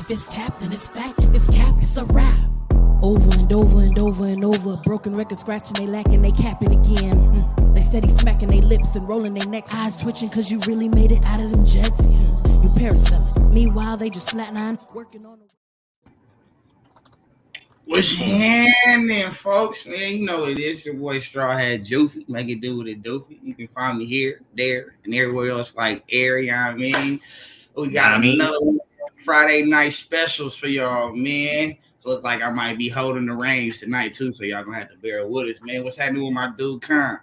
If it's tapped, then it's fact. If it's capped, it's a rap. Over and over and over and over. Broken record scratching, they lacking, they capping again. They steady smacking their lips and rolling their necks. Eyes twitching cause you really made it out of them jets. You parasailing. Meanwhile, they just flatline, working on the... What's happening, folks? Man, you know what it is. Your boy Straw Hat Joofy. Make it do what it doofy. You can find me here, there, and everywhere else like air, you know what I mean? We got another Friday night specials for y'all, man. So it's like I might be holding the reins tonight, too, so y'all gonna have to bear with us, man. What's happening with my dude, Con?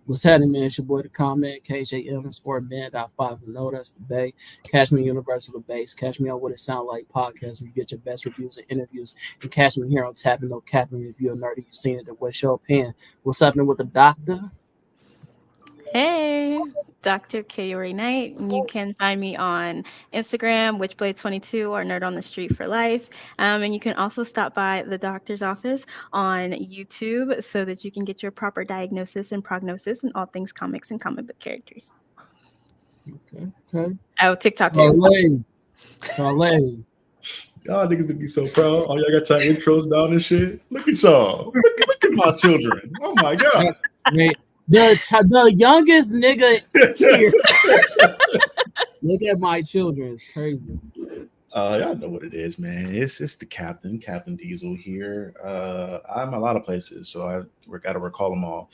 What's happening, man? It's your boy, the comment, KJM, Sport Man, .5 that's the Bay. Catch me Universal the Base. Catch me on What It Sound Like podcast where you get your best reviews and interviews. And catch me here on Tapping No Capping. If you're a nerdy, you've seen it, then what's your opinion? What's happening with the doctor? Hey, Dr. Kaori Knight. You can find me on Instagram, Witchblade22 or Nerd on the Street for Life. And you can also stop by the doctor's office on YouTube so that you can get your proper diagnosis and prognosis and all things comics and comic book characters. Okay. Oh, TikTok too. Charlie. Y'all niggas would be so proud. Oh, y'all got y'all intros down and shit. Look at y'all. Look at my children. Oh my god. Great. The youngest nigga here. Look at my children. It's crazy. Y'all know what it is, man. It's the Captain Diesel here. I'm a lot of places, so we got to recall them all.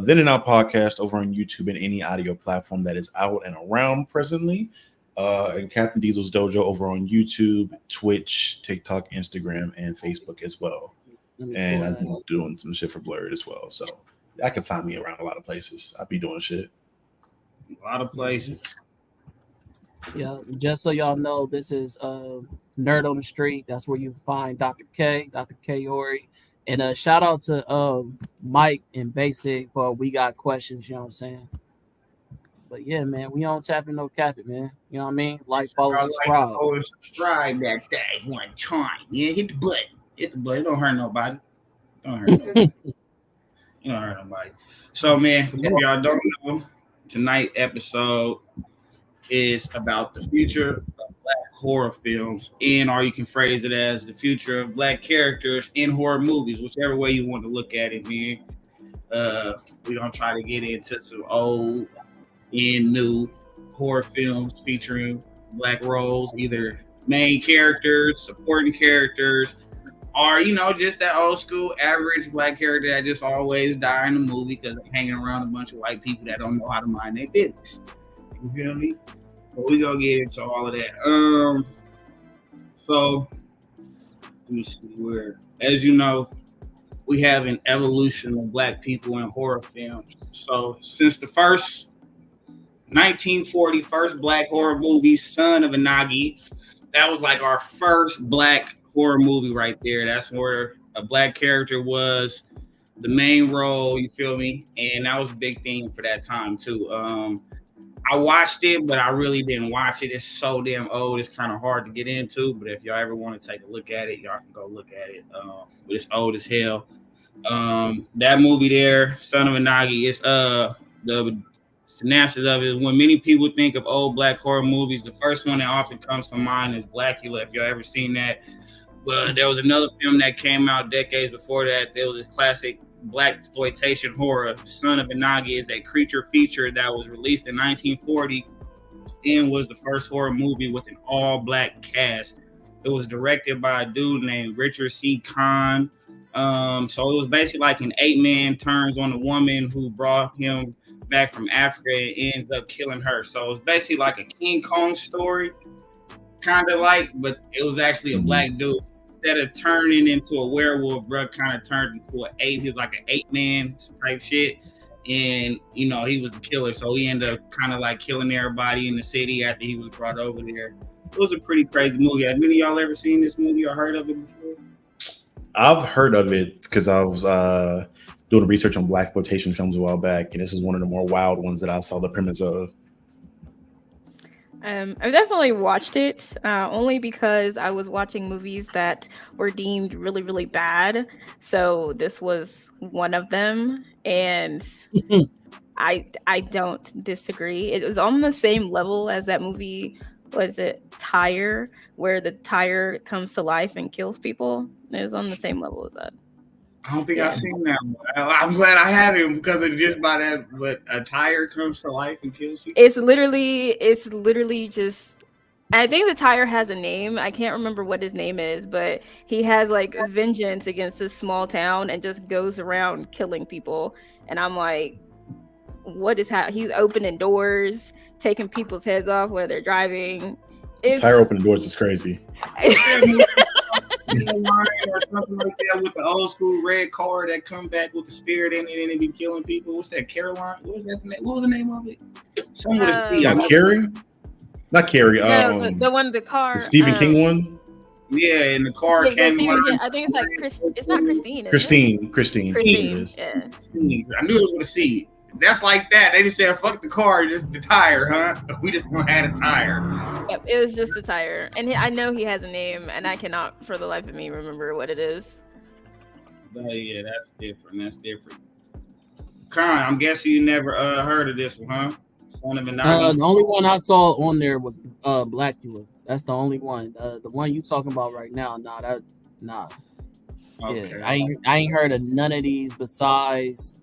Then and Out podcast over on YouTube and any audio platform that is out and around presently. And Captain Diesel's Dojo over on YouTube, Twitch, TikTok, Instagram, and Facebook as well. And I'm doing some shit for Blurred as well. So I can find me around a lot of places. I'll be doing shit. A lot of places. Yeah, just so y'all know, this is Nerd on the Street. That's where you find Dr. Kaori. And shout out to Mike and Basic for We Got Questions, you know what I'm saying? But yeah, man, we on Tapping No Capping, man. You know what I mean? Like, follow, subscribe. Subscribe that day one time. Yeah, hit the button. It don't hurt nobody. It don't hurt nobody. So, man, if y'all don't know, tonight's episode is about the future of Black horror films, or you can phrase it as the future of Black characters in horror movies, whichever way you want to look at it, man. We're going to try to get into some old and new horror films featuring Black roles, either main characters, supporting characters, or, just that old school average Black character that just always die in the movie because they're hanging around a bunch of white people that don't know how to mind their business. You feel me? But we're going to get into all of that. So, let me see where. As you know, we have an evolution of Black people in horror films. So, since the first 1940 first Black horror movie, Son of Anagi, that was like our first Black horror movie right there. That's where a Black character was the main role, you feel me? And that was a big thing for that time too. I watched it, but I really didn't watch it. It's so damn old. It's kind of hard to get into, but if y'all ever want to take a look at it, y'all can go look at it. But it's old as hell. That movie there, Son of Anagi, is the synopsis of it is when many people think of old Black horror movies, the first one that often comes to mind is Blackula, if y'all ever seen that. But there was another film that came out decades before that. There was a classic Black exploitation horror, Son of Anagi, is a creature feature that was released in 1940 and was the first horror movie with an all-Black cast. It was directed by a dude named Richard C. Kahn. So it was basically like an 8-man turns on a woman who brought him back from Africa and ends up killing her. So it's basically like a King Kong story, kind of like, but it was actually a Black dude. Instead of turning into a werewolf, bro, kind of turned into an 8. He was like an 8-man type shit. And, he was the killer. So he ended up kind of like killing everybody in the city after he was brought over there. It was a pretty crazy movie. Have any of y'all ever seen this movie or heard of it before? I've heard of it because I was doing research on Black exploitation films a while back, and this is one of the more wild ones that I saw the premise of. I've definitely watched it only because I was watching movies that were deemed really, really bad. So this was one of them, and I don't disagree. It was on the same level as that movie what is it, Tire, where the tire comes to life and kills people. It was on the same level as that. I don't think I've seen that one. I'm glad I haven't because of just by that. But a tire comes to life and kills people. It's literally just. I think the tire has a name. I can't remember what his name is, but he has like vengeance against this small town and just goes around killing people. And I'm like, what is he's opening doors, taking people's heads off while they're driving. Tire opening doors is crazy. Or something like that with the old school red car that come back with the spirit in it and it be killing people. What's that? Caroline? What was that? What was the name of it? Carrie? Not Carrie. No, the one, the car. The Stephen King one. Yeah, in the car. I think it's like it's not Christine. Christine. Yeah. I knew it was with a C. That's like that. They just said, "Fuck the car, just the tire, huh?" We just gonna add a tire. Yep, it was just a tire, and I know he has a name, and I cannot, for the life of me, remember what it is. But yeah, that's different. Khan, I'm guessing you never heard of this one, huh? Son of a the only one I saw on there was Blackula. That's the only one. The one you talking about right now, nah. Okay. Yeah, I ain't heard of none of these besides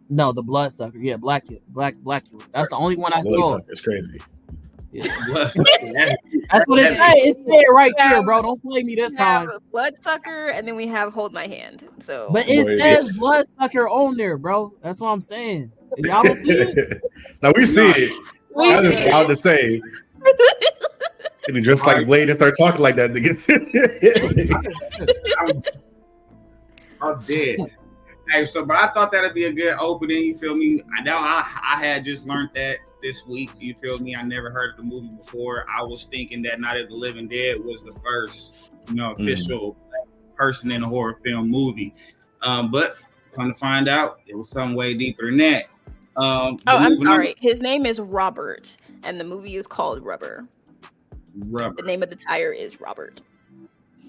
no, the Bloodsucker. Yeah, Blackula. That's the only one I saw. It's crazy. Yeah. That's what it's saying. It's there right there, bro. Don't play me this time. Bloodsucker, and then we have Hold My Hand. So, but it says Bloodsucker on there, bro. That's what I'm saying. Y'all don't see it? Now we see it. I was just about to say. And just like Blade and start talking like that, I'm dead. Hey, but I thought that'd be a good opening. You feel me? I know I had just learned that this week. You feel me? I never heard of the movie before. I was thinking that Night of the Living Dead was the first, official person in a horror film movie. But come to find out, it was something way deeper than that. I'm sorry. His name is Robert, and the movie is called Rubber. The name of the tire is Robert.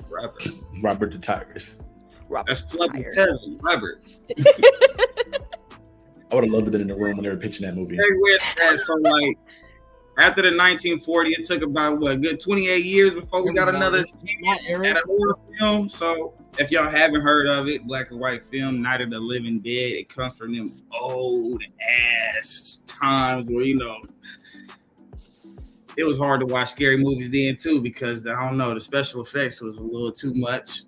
Robert the Tires. That's Flubber's cousin, Robert. I would have loved it in the room when they were pitching that movie. So like after the 1940, it took about a good 28 years before we got another at a horror film. So if y'all haven't heard of it, black and white film, Night of the Living Dead, it comes from them old ass times where it was hard to watch scary movies then too, because I don't know, the special effects was a little too much.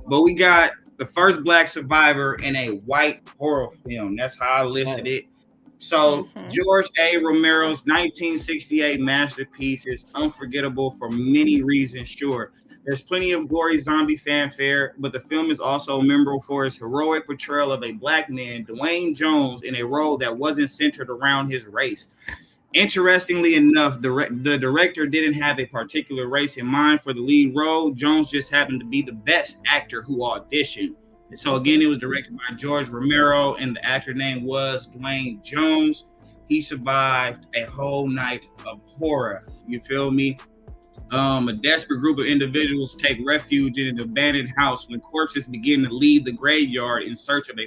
But we got the first black survivor in a white horror film. That's how I listed it. So George A. Romero's 1968 masterpiece is unforgettable for many reasons. Sure, there's plenty of gory zombie fanfare, but the film is also memorable for its heroic portrayal of a black man, Dwayne Jones, in a role that wasn't centered around his race. Interestingly enough, the director didn't have a particular race in mind for the lead role. Jones just happened to be the best actor who auditioned. And so again, it was directed by George Romero, and the actor name was Dwayne Jones. He survived a whole night of horror. You feel me? A desperate group of individuals take refuge in an abandoned house when corpses begin to leave the graveyard in search of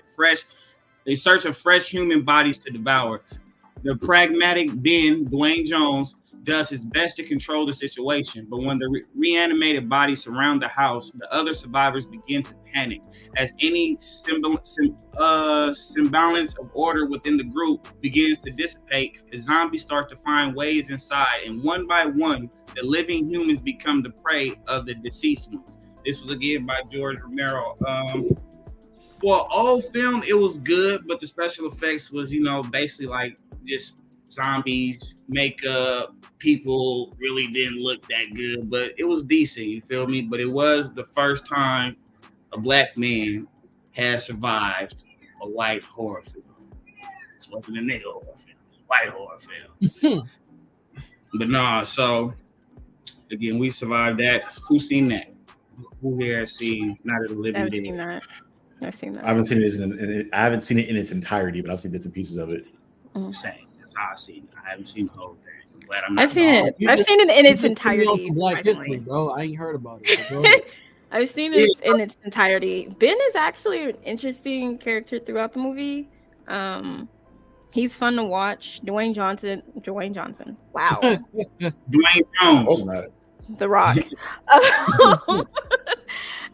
fresh human bodies to devour. The pragmatic Ben, Dwayne Jones, does his best to control the situation, but when the reanimated bodies surround the house, the other survivors begin to panic. As any semblance of order within the group begins to dissipate, the zombies start to find ways inside, and one by one, the living humans become the prey of the deceased ones. This was again by George Romero. For an old film, it was good, but the special effects was, basically like just zombies, makeup, people really didn't look that good, but it was decent, you feel me? But it was the first time a black man had survived a white horror film. It wasn't a nigga horror film, it was a white horror film. But no, so again, we survived that. Who's seen that? Who here has seen Night of the Living Dead? I've seen that. I haven't seen it in its entirety, but I've seen bits and pieces of it. Same. That's how I seen it. I haven't seen the whole thing. I've seen it in its entirety. Black history, bro. I ain't heard about it. I've seen it in its entirety. Ben is actually an interesting character throughout the movie. He's fun to watch. Dwayne Johnson. Wow. Dwayne Jones. The Rock.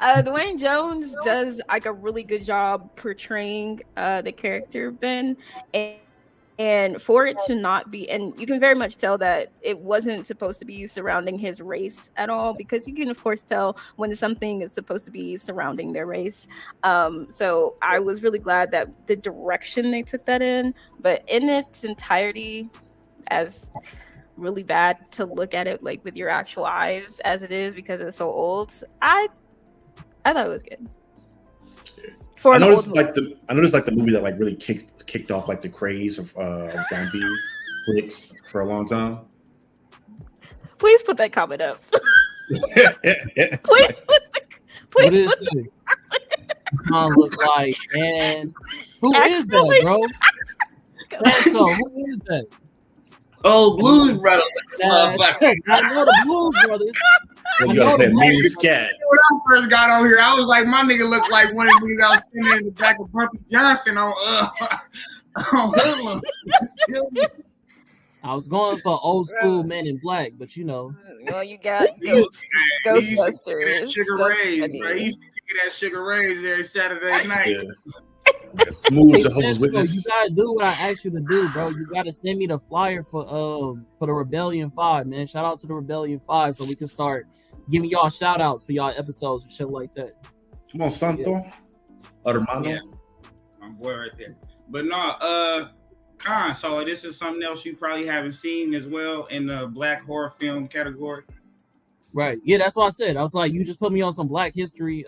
Dwayne Jones does like a really good job portraying the character Ben, and for it to not be, and you can very much tell that it wasn't supposed to be surrounding his race at all, because you can of course tell when something is supposed to be surrounding their race. So I was really glad that the direction they took that in, but in its entirety, as really bad to look at it like with your actual eyes as it is because it's so old, I thought it was good. I noticed like the movie that like really kicked off like the craze of zombie flicks for a long time. Please put that comment up. Please put it. Looks like, and who is that, bro? Who is that? Oh, Blues Brothers. I know the Blues Brothers. You gotta play mean scat. When I first got on here, I was like, my nigga looked like one of these I was sitting in the back of Bumpy Johnson on Hoodlum. I was going for old school Men in Black, but you know. Well, you got Ghostbusters. Sugar Rays, bro. He used to get that Sugar Rays every Saturday night. Yeah. Smooth Jehovah's Witness. You gotta do what I asked you to do, bro. You gotta send me the flyer for the Rebellion 5, man. Shout out to the Rebellion 5 so we can start giving y'all shout outs for y'all episodes and shit like that. Come on, Santo. Hermano. Yeah. My boy right there. But no, Khan, so this is something else you probably haven't seen as well in the black horror film category. Right. Yeah, that's what I said. I was like, you just put me on some Black History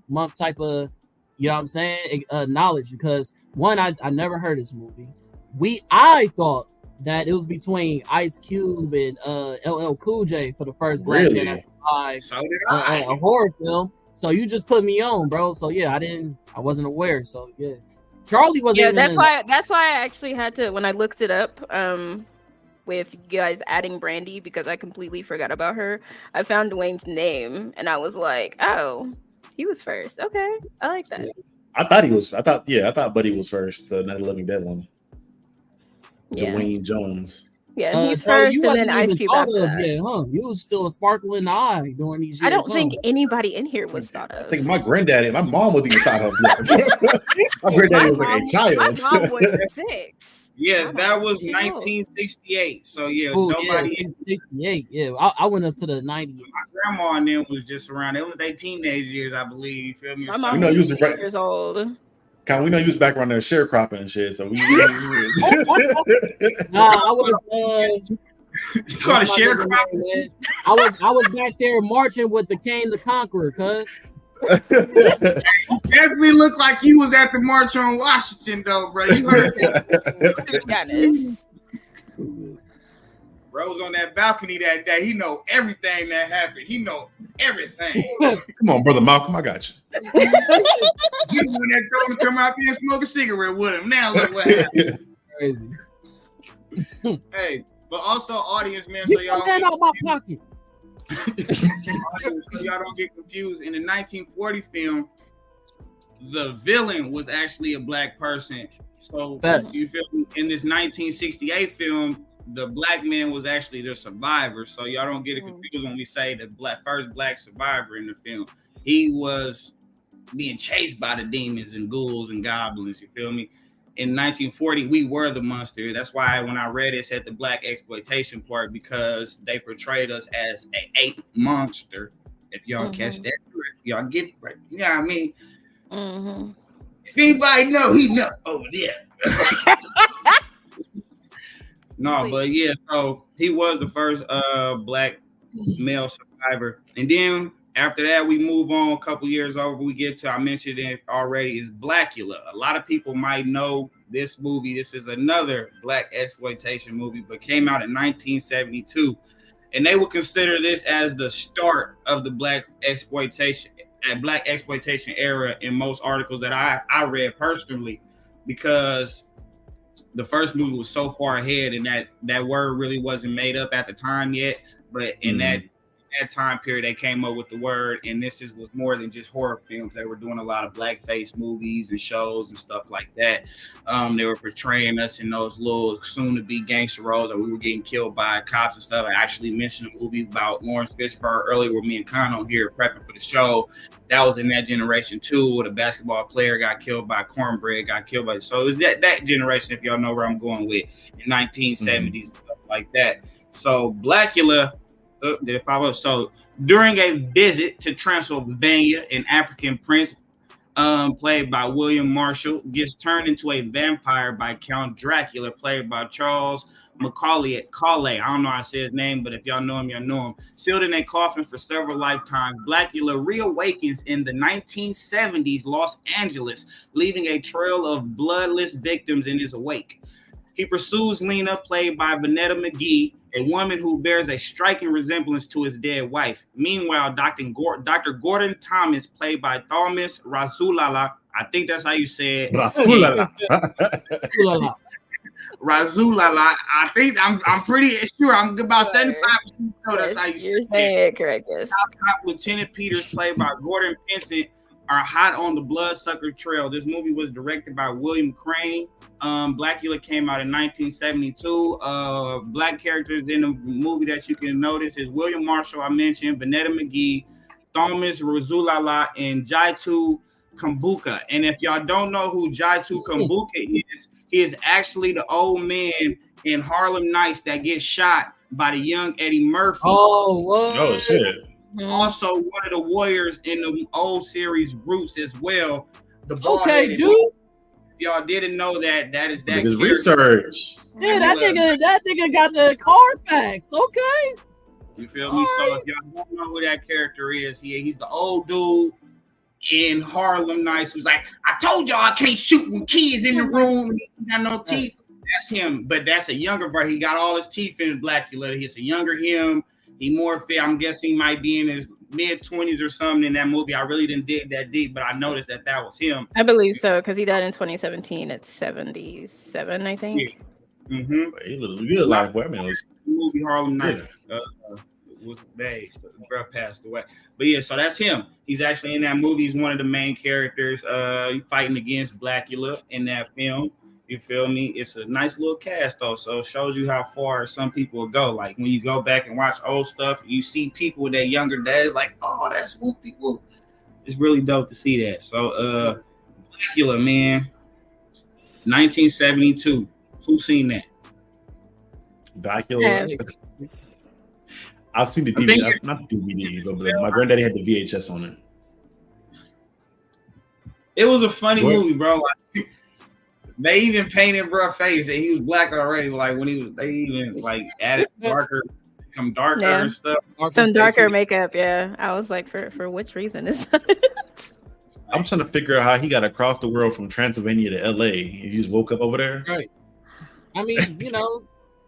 Month type of, you know what I'm saying, knowledge, because one, I never heard this movie. I thought that it was between Ice Cube and LL Cool J for the first black man that survived a horror film. So you just put me on, bro. So yeah, I wasn't aware. So yeah, Charlie wasn't. Yeah, that's why I actually had to, when I looked it up, with you guys adding Brandy, because I completely forgot about her. I found Dwayne's name and I was like, oh, he was first. Okay, I like that. Yeah. I thought Buddy was first, the Night of the Living Dead one. Yeah. Dwayne Jones. Yeah, he's first, and then Ice Cube after that. Yeah, huh? You was still a sparkle in the eye during these years. I don't think anybody in here was thought of. I think my mom wasn't even thought of. My granddaddy was like a child. My mom was 6. Yeah, that was 1968. So yeah, nobody. Yeah, 68. Yeah, I went up to the 90s. My grandma and them was just around. It was their teenage years, I believe. You feel me? My mom was 8 years old. We know you was back around there sharecropping and shit. So we. Nah, I was. You call it sharecropping? I was back there marching with the Kane the Conqueror, cuz. Definitely looked like you was at the March on Washington, though, bro. You heard that? Bro was on that balcony that day. He know everything that happened. He know everything. Come on, brother Malcolm, I got you. You the one that told him to come out there and smoke a cigarette with him. Now look what happened. Crazy. Hey, but also audience, man. So y'all hand out my pocket. So y'all don't get confused. In the 1940 film, the villain was actually a black person. So you feel me? In this 1968 film, the black man was actually the survivor. So y'all don't get it confused when we say the first black survivor in the film. He was being chased by the demons and ghouls and goblins. You feel me? In 1940, we were the monster. That's why when I read it, said the black exploitation part, because they portrayed us as an ape monster. If y'all catch that, y'all get it right. You know what I mean? If anybody know, he know over there. No, but yeah, so he was the first black male survivor. And then after that, we move on a couple years over. We get to, I mentioned it already, is Blackula. A lot of people might know this movie. This is another black exploitation movie, but came out in 1972. And they would consider this as the start of the black exploitation era in most articles that I read personally, because the first movie was so far ahead, and that word really wasn't made up at the time yet. But in that that time period they came up with the word, and was more than just horror films. They were doing a lot of blackface movies and shows and stuff like that. They were portraying us in those little soon-to-be gangster roles that we were getting killed by cops and stuff. I actually mentioned a movie about Lawrence Fishburne earlier with me and Kano here prepping for the show. That was in that generation too, where the basketball player got killed by cornbread, so it was that generation, if y'all know where I'm going with, in 1970s and stuff like that. So Blackula, so during a visit to Transylvania, an African prince played by William Marshall gets turned into a vampire by Count Dracula, played by Charles Macaulay. I don't know how to say his name, but if y'all know him, y'all know him. Sealed in a coffin for several lifetimes, Blackula reawakens in the 1970s Los Angeles, leaving a trail of bloodless victims in his wake. He pursues Lena, played by Vanetta McGee, a woman who bears a striking resemblance to his dead wife. Meanwhile, Dr. Gordon Thomas, played by Thomas Razulala, I think that's how you say it. Razulala. Razulala. I think I'm pretty sure. I'm about 75% sure that's how you say it. You're saying it correct, yes. Lieutenant Peters, played by Gordon Vincent, are hot on the bloodsucker trail. This movie was directed by William Crane. Blackula came out in 1972. Black characters in the movie that you can notice is William Marshall, I mentioned, Vanetta McGee, Thomas Razulala, and Jaitu Kumbuka. And if y'all don't know who Jaitu Kumbuka is, he is actually the old man in Harlem Nights that gets shot by the young Eddie Murphy. Oh, what? Oh, shit. Also, one of the warriors in the old series Roots as well. Okay, dude. Y'all didn't know that is that character. Research. Yeah, that nigga got the Carfax. Okay. You feel me? So if y'all don't know who that character is, he's the old dude in Harlem Nights who's like, I told y'all I can't shoot with kids in the room. He got no teeth. That's him, but that's a younger version. He got all his teeth in Blackula. He's a younger him. He more fit. I'm guessing he might be in his mid-20s or something in that movie. I really didn't dig that deep, but I noticed that was him. I believe so, because he died in 2017 at 77, I think. Yeah. Mm-hmm. He lived life. Movie Harlem Nights was bad. So the girl passed away. But yeah, so that's him. He's actually in that movie. He's one of the main characters fighting against Blackula in that film. You feel me? It's a nice little cast, though, so it shows you how far some people go. Like, when you go back and watch old stuff, you see people with their younger dads, like, oh, that's whoopty whoop. It's really dope to see that. So, Blackula, man, 1972. Who's seen that? Blackula? I've seen the DVD. Not the DVD, but my granddaddy had the VHS on it. It was a funny movie, bro. Like, they even painted bro face and he was black already. Like when they even like added become darker and stuff. Some darker makeup, yeah. I was like, for which reason is that? I'm trying to figure out how he got across the world from Transylvania to LA. He just woke up over there. Right. I mean, you know,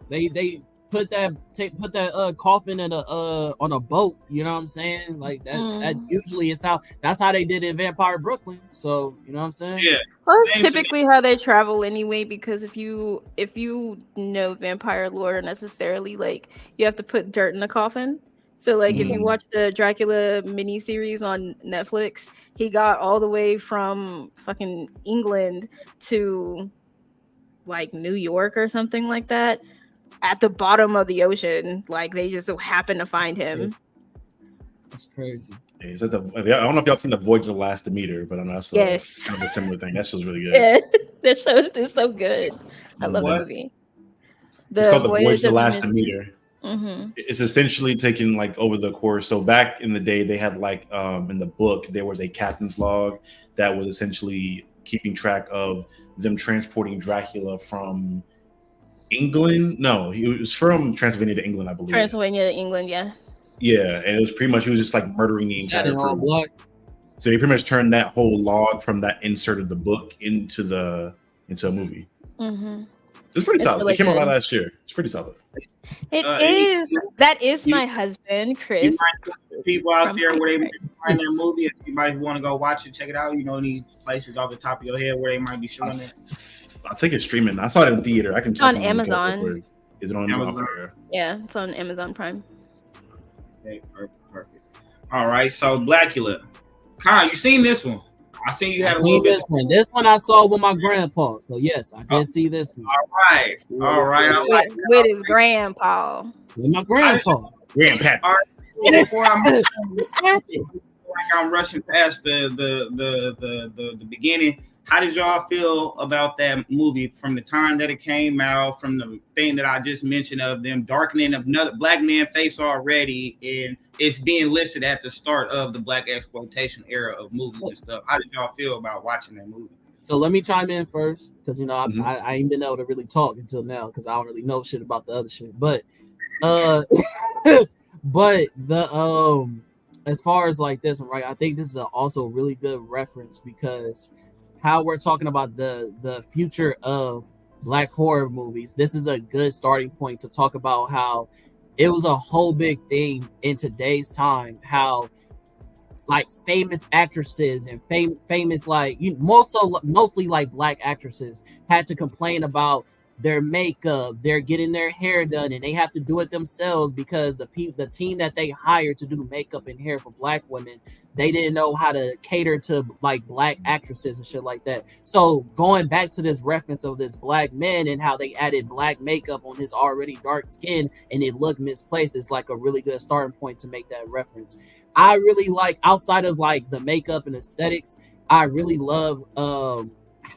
they put that coffin in on a boat, you know what I'm saying? Like that usually is that's how they did it in Vampire Brooklyn. So, you know what I'm saying? Yeah. Well, it's typically how they travel anyway, because if you know vampire lore necessarily, like you have to put dirt in the coffin. So like if you watch the Dracula miniseries on Netflix, he got all the way from fucking England to like New York or something like that. At the bottom of the ocean, like they just so happen to find him. That's crazy. I don't know if y'all seen the Voyage of the Last Demeter, but I know that's kind of a similar thing. That show's really good. Yeah, that show is so good. I love the movie. It's called the Voyage of the Last Demeter. Mm-hmm. It's essentially taken like over the course. So back in the day, they had like in the book there was a captain's log that was essentially keeping track of them transporting Dracula from England. No, he was from Transylvania to England, I believe. Transylvania to England, yeah. Yeah, and it was pretty much, he was just like murdering the entire crew. So they pretty much turned that whole log from that insert of the book into a movie. Mm-hmm. It's pretty solid. Really, it came out last year. It's pretty solid. It is. That is my husband, Chris. People out there where they find their movie, if anybody want to go watch it, check it out. You know, any places off the top of your head where they might be showing it. I think it's streaming. I saw it in theater. I can check on Amazon. Is it on Amazon? Yeah, it's on Amazon Prime. Okay, perfect. All right, so Blackula. Kyle, you seen this one? I seen you I had a little seen bit. this one. This one I saw with my grandpa. So yes, I did see this one. All right. I like with his grandpa. With my grandpa. Grandpa. All right. Before I'm rushing past the beginning. How did y'all feel about that movie from the time that it came out, from the thing that I just mentioned of them darkening another black man face already, and it's being listed at the start of the black exploitation era of movies and stuff? How did y'all feel about watching that movie? So let me chime in first, because I ain't been able to really talk until now because I don't really know shit about the other shit. But but the as far as like this one, right? I think this is also a really good reference because how we're talking about the future of black horror movies. This is a good starting point to talk about how it was a whole big thing in today's time, how like famous actresses and famous like mostly like black actresses had to complain about their makeup. They're getting their hair done and they have to do it themselves because the team that they hired to do makeup and hair for black women, they didn't know how to cater to like black actresses and shit like that. So going back to this reference of this black man and how they added black makeup on his already dark skin and it looked misplaced, it's like a really good starting point to make that reference. I really like, outside of like the makeup and aesthetics, I really love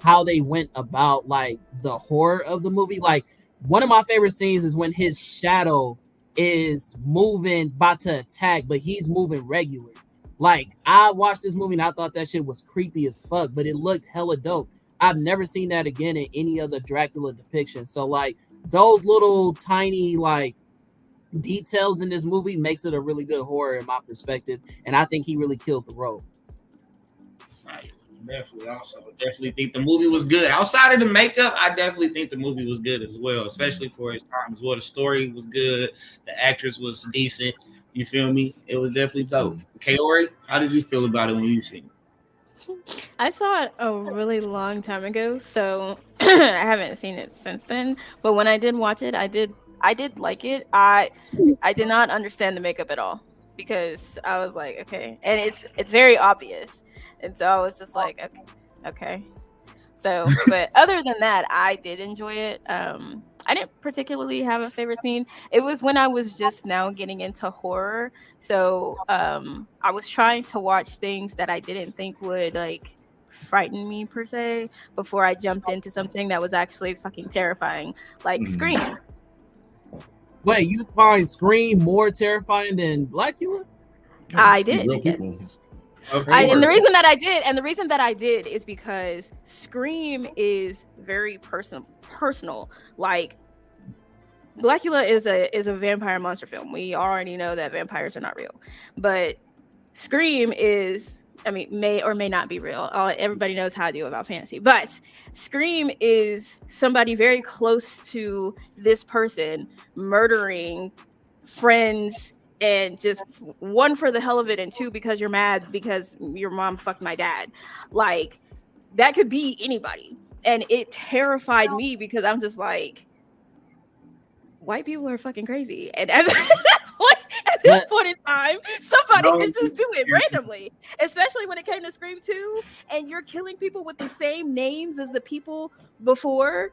how they went about like the horror of the movie. Like one of my favorite scenes is when his shadow is moving, about to attack, but he's moving regular. Like I watched this movie and I thought that shit was creepy as fuck, but it looked hella dope. I've never seen that again in any other Dracula depiction. So like those little tiny like details in this movie makes it a really good horror in my perspective, and I think he really killed the role. Right. Definitely think the movie was good. Outside of the makeup, I definitely think the movie was good as well, especially for its time as well. The story was good, the actress was decent. You feel me? It was definitely dope. Kaori, how did you feel about it when you seen it? I saw it a really long time ago, so I haven't seen it since then. But when I did watch it, I did like it. I did not understand the makeup at all because I was like, okay, and it's very obvious, and so I was just like, okay. So, but other than that, I did enjoy it. I didn't particularly have a favorite scene. It was when I was just now getting into horror, so I was trying to watch things that I didn't think would like frighten me per se before I jumped into something that was actually fucking terrifying, like Scream. Wait, you find Scream more terrifying than Blackula? I did. Yes. And the reason that I did is because Scream is very personal. Like Blackula is a vampire monster film. We already know that vampires are not real, but Scream is, I mean, may or may not be real. Everybody knows how I do about fantasy, but Scream is somebody very close to this person murdering friends, and just one for the hell of it, and two because you're mad because your mom fucked my dad. Like that could be anybody, and it terrified me because I'm just like, white people are fucking crazy, and at this point in time, somebody can just do it randomly, especially when it came to Scream 2, and you're killing people with the same names as the people before,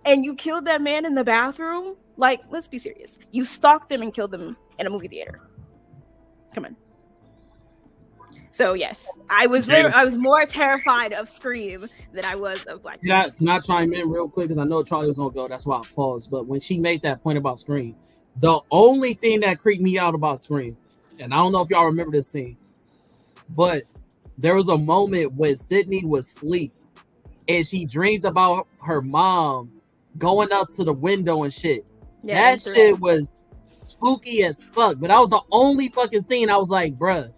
and you killed that man in the bathroom. Like, let's be serious. You stalked them and killed them in a movie theater. Come on. So yes, I was more terrified of Scream than I was of Black. Can I chime in real quick because I know Charlie was gonna go. That's why I paused. But when she made that point about Scream, the only thing that creeped me out about Scream, and I don't know if y'all remember this scene, but there was a moment when Sydney was asleep and she dreamed about her mom going up to the window and shit. Yeah, that shit was spooky as fuck. But that was the only fucking scene I was like, bruh.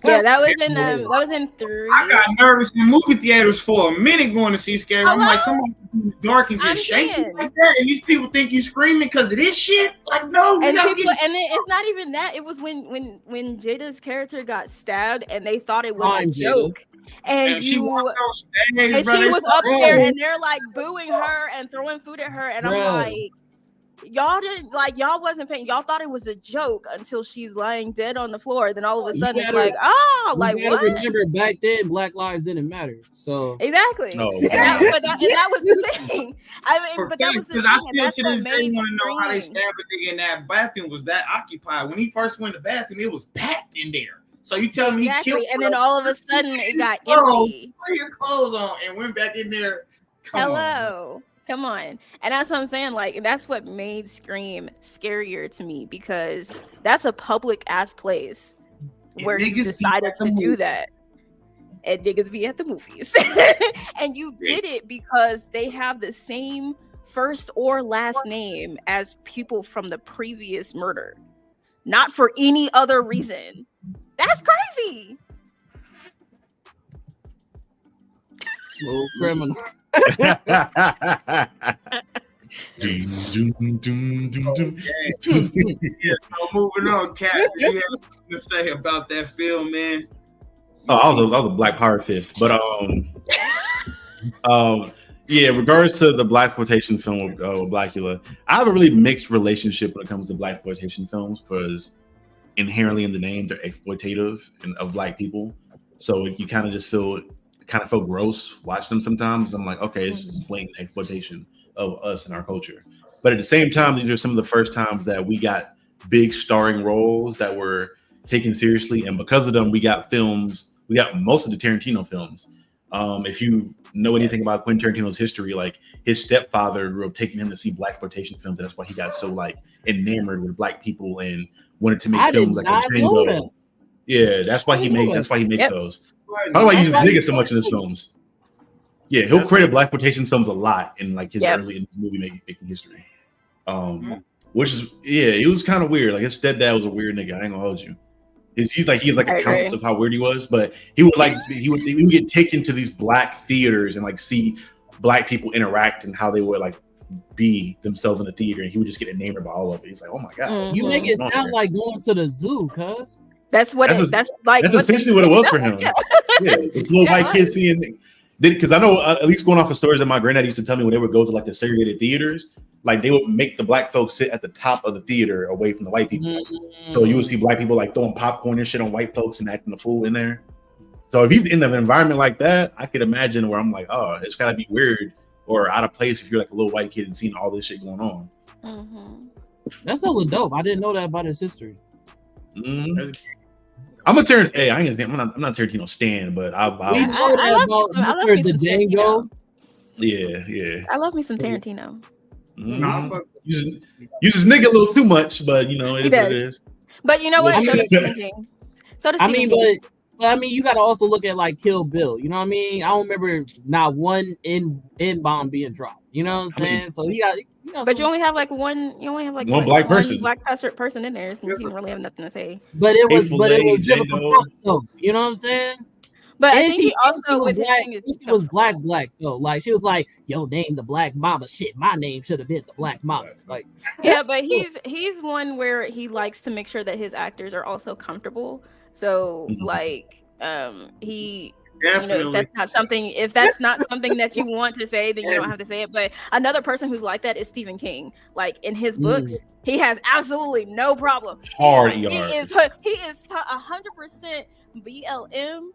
Yeah, that was in 3. I got nervous in movie theaters for a minute going to see Scary. I'm like, somebody dark and just shaking like that, and these people think you screaming because of this shit. Like, no, and it's not even that. It was when Jada's character got stabbed, and they thought it was a joke. And she was up there, and they're like booing her and throwing food at her, and I'm like, y'all didn't like, y'all wasn't paying. Y'all thought it was a joke until she's lying dead on the floor. Then all of a sudden it's like, oh, like what? Remember back then, Black lives didn't matter. So exactly. No, and that was the thing. I mean, but that was the thing. I still That's to what this day made want to know how they Scream. stabbed a nigga in that bathroom was that occupied. When he first went to the bathroom, it was packed in there. So you tell me he killed, and then all of a sudden it got empty. Put your clothes on and went back in there. Come on. And that's what I'm saying. Like, that's what made Scream scarier to me, because that's a public ass place where you decided to do that. And niggas be at the movies. And you did it because they have the same first or last name as people from the previous murder. Not for any other reason. That's crazy. Smooth criminal. Yeah, so moving on, Kat, what do you have to say about that film, man? Oh, I was a Black Power fist, but yeah. In regards to the blaxploitation film with Blackula, I have a really mixed relationship when it comes to blaxploitation films, because inherently in the name they're exploitative and of Black people, so you kind of just feel gross watching them sometimes. I'm like, okay, this is blatant exploitation of us and our culture. But at the same time, these are some of the first times that we got big starring roles that were taken seriously, and because of them, we got most of the Tarantino films. If you know anything about Quentin Tarantino's history, like his stepfather grew up taking him to see blaxploitation films, and that's why he got so like enamored with Black people and wanted to make films like Django. Yeah, that's why he makes those. Probably why he uses niggas so much in his films. Yeah, he'll credit blaxploitation films a lot in like his early movie making history. Which is it was kind of weird. Like his stepdad was a weird nigga. I ain't gonna hold you. He's like accounts of how weird he was, but he would get taken to these Black theaters and like see Black people interact and how they would like be themselves in the theater, and he would just get enamored by all of it. He's like, oh my god, you make it sound like going to the zoo, cuz. That's essentially what it was for him. Yeah, it's little white kids seeing. Because I know at least going off of stories that my granddad used to tell me, when they would go to like the segregated theaters, like they would make the Black folks sit at the top of the theater away from the white people. So you would see Black people like throwing popcorn and shit on white folks and acting the fool in there. So if he's in an environment like that, I could imagine where I'm like, oh, it's gotta be weird or out of place if you're like a little white kid and seeing all this shit going on. That's hella dope. I didn't know that about his history. I'm not Tarantino stan, but I love the Django. Yeah. I love me some Tarantino. Uses nigga a little too much, but you know it is. But you know what? I mean, you got to also look at like Kill Bill. You know what I mean? I don't remember not one N-bomb being dropped. You know what I'm saying? So you got. But you only have like one. You only have like one Black person in there, so you don't really have nothing to say. But it was though. You know what I'm saying? But I think he also with she was black though. Like she was like, "Yo, name the Black Mama." Shit, my name should have been the Black Mama. Like, yeah, but he's one where he likes to make sure that his actors are also comfortable. So like, he. Definitely. You know, if that's not something that you want to say, then you don't have to say it. But another person who's like that is Stephen King. Like in his books, he has absolutely no problem. Hard ER. He is 100% BLM,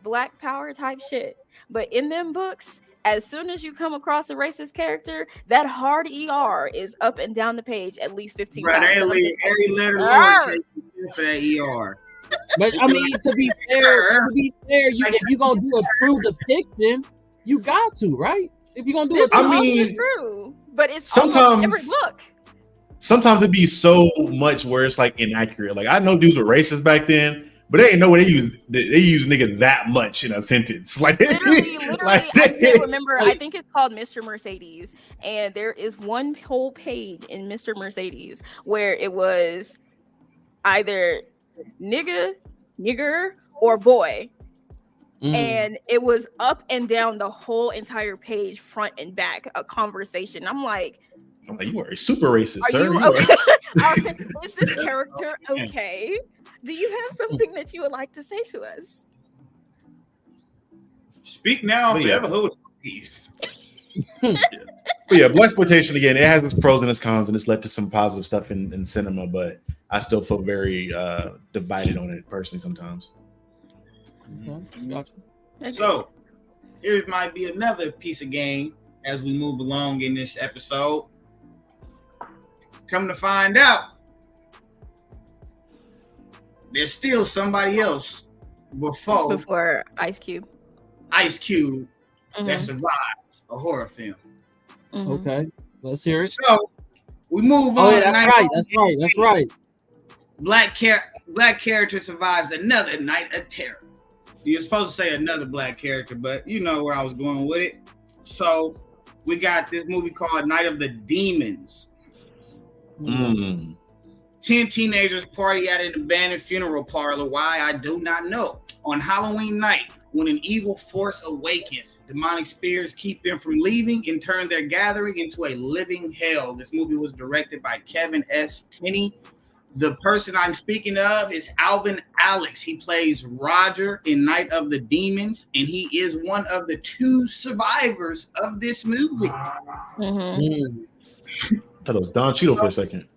Black Power type shit. But in them books, as soon as you come across a racist character, that hard ER is up and down the page at least 15 times. Every letter for that ER. But I mean, to be fair, if you're gonna do a true depiction, you got to, right? If you're gonna do it, true. But it's sometimes every book. Sometimes it'd be so much where it's like inaccurate. Like I know dudes were racist back then, but they ain't know what they use nigga that much in a sentence. Like literally, like, I can't remember. I think it's called Mr. Mercedes, and there is one whole page in Mr. Mercedes where it was either nigger or boy, and it was up and down the whole entire page, front and back, a conversation. I'm like, you are super racist, are sir. You okay? Is this character okay? Do you have something that you would like to say to us? Speak now, forever hold peace. But yeah, blaxploitation again, it has its pros and its cons, and it's led to some positive stuff in cinema. But I still feel very divided on it personally sometimes. Okay, gotcha. So here might be another piece of game as we move along in this episode. Come to find out, there's still somebody else before Ice Cube that survived a horror film. Mm-hmm. Okay, let's hear it. So we move on. Oh yeah, that's right. Black character survives another night of terror. You're supposed to say another black character, but you know where I was going with it. So we got this movie called Night of the Demons. 10 teenagers party at an abandoned funeral parlor. Why, I do not know. On Halloween night, when an evil force awakens, demonic spirits keep them from leaving and turn their gathering into a living hell. This movie was directed by Kevin S. Tenney. The person I'm speaking of is Alvin Alex. He plays Roger in Night of the Demons, and he is one of the 2 survivors of this movie. Mm-hmm. I thought it was Don Cheadle for a second.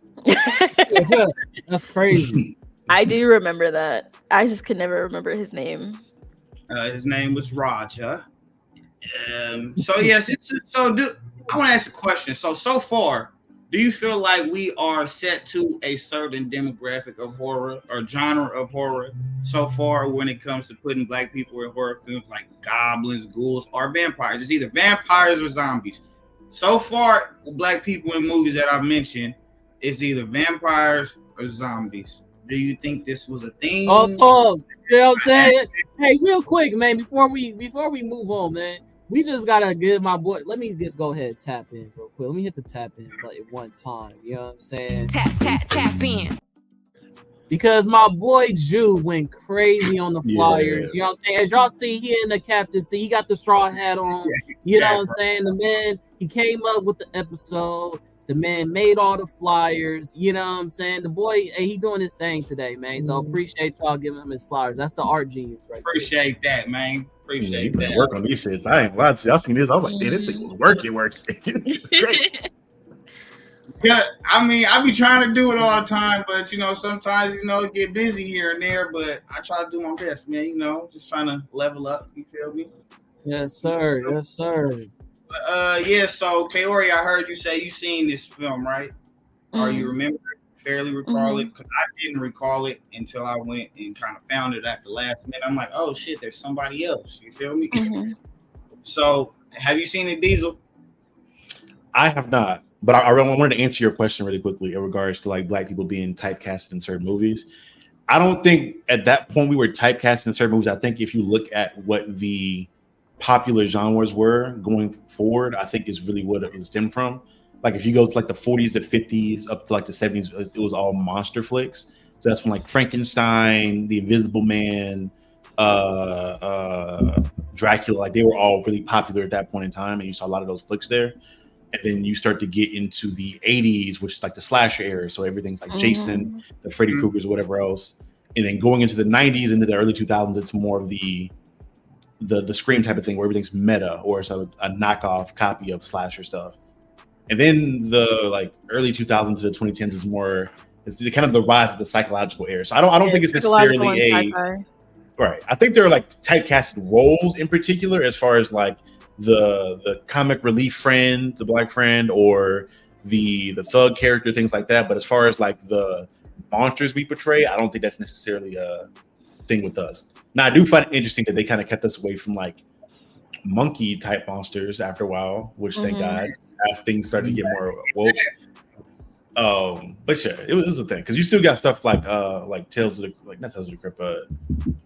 That's crazy. I do remember that. I just could never remember his name. His name was Roger. So yes, I want to ask a question. So far, do you feel like we are set to a certain demographic of horror or genre of horror so far when it comes to putting black people in horror films like goblins, ghouls, or vampires? It's either vampires or zombies. So far, black people in movies that I've mentioned, it's either vampires or zombies. Do you think this was a thing? Oh, you know what I'm saying? Hey, real quick, man, before we move on, man, we just gotta give my boy. Let me just go ahead and tap in real quick. Let me hit the tap in button one time. You know what I'm saying? Tap in. Because my boy Jew went crazy on the flyers. Yeah. You know what I'm saying? As y'all see, he in the captaincy. He got the straw hat on. You know what I'm saying? The man, he came up with the episode. The man made all the flyers. You know what I'm saying? The boy, hey, he doing his thing today, man. So appreciate y'all giving him his flowers. That's the art genius right there. Appreciate that, man. Appreciate that. Work on these shits. I ain't lied to you. I seen this. I was like, damn, this thing was working. It's great. Yeah, I mean, I be trying to do it all the time, but you know, sometimes it get busy here and there. But I try to do my best, man. You know, just trying to level up. You feel me? Yes, sir. Yes, sir. Yeah. So, Kaori, I heard you say you seen this film, right? Or you remember it, fairly recall it? Because I didn't recall it until I went and kind of found it at the last minute. I'm like, oh shit, there's somebody else. You feel me? So, have you seen it, Diesel? I have not. But I wanted to answer your question really quickly in regards to like black people being typecasted in certain movies. I don't think at that point we were typecasted in certain movies. I think if you look at what the popular genres were going forward, I think is really what it was stemmed from. Like if you go to like the 40s, the 50s, up to like the 70s, it was all monster flicks. So that's when like Frankenstein, The Invisible Man, Dracula, like they were all really popular at that point in time, and you saw a lot of those flicks there. And then you start to get into the 80s, which is like the slasher era. So everything's like Jason, the Freddy Kruegers, whatever else. And then going into the 90s, into the early 2000s, it's more of the Scream type of thing where everything's meta or it's a knockoff copy of slasher stuff. And then the like early 2000s to the 2010s is more, it's kind of the rise of the psychological era. So I don't think it's necessarily right. I think there are like typecasted roles in particular as far as like the comic relief friend, the black friend, or the thug character, things like that. But as far as like the monsters we portray, I don't think that's necessarily a thing with us. Now, I do find it interesting that they kind of kept us away from like monkey type monsters after a while, which thank God, as things started to get more woke. But yeah, it was a thing because you still got stuff like Tales of the not Tales of the Crypt,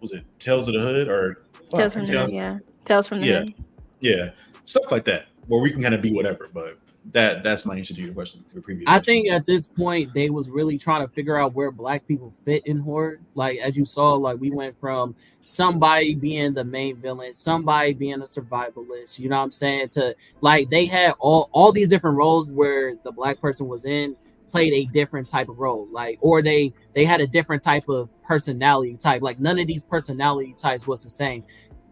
was it Tales of the Hood or Tales from the Hood? Yeah, Tales from the Hood. Yeah, stuff like that where we can kind of be whatever. But that's my answer to your question. Your previous. I think at this point they was really trying to figure out where black people fit in horror. Like as you saw, like we went from somebody being the main villain, somebody being a survivalist. You know what I'm saying? To like they had all these different roles where the black person was in played a different type of role. Like or they had a different type of personality type. Like none of these personality types was the same.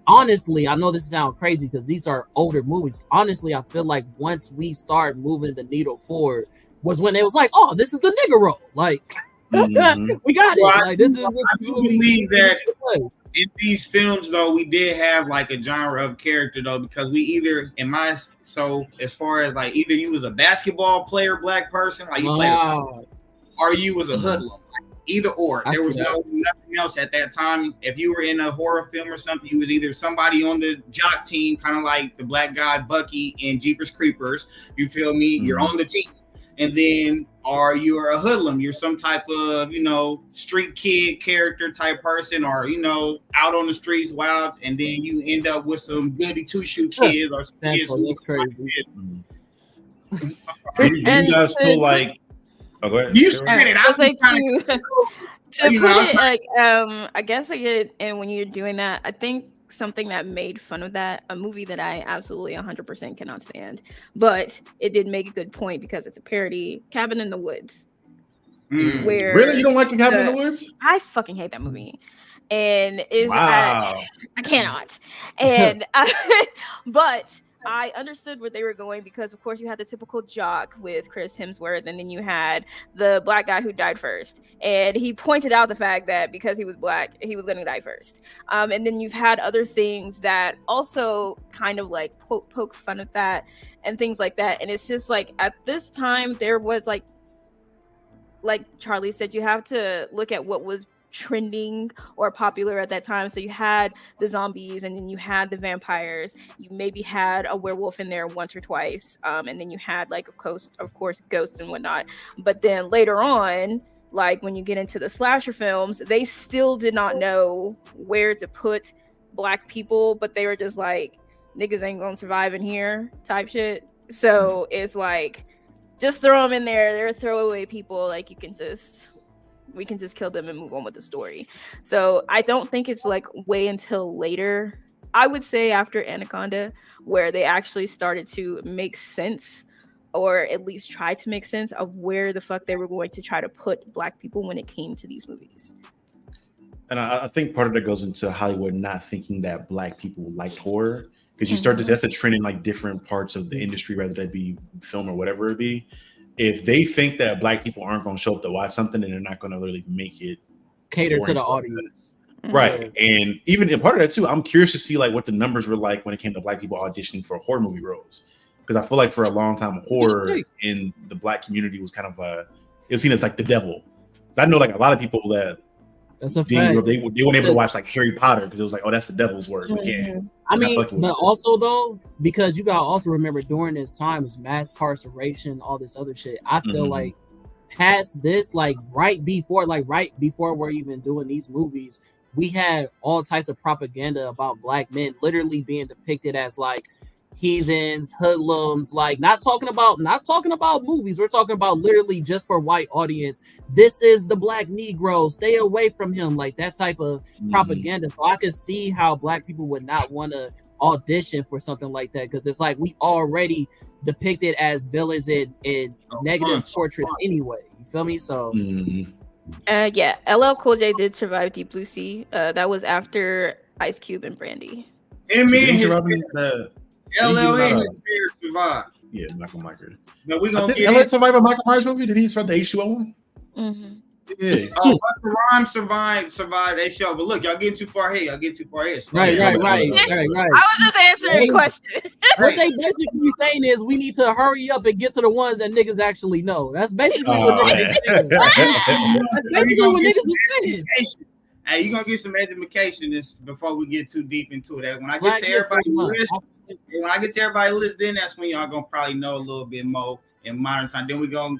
honestly, I know this sounds crazy because these are older movies. Honestly, I feel like once we start moving the needle forward was when it was like, oh, this is the nigga role. Like, we got it. Like, this is. I do believe that in these films, though, we did have like a genre of character, though, because we either, so as far as like either you was a basketball player, black person, like you played a sport, or you was a hoodlum. Either or. There was nothing else at that time. If you were in a horror film or something, you was either somebody on the jock team, kind of like the black guy Bucky in Jeepers Creepers. You feel me? You're on the team. And then, or you're a hoodlum. You're some type of, street kid character type person, or, out on the streets wild. And then you end up with some goody two-shoe kids or some kids who was crazy. Do you guys feel like... Oh, go ahead. You said it. I was like to put it like I guess and when you're doing that, I think something that made fun of that, a movie that I absolutely 100% cannot stand, but it did make a good point because it's a parody, Cabin in the Woods. Where really, you don't like Cabin in the Woods? I fucking hate that movie, and I cannot. And but I understood where they were going because, of course, you had the typical jock with Chris Hemsworth, and then you had the black guy who died first. And he pointed out the fact that because he was black, he was going to die first. And then you've had other things that also kind of like poke fun at that and things like that. And it's just like at this time, there was like Charlie said, you have to look at what was trending or popular at that time. So you had the zombies, and then you had the vampires, you maybe had a werewolf in there once or twice, and then you had like of course ghosts and whatnot. But then later on, like when you get into the slasher films, they still did not know where to put black people, but they were just like, niggas ain't gonna survive in here type shit. So it's like, just throw them in there, they're throwaway people, like we can just kill them and move on with the story. So I don't think it's like way until later, I would say after Anaconda, where they actually started to make sense, or at least try to make sense of where the fuck they were going to try to put black people when it came to these movies. And I think part of that goes into Hollywood not thinking that black people liked horror, because you start to, that's a trend in like different parts of the industry, whether that be film or whatever it be. If they think that black people aren't going to show up to watch something, and they're not going to really make it cater to the audience, right? And even in part of that too, I'm curious to see like what the numbers were like when it came to black people auditioning for horror movie roles, because I feel like for a long time horror in the black community was kind of it was seen as like the devil. I know like a lot of people that that's a fact. They weren't able to watch like Harry Potter because it was like, oh, that's the devil's work. We can't. I mean, but also though, because you gotta also remember during this time was mass incarceration, all this other shit. I feel like past this, like right before we're even doing these movies, we had all types of propaganda about black men literally being depicted as like heathens, hoodlums, like not talking about movies. We're talking about literally just for white audience. This is the black Negro. Stay away from him. Like that type of propaganda. So I could see how black people would not want to audition for something like that, because it's like we already depicted as villains in negative portraits anyway. You feel me? So LL Cool J did survive Deep Blue Sea. That was after Ice Cube and Brandy. And LL and his beard survived. Yeah, Michael Myers. Now we gonna get LL survive a Michael Myers movie? Did he survive the H2O1? Yeah. Busta Rhymes survived H2O, but look, y'all getting too far ahead. Right. I was just answering a question. What they basically saying is we need to hurry up and get to the ones that niggas actually know. That's basically what niggas saying. That's basically what niggas is saying. Hey, you gonna get some education before we get too deep into that. When I get to everybody's list, then that's when y'all gonna probably know a little bit more in modern time. Then we gonna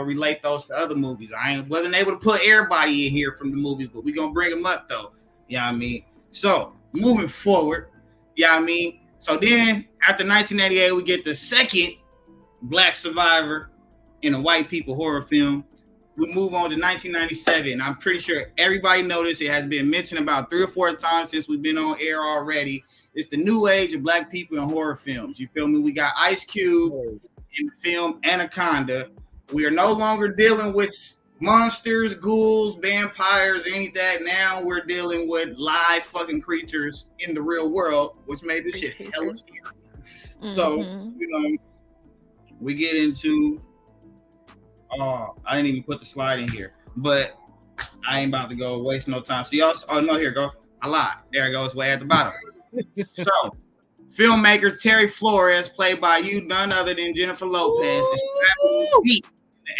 relate those to other movies. I wasn't able to put everybody in here from the movies, but we gonna bring them up though. You know what I mean? So moving forward, so then after 1988, we get the second black survivor in a white people horror film. We move on to 1997. I'm pretty sure everybody noticed it has been mentioned about 3 or 4 times since we've been on air already. It's the new age of black people in horror films. You feel me? We got Ice Cube in the film Anaconda. We are no longer dealing with monsters, ghouls, vampires, any of that. Now we're dealing with live fucking creatures in the real world, which made this shit hella scary. So, you know, we get into I didn't even put the slide in here, but I ain't about to go waste no time. See y'all. Oh no, here go. I lied. There it goes, way at the bottom. So, filmmaker Terry Flores, played by none other than Jennifer Lopez, is the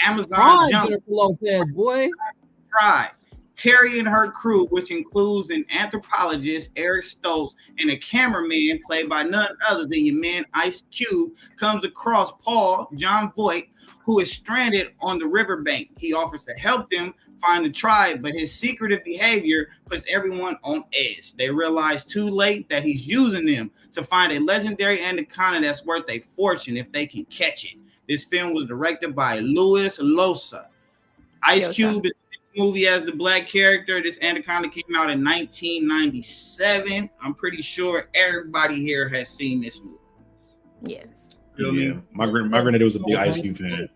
Amazon jungle. Jennifer Lopez, boy. Tried. Terry and her crew, which includes an anthropologist, Eric Stoltz, and a cameraman played by none other than your man Ice Cube, comes across Paul, John Voight, who is stranded on the riverbank. He offers to help them find the tribe, but his secretive behavior puts everyone on edge. They realize too late that he's using them to find a legendary anaconda that's worth a fortune if they can catch it. This film was directed by Luis Loza. Ice Cube is in this movie as the black character. This anaconda came out in 1997. I'm pretty sure everybody here has seen this movie. Yes. Yeah, my granddad was a big Ice Cube fan.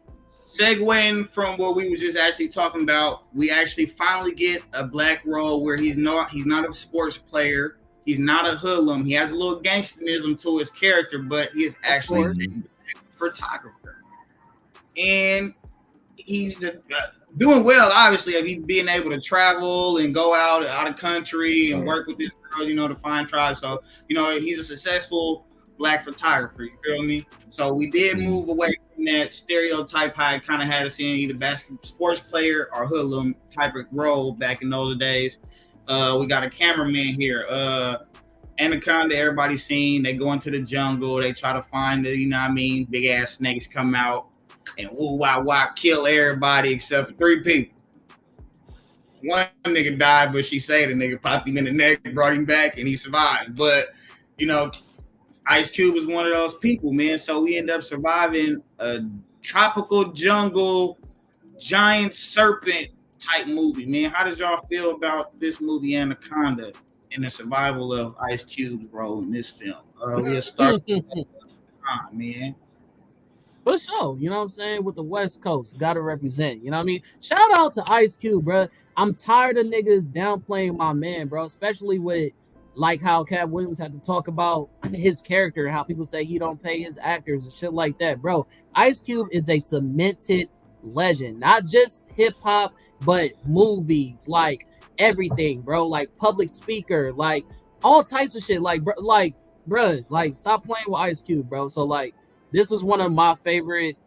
Segueing from what we were just actually talking about, we actually finally get a black role where he's not a sports player, he's not a hoodlum, he has a little gangsterism to his character, but he is actually a photographer, and he's doing well. Obviously, of he's being able to travel and go out of country and work with this girl, you know, to find tribes. So, you know, he's a successful black photographer, you feel me? So we did move away from that stereotype how it kind of had us in either basketball sports player or hoodlum type of role back in those days. We got a cameraman here. Anaconda, everybody's seen. They go into the jungle. They try to find the, you know what I mean, big ass snakes come out and woo wah wah kill everybody except for 3 people. One nigga died, but she saved the nigga, popped him in the neck, brought him back, and he survived. But, you know, Ice Cube is one of those people, man. So we end up surviving a tropical jungle, giant serpent type movie, man. How does y'all feel about this movie, Anaconda, and the survival of Ice Cube's role in this film? We'll start with man. For sure, you know what I'm saying? With the West Coast, gotta represent, you know what I mean? Shout out to Ice Cube, bro. I'm tired of niggas downplaying my man, bro, especially with like how Cat Williams had to talk about his character and how people say he don't pay his actors and shit like that, bro. Ice Cube is a cemented legend, not just hip hop, but movies, like everything, bro. Like public speaker, like all types of shit. Like, bro, like stop playing with Ice Cube, bro. So like, this was one of my favorite.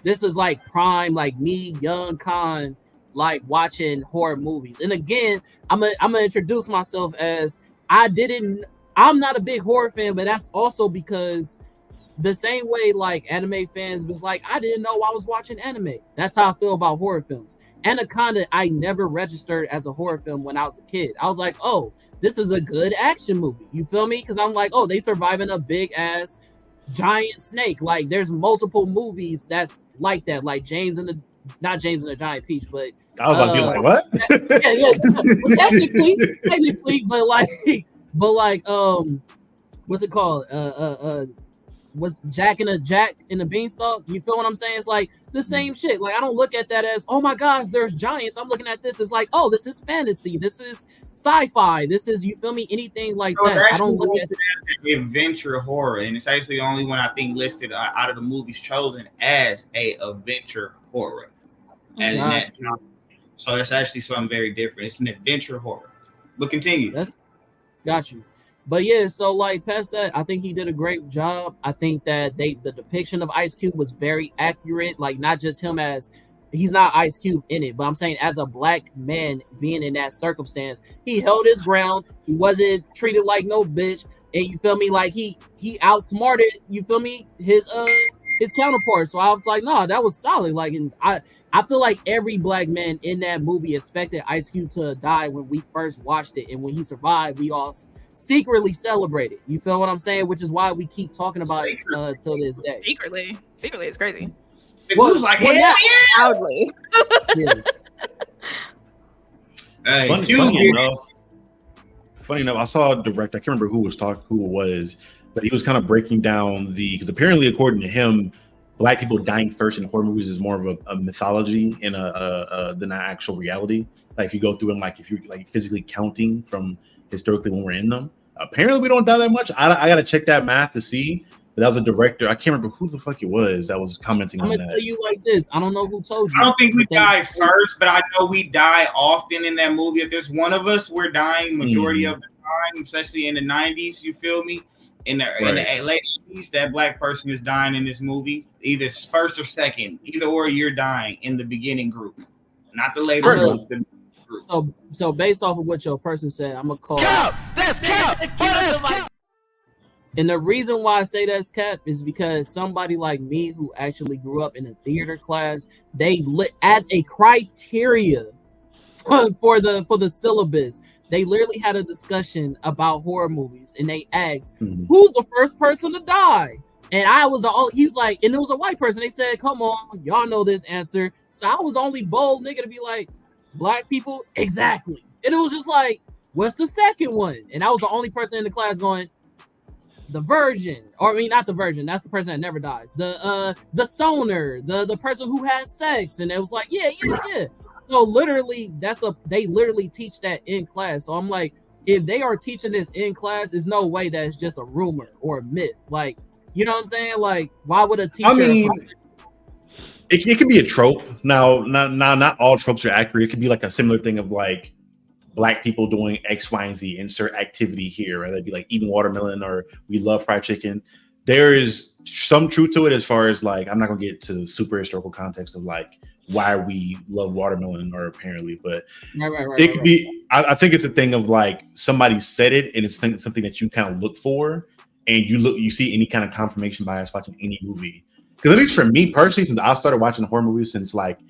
This is like prime, like me, young Khan, like watching horror movies. And again, I'm gonna introduce myself as I'm not a big horror fan, but that's also because the same way like anime fans was like, I didn't know I was watching anime. That's how I feel about horror films. Anaconda, I never registered as a horror film when I was a kid. I was like, oh, this is a good action movie. You feel me? Because I'm like, oh, they surviving a big ass giant snake. Like there's multiple movies that's like that, like not James and the Giant Peach, but I was about to be like, what? Well, technically, but like, what's it called? Was Jack and the Beanstalk? You feel what I'm saying? It's like the same shit. Like I don't look at that as, oh my gosh, there's giants. I'm looking at this as like, oh, this is fantasy. This is sci-fi. This is, you feel me? Anything like that. I don't look at it as adventure horror, and it's actually the only one I think listed out of the movies chosen as a adventure horror. And that, you know, so it's actually something very different. It's an adventure horror. But continue. Got you. But yeah, so like past that, I think he did a great job. I think that the depiction of Ice Cube was very accurate. Like not just him as, he's not Ice Cube in it, but I'm saying as a black man being in that circumstance, he held his ground. He wasn't treated like no bitch. And you feel me? Like he outsmarted, you feel me, his counterpart. So I was like, no, that was solid. Like, and I feel like every black man in that movie expected Ice Cube to die when we first watched it, and when he survived, we all secretly celebrated. You feel what I'm saying? Which is why we keep talking about it till this day. Secretly, it's crazy. It was like, loudly. Yeah. Hey, funny enough, I saw a director. I can't remember who it was, but he was kind of breaking down because apparently, according to him, Black people dying first in horror movies is more of a mythology and than an actual reality. Like if you go through and like if you're like physically counting from historically when we're in them, apparently we don't die that much. I gotta check that math to see. But that was a director. I can't remember who the fuck it was that was commenting on that. I'm gonna tell you like this. I don't know who told you. I don't think we die first, but I know we die often in that movie. If there's one of us, we're dying majority of the time, especially in the 90s. You feel me? In the late 80s, that black person is dying in this movie, either first or second. Either or, you're dying in the beginning group, not the later group. So based off of what your person said, I'm gonna call. That's cap. And the reason why I say that's cap is because somebody like me who actually grew up in a theater class, they as a criteria for the syllabus, they literally had a discussion about horror movies, and they asked, "Who's the first person to die?" And I was the only. He was like, and it was a white person. They said, "Come on, y'all know this answer." So I was the only bold nigga to be like, "Black people, exactly." And it was just like, "What's the second one?" And I was the only person in the class going, "The virgin," or I mean, not the virgin. That's the person that never dies. The stoner, the person who has sex, and it was like, yeah. So literally, they literally teach that in class. So I'm like, if they are teaching this in class, there's no way that it's just a rumor or a myth. Like, you know what I'm saying? Like, why would a teacher? I mean, it can be a trope. Now, not all tropes are accurate. It could be like a similar thing of like Black people doing X, Y, and Z, insert activity here, whether it be like eating watermelon or we love fried chicken. There is some truth to it as far as like, I'm not gonna get to super historical context of like why we love watermelon or apparently, but it could be, I think it's a thing of like somebody said it and it's something that you kind of look for and you see any kind of confirmation bias watching any movie. Because at least for me personally, since I started watching horror movies since like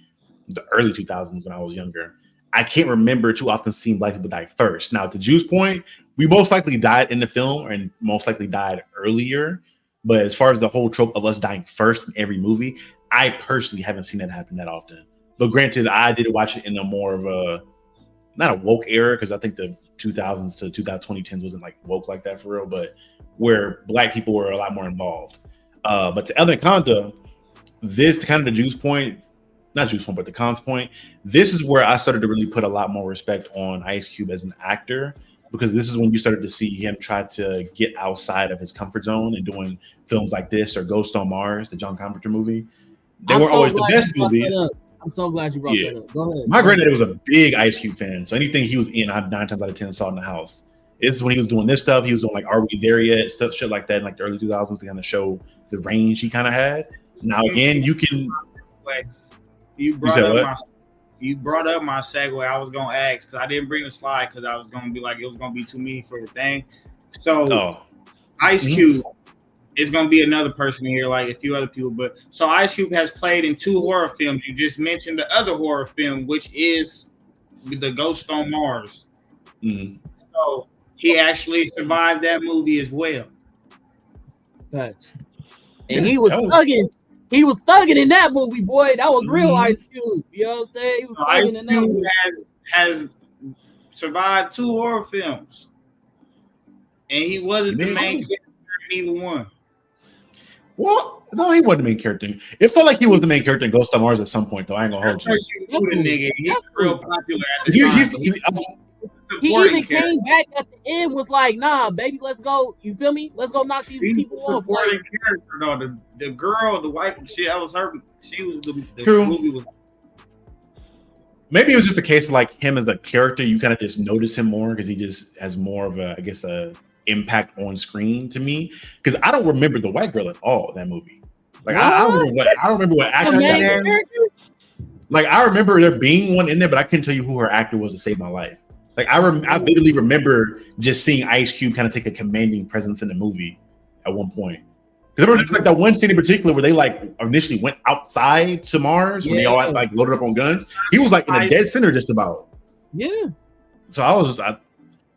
the early 2000s when I was younger, I can't remember too often seeing Black people die first. Now, to Juice's point, we most likely died in the film and most likely died earlier. But as far as the whole trope of us dying first in every movie, I personally haven't seen that happen that often. But granted, I did watch it in a more of a, not a woke era, because I think the 2000s to 2010s wasn't like woke like that for real, but where Black people were a lot more involved. But to Anaconda, this kind of the Juice point, not Juice point, but the Khan's point, this is where I started to really put a lot more respect on Ice Cube as an actor, because this is when you started to see him try to get outside of his comfort zone and doing films like this or Ghost on Mars, the John Carpenter movie. They weren't always the best movies. I'm so glad you brought that up. Go ahead. My granddad was a big Ice Cube fan, so anything he was in, I 9 times out of 10 saw in the house. This is when he was doing this stuff. He was doing like Are We There Yet? Stuff, shit like that in like the early 2000s to kind of show the range he kind of had. Now again, you can. You brought up my segue. I was gonna ask because I didn't bring the slide because I was gonna be like it was gonna be too many for the thing. So Ice Cube is gonna be another person here, like a few other people. But so Ice Cube has played in 2 horror films. You just mentioned the other horror film, which is the Ghost on Mars. So he actually survived that movie as well. Facts. And he was thugging. He was thugging in that movie, boy. That was real Ice Cube. You know what I'm saying? He was thugging in that movie. Has survived 2 horror films, and he wasn't the main character in either one. Well, no, he wasn't the main character. It felt like he was the main character in Ghost on Mars at some point, though. I ain't gonna hold you. He's real popular at the time. He even came back at the end, was like, "Nah, baby, let's go." You feel me? Let's go knock these people off. Like, character, though. The girl, the wife, that was her. She was the movie was. Maybe it was just a case of like him as a character. You kind of just notice him more because he just has more of a, I guess, a impact on screen to me. Because I don't remember the white girl at all in that movie. Like I don't remember what actor. Like I remember there being one in there, but I couldn't tell you who her actor was to save my life. Like I vividly remember just seeing Ice Cube kind of take a commanding presence in the movie at one point. Because I remember like that one scene in particular where they like initially went outside to Mars when they all like loaded up on guns. He was like in a dead center just about. Yeah. So I was just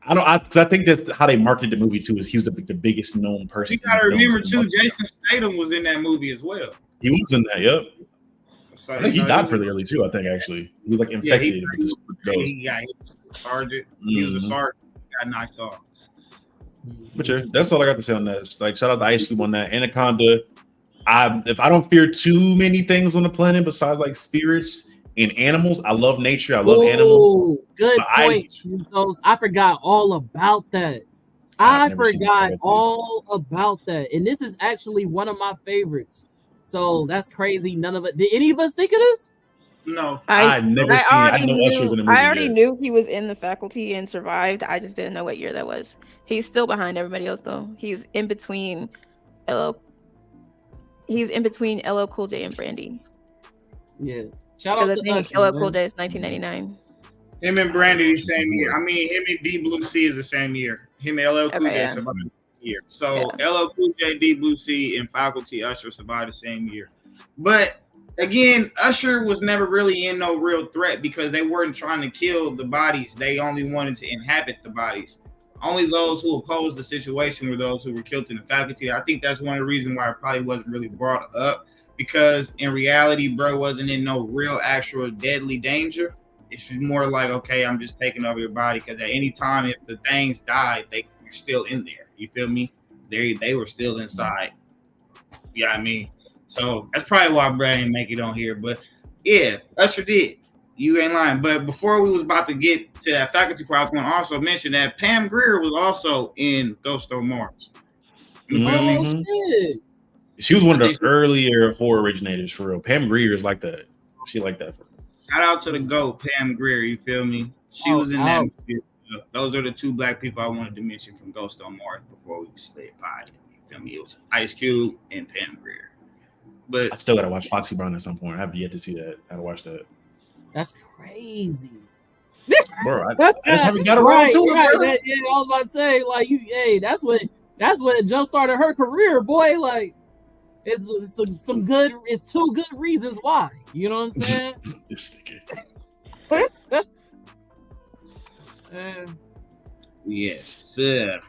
because I think that's how they marketed the movie too. Is he was the biggest known person. You gotta remember too, Jason Statham was in that movie as well. He was in that. Yep. So, I think he died fairly early too. I think actually he was like infected. He got hit. Sergeant, he was a sergeant, got knocked off. But yeah, that's all I got to say on that. Like, shout out to Ice Cube on that. Anaconda, If I don't fear too many things on the planet besides like spirits and animals, I love nature. I love animals. Good point. I forgot all about that. I forgot all about that. And this is actually one of my favorites. So that's crazy. None of it. Did any of us think of this? No. I never seen it. I know Usher's in the movie. I already knew he was in the faculty and survived. I just didn't know what year that was. He's still behind everybody else though. He's in between LL Cool J and Brandy. Yeah. Shout out to Usher. LL Cool J is 1999. Him and Brandy the same year. I mean, him and D Blue C is the same year. Him and LL Cool J survived the year. So LL Cool J, D Blue C, and faculty Usher survived the same year. But again, Usher was never really in no real threat because they weren't trying to kill the bodies. They only wanted to inhabit the bodies. Only those who opposed the situation were those who were killed in the faculty. I think that's one of the reasons why it probably wasn't really brought up, because in reality, bro wasn't in no real actual deadly danger. It's more like, okay, I'm just taking over your body, because at any time if the things died, you're still in there. You feel me? They were still inside. You know what I mean? So that's probably why Brad didn't make it on here. But yeah, Usher did. You ain't lying. But before we was about to get to that faculty part, I was going to also mention that Pam Grier was also in Ghost on Mars. Mm-hmm. Shit. She was one of the earlier horror originators for real. Pam Grier is like that. She like that. Shout out to the GOAT, Pam Grier. You feel me? She was in that movie. Those are the two black people I wanted to mention from Ghost on Mars before we slid by. You feel me? It was Ice Cube and Pam Grier. But I still gotta watch Foxy Brown at some point. I have yet to see that. I gotta watch that. That's crazy. Bro, I just haven't got around to it. Right. I was about to say, like, that's what it jump started her career, boy. Like, it's some good. It's two good reasons why. You know what I'm saying? This nigga. Yes, sir.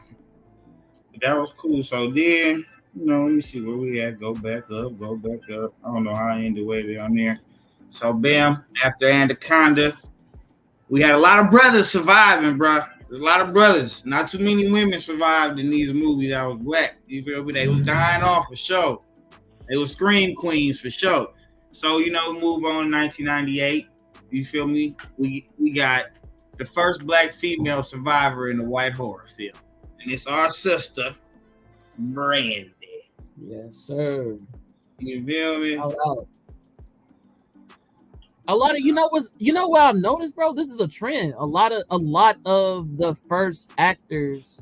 That was cool. So then, let me see where we at. Go back up. I don't know how I ended the way down there. So, bam, after Anaconda, we had a lot of brothers surviving, bro. There's a lot of brothers. Not too many women survived in these movies that was black. You feel me? They was dying off for sure. They was scream queens for sure. So, move on 1998. You feel me? We got the first black female survivor in the white horror film. And it's our sister, Brandy. Yes, sir. You feel me? Shout out. A lot of what I've noticed, bro. This is a trend. A lot of the first actors,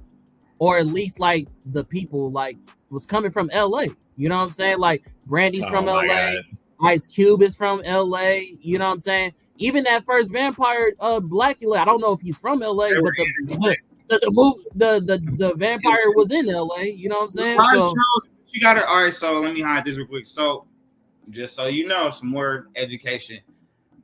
or at least like the people, like was coming from LA. You know what I'm saying? Like Brandy's from LA, God. Ice Cube is from LA. You know what I'm saying? Even that first vampire, Blackula. I don't know if he's from LA, but the vampire was in LA. You know what I'm saying? So you got it. All right. So let me hide this real quick. So just so you know, some more education.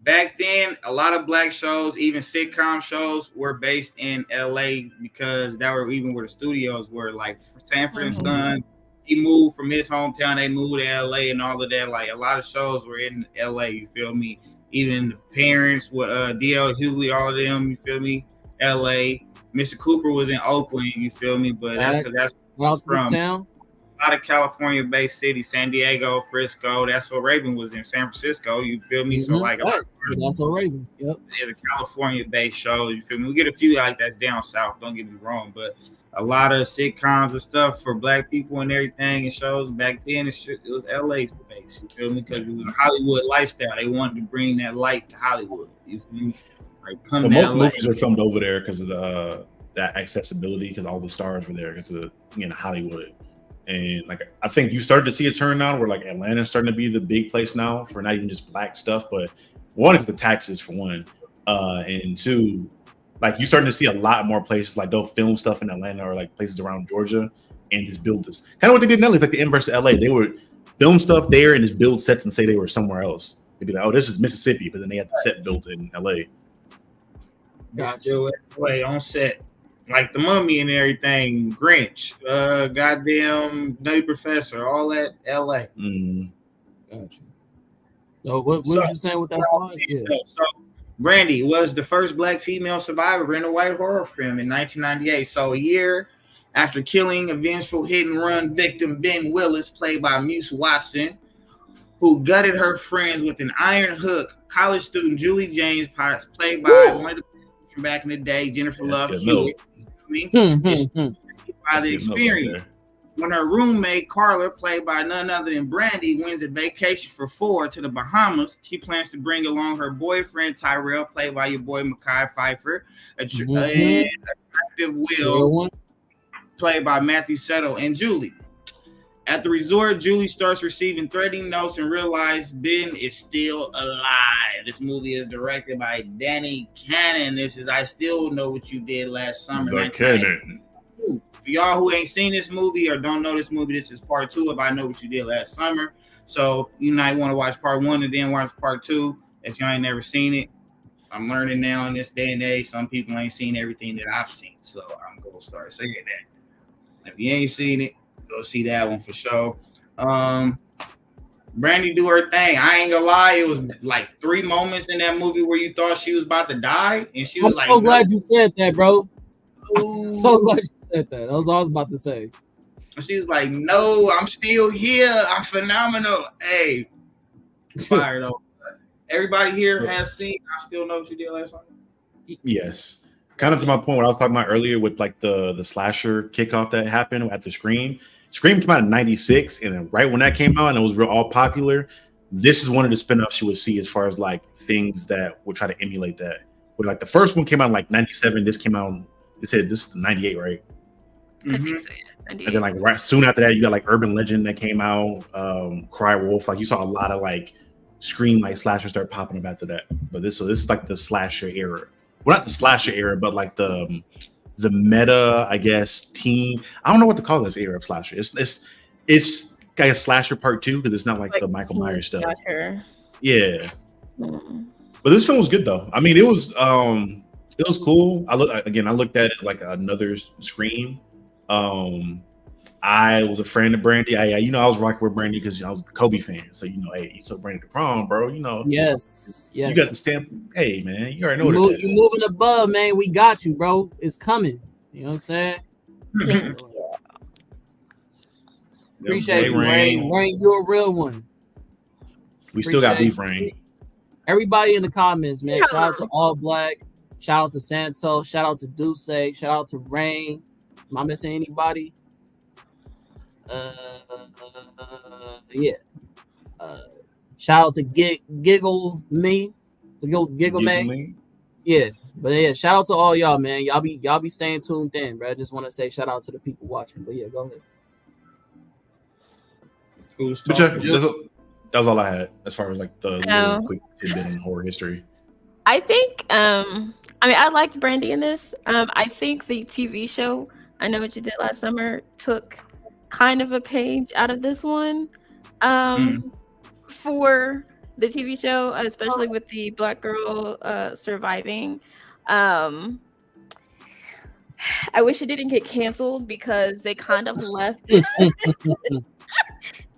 Back then, a lot of black shows, even sitcom shows, were based in LA because that were even where the studios were. Like Sanford and Son, he moved from his hometown, they moved to LA and all of that. Like a lot of shows were in LA, you feel me? Even the parents with D.L. Hughley, all of them, you feel me? LA. Mr. Cooper was in Oakland, you feel me? But that's from town. A lot of California-based cities, San Diego, Frisco. That's what Raven was in, San Francisco. You feel me? So like, that's what Raven. Yep. Yeah, the California-based shows. You feel me? We get a few like that's down south. Don't get me wrong, but a lot of sitcoms and stuff for black people and everything and shows back then. It was LA based. You feel me? Because it was a Hollywood lifestyle. They wanted to bring that light to Hollywood. You feel me? Like, most movies are filmed over there because of that accessibility. Because all the stars were there because of Hollywood. And like I think you started to see a turn now where like Atlanta's starting to be the big place now for not even just black stuff, but one is the taxes for one, and two, like you starting to see a lot more places like they'll film stuff in Atlanta or like places around Georgia and just build this kind of what they did in LA, like the inverse of LA. They would film stuff there and just build sets and say they were somewhere else. They'd be like, oh, this is Mississippi, but then they had the set built in LA. Still LA on set. Like the Mummy and everything, Grinch, goddamn Nutty Professor, all that LA. Gotcha. So what was you saying with that slide? Yeah. So Brandy was the first black female survivor in a white horror film in 1998. So a year after killing a vengeful hit-and-run victim Ben Willis, played by Muse Watson, who gutted her friends with an iron hook. College student Julie James, played by one of the from back in the day, Jennifer Love Hewitt. Is by the experience. When her roommate Carla, played by none other than Brandy, wins a vacation for 4 to the Bahamas, she plans to bring along her boyfriend Tyrell, played by your boy Mekhi Phifer, and attractive Will, played by Matthew Settle, and Julie. At the resort, Julie starts receiving threatening notes and realizes Ben is still alive. This movie is directed by Danny Cannon. This is I Still Know What You Did Last Summer. Cannon. For y'all who ain't seen this movie or don't know this movie, this is part 2 of I Know What You Did Last Summer. So you might want to watch part 1 and then watch part 2 if y'all ain't never seen it. I'm learning now in this day and age, some people ain't seen everything that I've seen. So I'm going to start saying that. If you ain't seen it, go see that one for sure. Brandy do her thing. I ain't gonna lie, it was like 3 moments in that movie where you thought she was about to die, and she was I'm so glad you said that, bro. I'm so glad you said that. That was all I was about to say. She was like, "No, I'm still here. I'm phenomenal." Hey, fire though. Everybody here has seen I Still Know What You Did Last Summer. Yes. Kind of to my point, what I was talking about earlier with like the slasher kickoff that happened at the Scream. Scream came out in '96, and then right when that came out and it was all popular, this is one of the spinoffs you would see as far as like things that would try to emulate that. But like the first one came out in like '97, this came out. They said this is '98, right? I think so, yeah. And then like right soon after that, you got like Urban Legend that came out, Cry Wolf. Like you saw a lot of like Scream like slashers start popping up after that. But this is like the slasher era. Well, not the slasher era, but like the meta, I guess, teen. I don't know what to call this era of slasher. It's like a slasher part 2 because it's not like the Michael Myers stuff. Yeah. But this film was good though. I mean, it was cool. I looked at it like another Scream. I was a friend of Brandy. I was rocking with Brandy because I was a Kobe fan. So hey, you took Brandy to prom, bro. Yes. You got the stamp. Hey, man, you already know what it is. You moving above, man. We got you, bro. It's coming. You know what I'm saying? Appreciate you, Rain. Rain, you're a real one. We still got beef, Rain. Everybody in the comments, man. Shout out to All Black. Shout out to Santos. Shout out to Duce. Shout out to Rain. Am I missing anybody? Yeah. Shout out to Giggle Me. Yeah. But yeah, shout out to all y'all, man. Y'all be staying tuned in, bro. I just want to say shout out to the people watching. But yeah, go ahead. But yeah, that was all I had as far as like the little quick tidbit in horror history. I think I liked Brandy in this. I think the TV show I Know What You Did Last Summer took kind of a page out of this one for the TV show, especially with the black girl surviving. I wish it didn't get canceled because they kind of left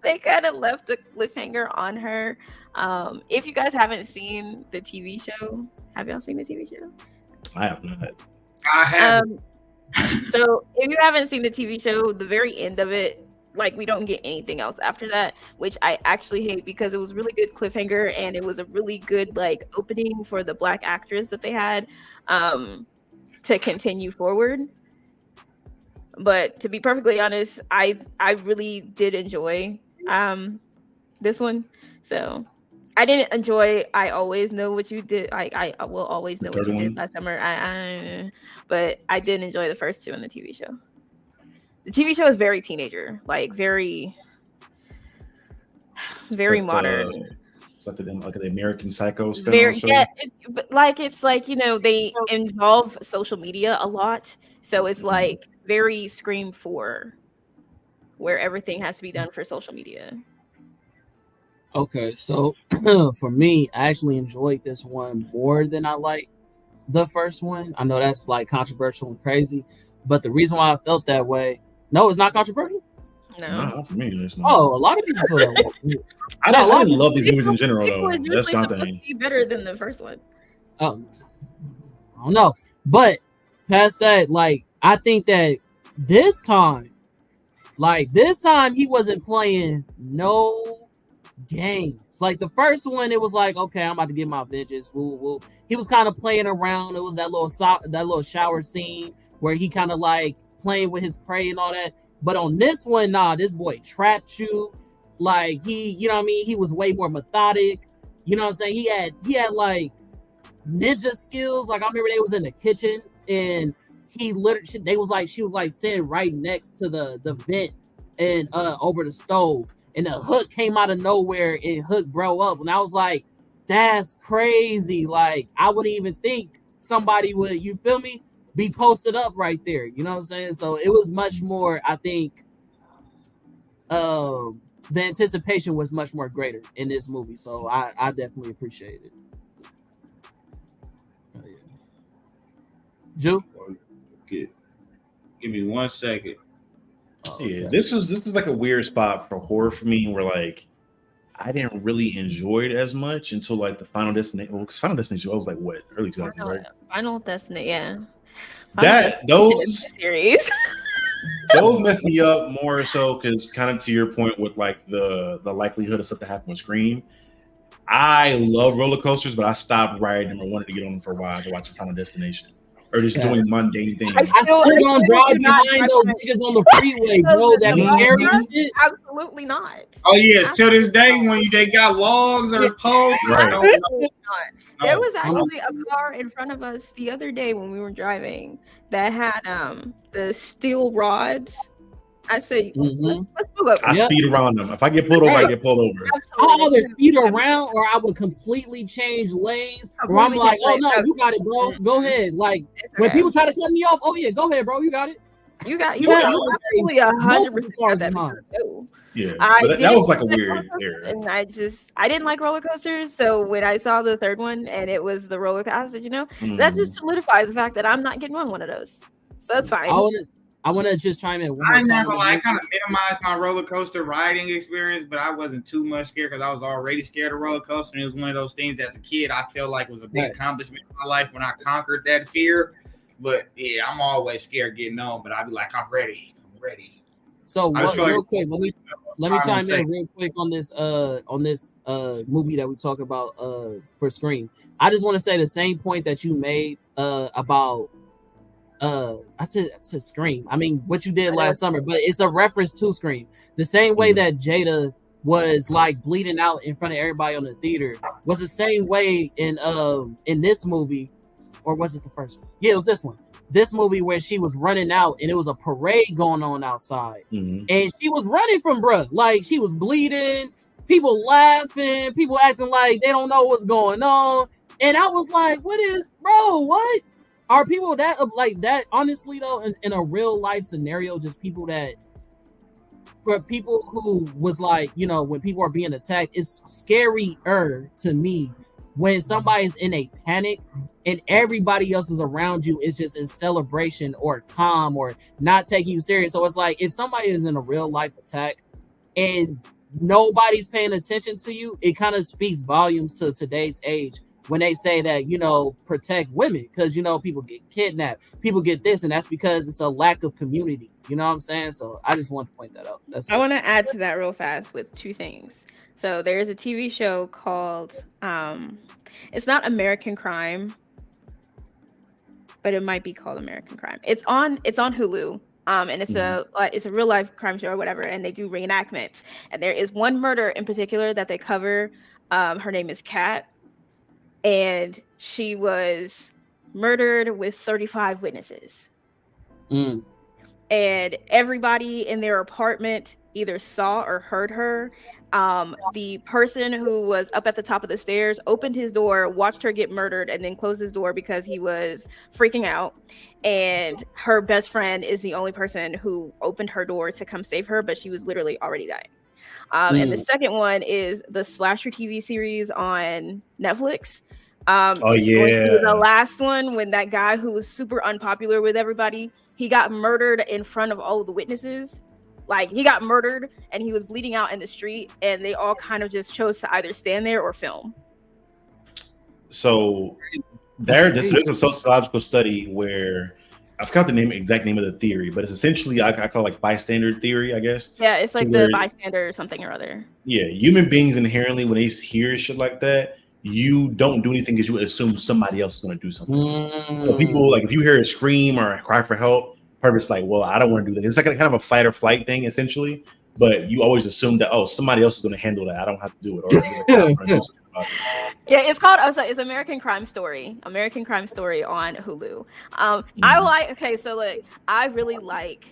they kind of left the cliffhanger on her. If you guys haven't seen the TV show, have y'all seen the TV show? I have not. I have. So if you haven't seen the TV show, the very end of it, like we don't get anything else after that, which I actually hate because it was really good cliffhanger and it was a really good like opening for the black actress that they had to continue forward. But to be perfectly honest, I really did enjoy this one. So I didn't enjoy I Always Know What You Did. I will always know what you did last summer. But I did enjoy the first 2 in the TV show. The TV show is very teenager, like very modern. It's like the American Psycho stuff. But like it's like they involve social media a lot, so it's like very Scream 4, where everything has to be done for social media. Okay, so for me, I actually enjoyed this one more than I liked the first one. I know that's like controversial and crazy, but the reason why I felt that way, no, it's not controversial. No, for me, it's not. Oh, a lot of people feel that way. I don't love these movies in general, though. That's not the thing. Be better than the first one. I don't know, but past that, like I think that This time he wasn't playing no games. Like the first one, it was like, okay, I'm about to get my vengeance. Woo. He was kind of playing around. It was that little shower scene where he kind of like playing with his prey and all that. But on this one, nah, this boy trapped you. Like he, you know what I mean? He was way more methodic. You know what I'm saying? He had like ninja skills. Like I remember they was in the kitchen and he literally she was like sitting right next to the vent and over the stove. And the hook came out of nowhere and hook bro up. And I was like, that's crazy. Like, I wouldn't even think somebody would, you feel me, be posted up right there. You know what I'm saying? So it was much more, I think, the anticipation was much more greater in this movie. So I definitely appreciate it. Oh, yeah. Ju? Give me 1 second. Yeah, this is like a weird spot for horror for me, where like I didn't really enjoy it as much until like the Final Destination. Well, Final Destination, I was like what, early 2000s, right? Final Destination, yeah. Those series, those messed me up more so because kind of to your point with like the likelihood of stuff to happen with Scream. I love roller coasters, but I stopped riding them and wanted to get on them for a while to watch Final Destination. Or just doing mundane things. I still gonna drive behind those niggas on the freeway, bro. That scary shit. Absolutely not. Oh yes, till this day when they got logs or poles. Right. There was actually a car in front of us the other day when we were driving that had the steel rods. I say, let's move up. I speed around them. If I get pulled over, I get pulled over. I'll either speed around or I would completely change lanes. Or I'm like, oh no, you got it, bro. Go ahead. Like when people try to cut me off, oh yeah, go ahead, bro. You got it. You got absolutely 100%. Yeah, that was like a weird era. And I didn't like roller coasters. So when I saw the third one and it was the roller coaster, that just solidifies the fact that I'm not getting on one of those. So that's fine. I want to just chime in one more time. I kind of minimized my roller coaster riding experience, but I wasn't too much scared because I was already scared of roller coaster. And it was one of those things as a kid I felt like was a big accomplishment in my life when I conquered that fear. But yeah, I'm always scared getting on, but I'd be like, I'm ready. So real quick, let me chime in real quick on this movie that we talk about for Scream. I just want to say the same point that you made about I said Scream. I mean what you did last summer, but it's a reference to Scream. The same way that Jada was like bleeding out in front of everybody on the theater was the same way in this movie, or was it the first one? Yeah, it was this one. This movie where she was running out and it was a parade going on outside, and she was running from bruh. Like she was bleeding, people laughing, people acting like they don't know what's going on, and I was like, what are people that like that? Honestly though, in a real life scenario, just people that, for people who was like, when people are being attacked, it's scarier to me when somebody's in a panic and everybody else is around you is just in celebration or calm or not taking you serious. So it's like if somebody is in a real life attack and nobody's paying attention to you, it kind of speaks volumes to today's age when they say that, protect women because, people get kidnapped, people get this, and that's because it's a lack of community. You know what I'm saying? So I just want to point that out. I want to add to that real fast with two things. So there's a TV show called, it's not American Crime, but it might be called American Crime. It's on Hulu. And it's a real life crime show or whatever, and they do reenactments. And there is one murder in particular that they cover. Her name is Kat, and she was murdered with 35 witnesses. And everybody in their apartment either saw or heard her. The person who was up at the top of the stairs opened his door, watched her get murdered, and then closed his door because he was freaking out. And her best friend is the only person who opened her door to come save her, but she was literally already dying. And the second one is the slasher TV series on Netflix. The last one, when that guy who was super unpopular with everybody, he got murdered in front of all of the witnesses. Like he got murdered and he was bleeding out in the street, and they all kind of just chose to either stand there or film. So there's a sociological study where I forgot the exact name of the theory, but it's essentially I call it like bystander theory, I guess. Yeah, it's like the bystander or something or other. Yeah, human beings inherently, when they hear shit like that, you don't do anything because you assume somebody else is going to do something. So people, like, if you hear a scream or a cry for help, part of it's like, well, I don't want to do that. It's like a kind of a fight or flight thing, essentially. But you always assume that, oh, somebody else is going to handle that. I don't have to do it. Or yeah, it's called. It's American Crime Story. American Crime Story on Hulu. I like. Okay, so look, I really like.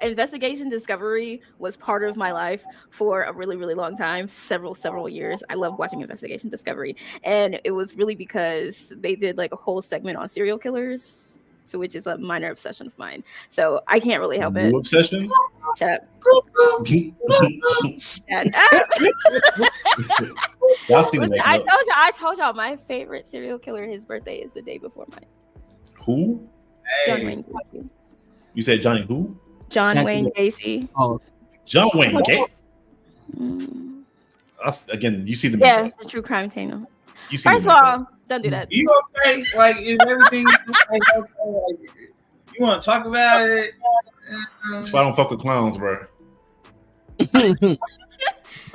Investigation discovery was part of my life for a really, really long time, several years. I love watching Investigation Discovery, and it was really because they did like a whole segment on serial killers, so which is a minor obsession of mine. So I can't really help it. Obsession? Shut up. Shut up. Listen, I told y'all my favorite serial killer. His birthday is the day before mine. Who? John Wayne Gacy. You said Johnny who? John Wayne Gacy. Oh, John Wayne Gacy. Again, you see the yeah, the true crime channel. First of all, don't do that. You okay? Like, is everything like, okay? Like, you want to talk about it? That's why I don't fuck with clowns, bro.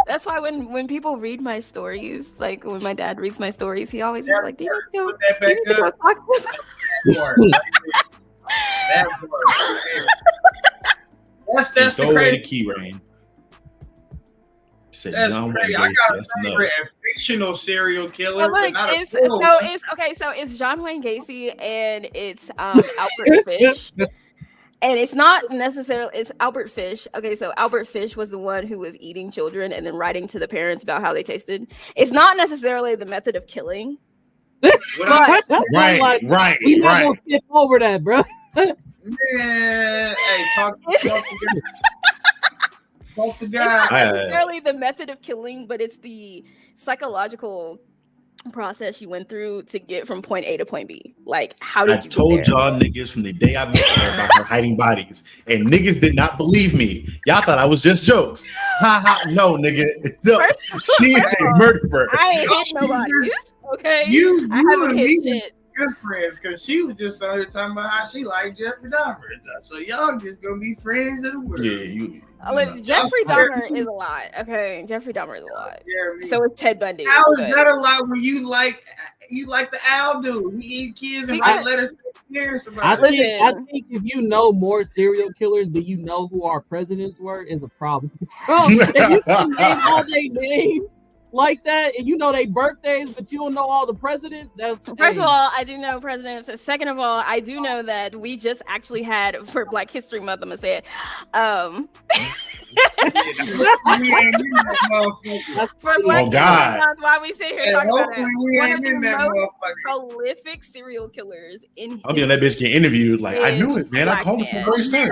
That's why when people read my stories, like when my dad reads my stories, he always is like, "Do you need to go talk to That's the crazy key, Rain. That's crazy. I got a favorite fictional serial killer. But it's John Wayne Gacy and it's Albert Fish. And it's not necessarily, it's Albert Fish. Okay, so Albert Fish was the one who was eating children and then writing to the parents about how they tasted. It's not necessarily the method of killing. Right. We not gonna skip over that, bro. Man, hey, talk to God. It's not necessarily the method of killing, but it's the psychological process you went through to get from point A to point B. Like, how did you told y'all niggas from the day I met her about her hiding bodies, and niggas did not believe me. Y'all thought I was just jokes. Ha ha. No, nigga. No, she is a murderer. I ain't hit nobody. Okay. I haven't hit shit. Good friends, because she was just out here talking about how she liked Jeffrey Dahmer. So y'all just gonna be friends of the world. Yeah, Jeffrey Dahmer is a lot. Okay, Jeffrey Dahmer is a lot. Yeah, so it's Ted Bundy. How is that a lot when you like the owl dude? We eat kids and write letters to parents about it. I think if you know more serial killers than you know who our presidents were, is a problem. Bro, if you can name all their names like that, and you know their birthdays, but you don't know all the presidents. That's first of all, I do know presidents. Second of all, I do know that we just actually had for Black History Month. I'm gonna say it. For Black History Month, while we sit here talking about it, one of the most prolific serial killers in. I'll be on that bitch getting interviewed. Like, I knew it, man. I called it from the very start.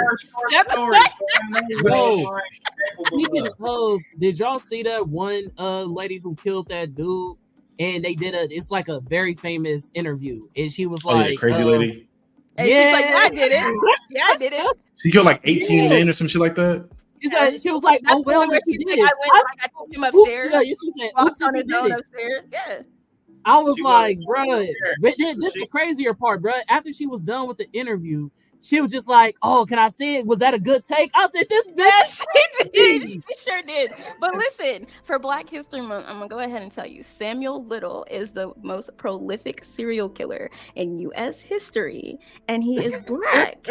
Did y'all see that one lady who killed that dude? And they did it's like a very famous interview, and she was like, crazy lady. And she's like, I did it. Yeah, I did it. She killed like 18 men or some shit like that. She was like, oh well, I took him upstairs. She said, walked on his own upstairs. Yeah. I was like, bro, but this is the crazier part, bro. After she was done with the interview, she was just like, "Oh, can I see it? Was that a good take?" I said, "This bitch." She did. She sure did. But listen, for Black History Month, I'm gonna go ahead and tell you, Samuel Little is the most prolific serial killer in U.S. history, and he is Black.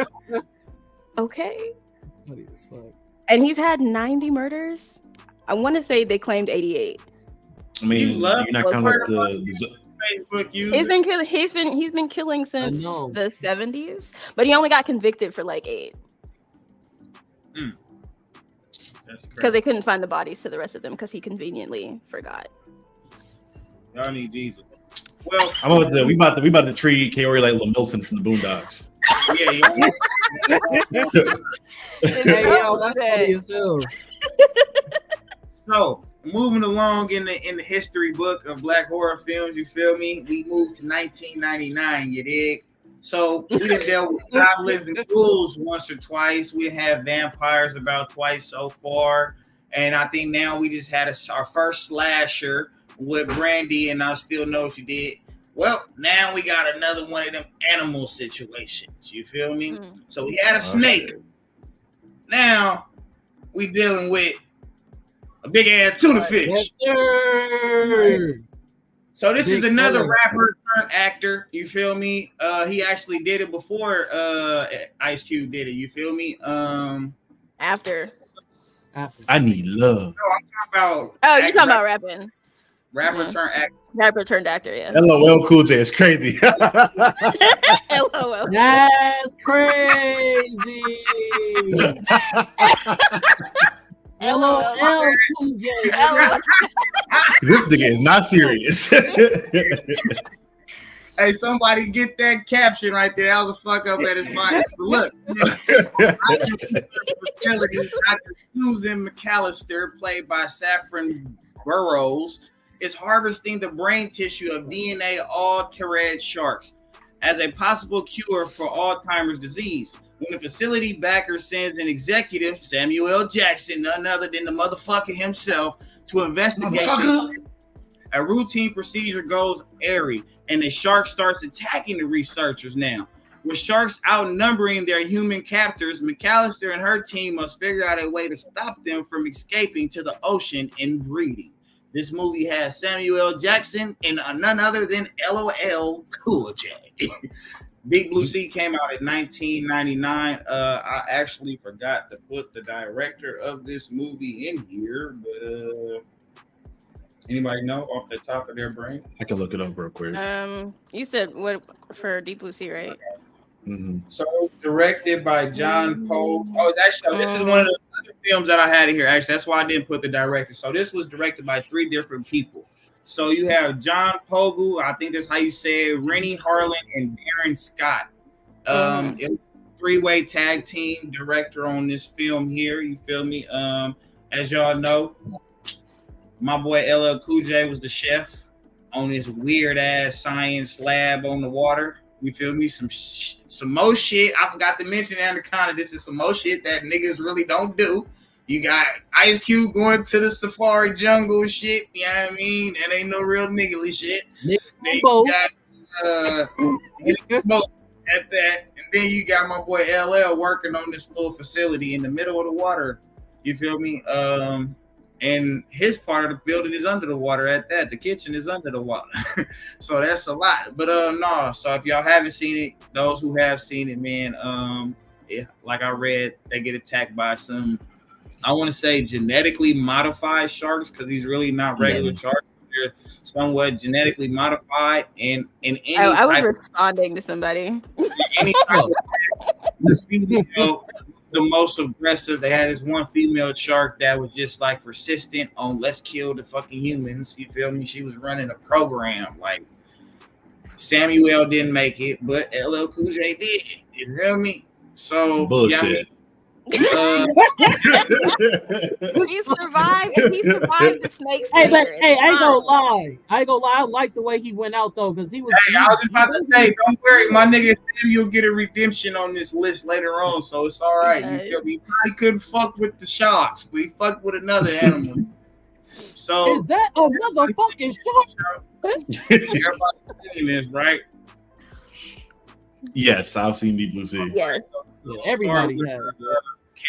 Okay. And he's had 90 murders. I want to say they claimed 88. I mean, you're not counting the Facebook user. He's been killing since the 70s, but he only got convicted for like 8. Because they couldn't find the bodies to the rest of them because he conveniently forgot. Y'all need Jesus. Well, we about to treat Kaori like Lil Milton from the Boondocks. Yeah. That's funny as hell. So, moving along in the history book of Black horror films, you feel me? We moved to 1999, you dig? So we done dealt with goblins and ghouls once or twice. We have vampires about twice so far. And I think now we just had our first slasher with Brandy, and I Still Know What You Did. Well, now we got another one of them animal situations. You feel me? So we had a snake. Now we dealing with a big ass tuna fish. Yes, sir. So this is another rapper turned actor. You feel me? He actually did it before Ice Cube did it. You feel me? After. I need love. No, I'm talking about. Oh, you're talking about rapping. Rapper turned actor. Rapper turned actor, yeah. LOL Cool J is crazy. LOL. That's crazy. LOL Cool J. This nigga is not serious. Hey, somebody get that caption right there. That was a fuck up at his mind. Look, Dr. Susan McAllister, played by Saffron Burrows, is harvesting the brain tissue of DNA altered sharks as a possible cure for Alzheimer's disease. When the facility backer sends an executive, Samuel L. Jackson, none other than the motherfucker himself, to investigate, a routine procedure goes airy, and the shark starts attacking the researchers now. With sharks outnumbering their human captors, McAllister and her team must figure out a way to stop them from escaping to the ocean and breeding. This movie has Samuel L. Jackson and none other than LOL Cool J. Big Blue Sea came out in 1999. I actually forgot to put the director of this movie in here, but anybody know off the top of their brain? I can look it up real quick. You said what for Deep Blue Sea, right? Mm-hmm. So directed by John Poe. Oh, it's actually this is one of the other films that I had in here. Actually, that's why I didn't put the director. So this was directed by 3 different people. So you have John Pogu, I think that's how you say it, Rennie Harlan, and Darren Scott. It was a 3-way tag team director on this film here. You feel me? As y'all know, my boy LL Cool J was the chef on this weird ass science lab on the water. You feel me? Some more shit. I forgot to mention Anaconda. This is some more shit that niggas really don't do. You got Ice Cube going to the safari jungle shit. You know what I mean? That ain't no real niggly shit. Then you got at that, and then you got my boy LL working on this little facility in the middle of the water. You feel me? And his part of the building is under the water at that. The kitchen is under the water. So that's a lot. But no, so if y'all haven't seen it, those who have seen it, man, like I read, they get attacked by some, I want to say genetically modified sharks, because these really not regular sharks. They're somewhat genetically modified. And in any I was responding to somebody. Any type of, the most aggressive. They had this one female shark that was just like persistent on let's kill the fucking humans. You feel me? She was running a program. Like Samuel didn't make it, but LL Cool J did. You feel me? So bullshit. He survived. He survived the snakes. Hey, I ain't gonna lie. I like the way he went out though, because he was. Hey, I was just about to say, don't worry, my nigga Samuel get a redemption on this list later on, so it's all right. You feel me? He probably couldn't fuck with the sharks, but he fucked with another animal. So is that a motherfucking shark? Everybody's seen this, right? Yes, I've seen Deep Blue Sea. Yes. Yeah, everybody has.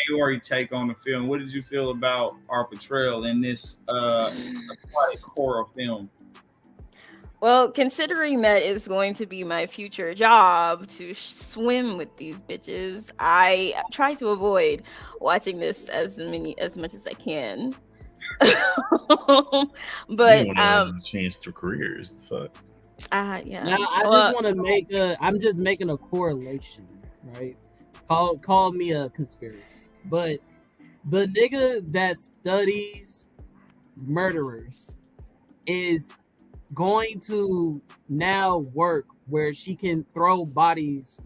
Kaori take on the film. What did you feel about our portrayal in this aquatic horror film? Well, considering that it's going to be my future job to swim with these bitches, I try to avoid watching this as much as I can. But change their careers. Fuck. Yeah. Now I just want to make I'm just making a correlation, right? Call me a conspiracy, but the nigga that studies murderers is going to now work where she can throw bodies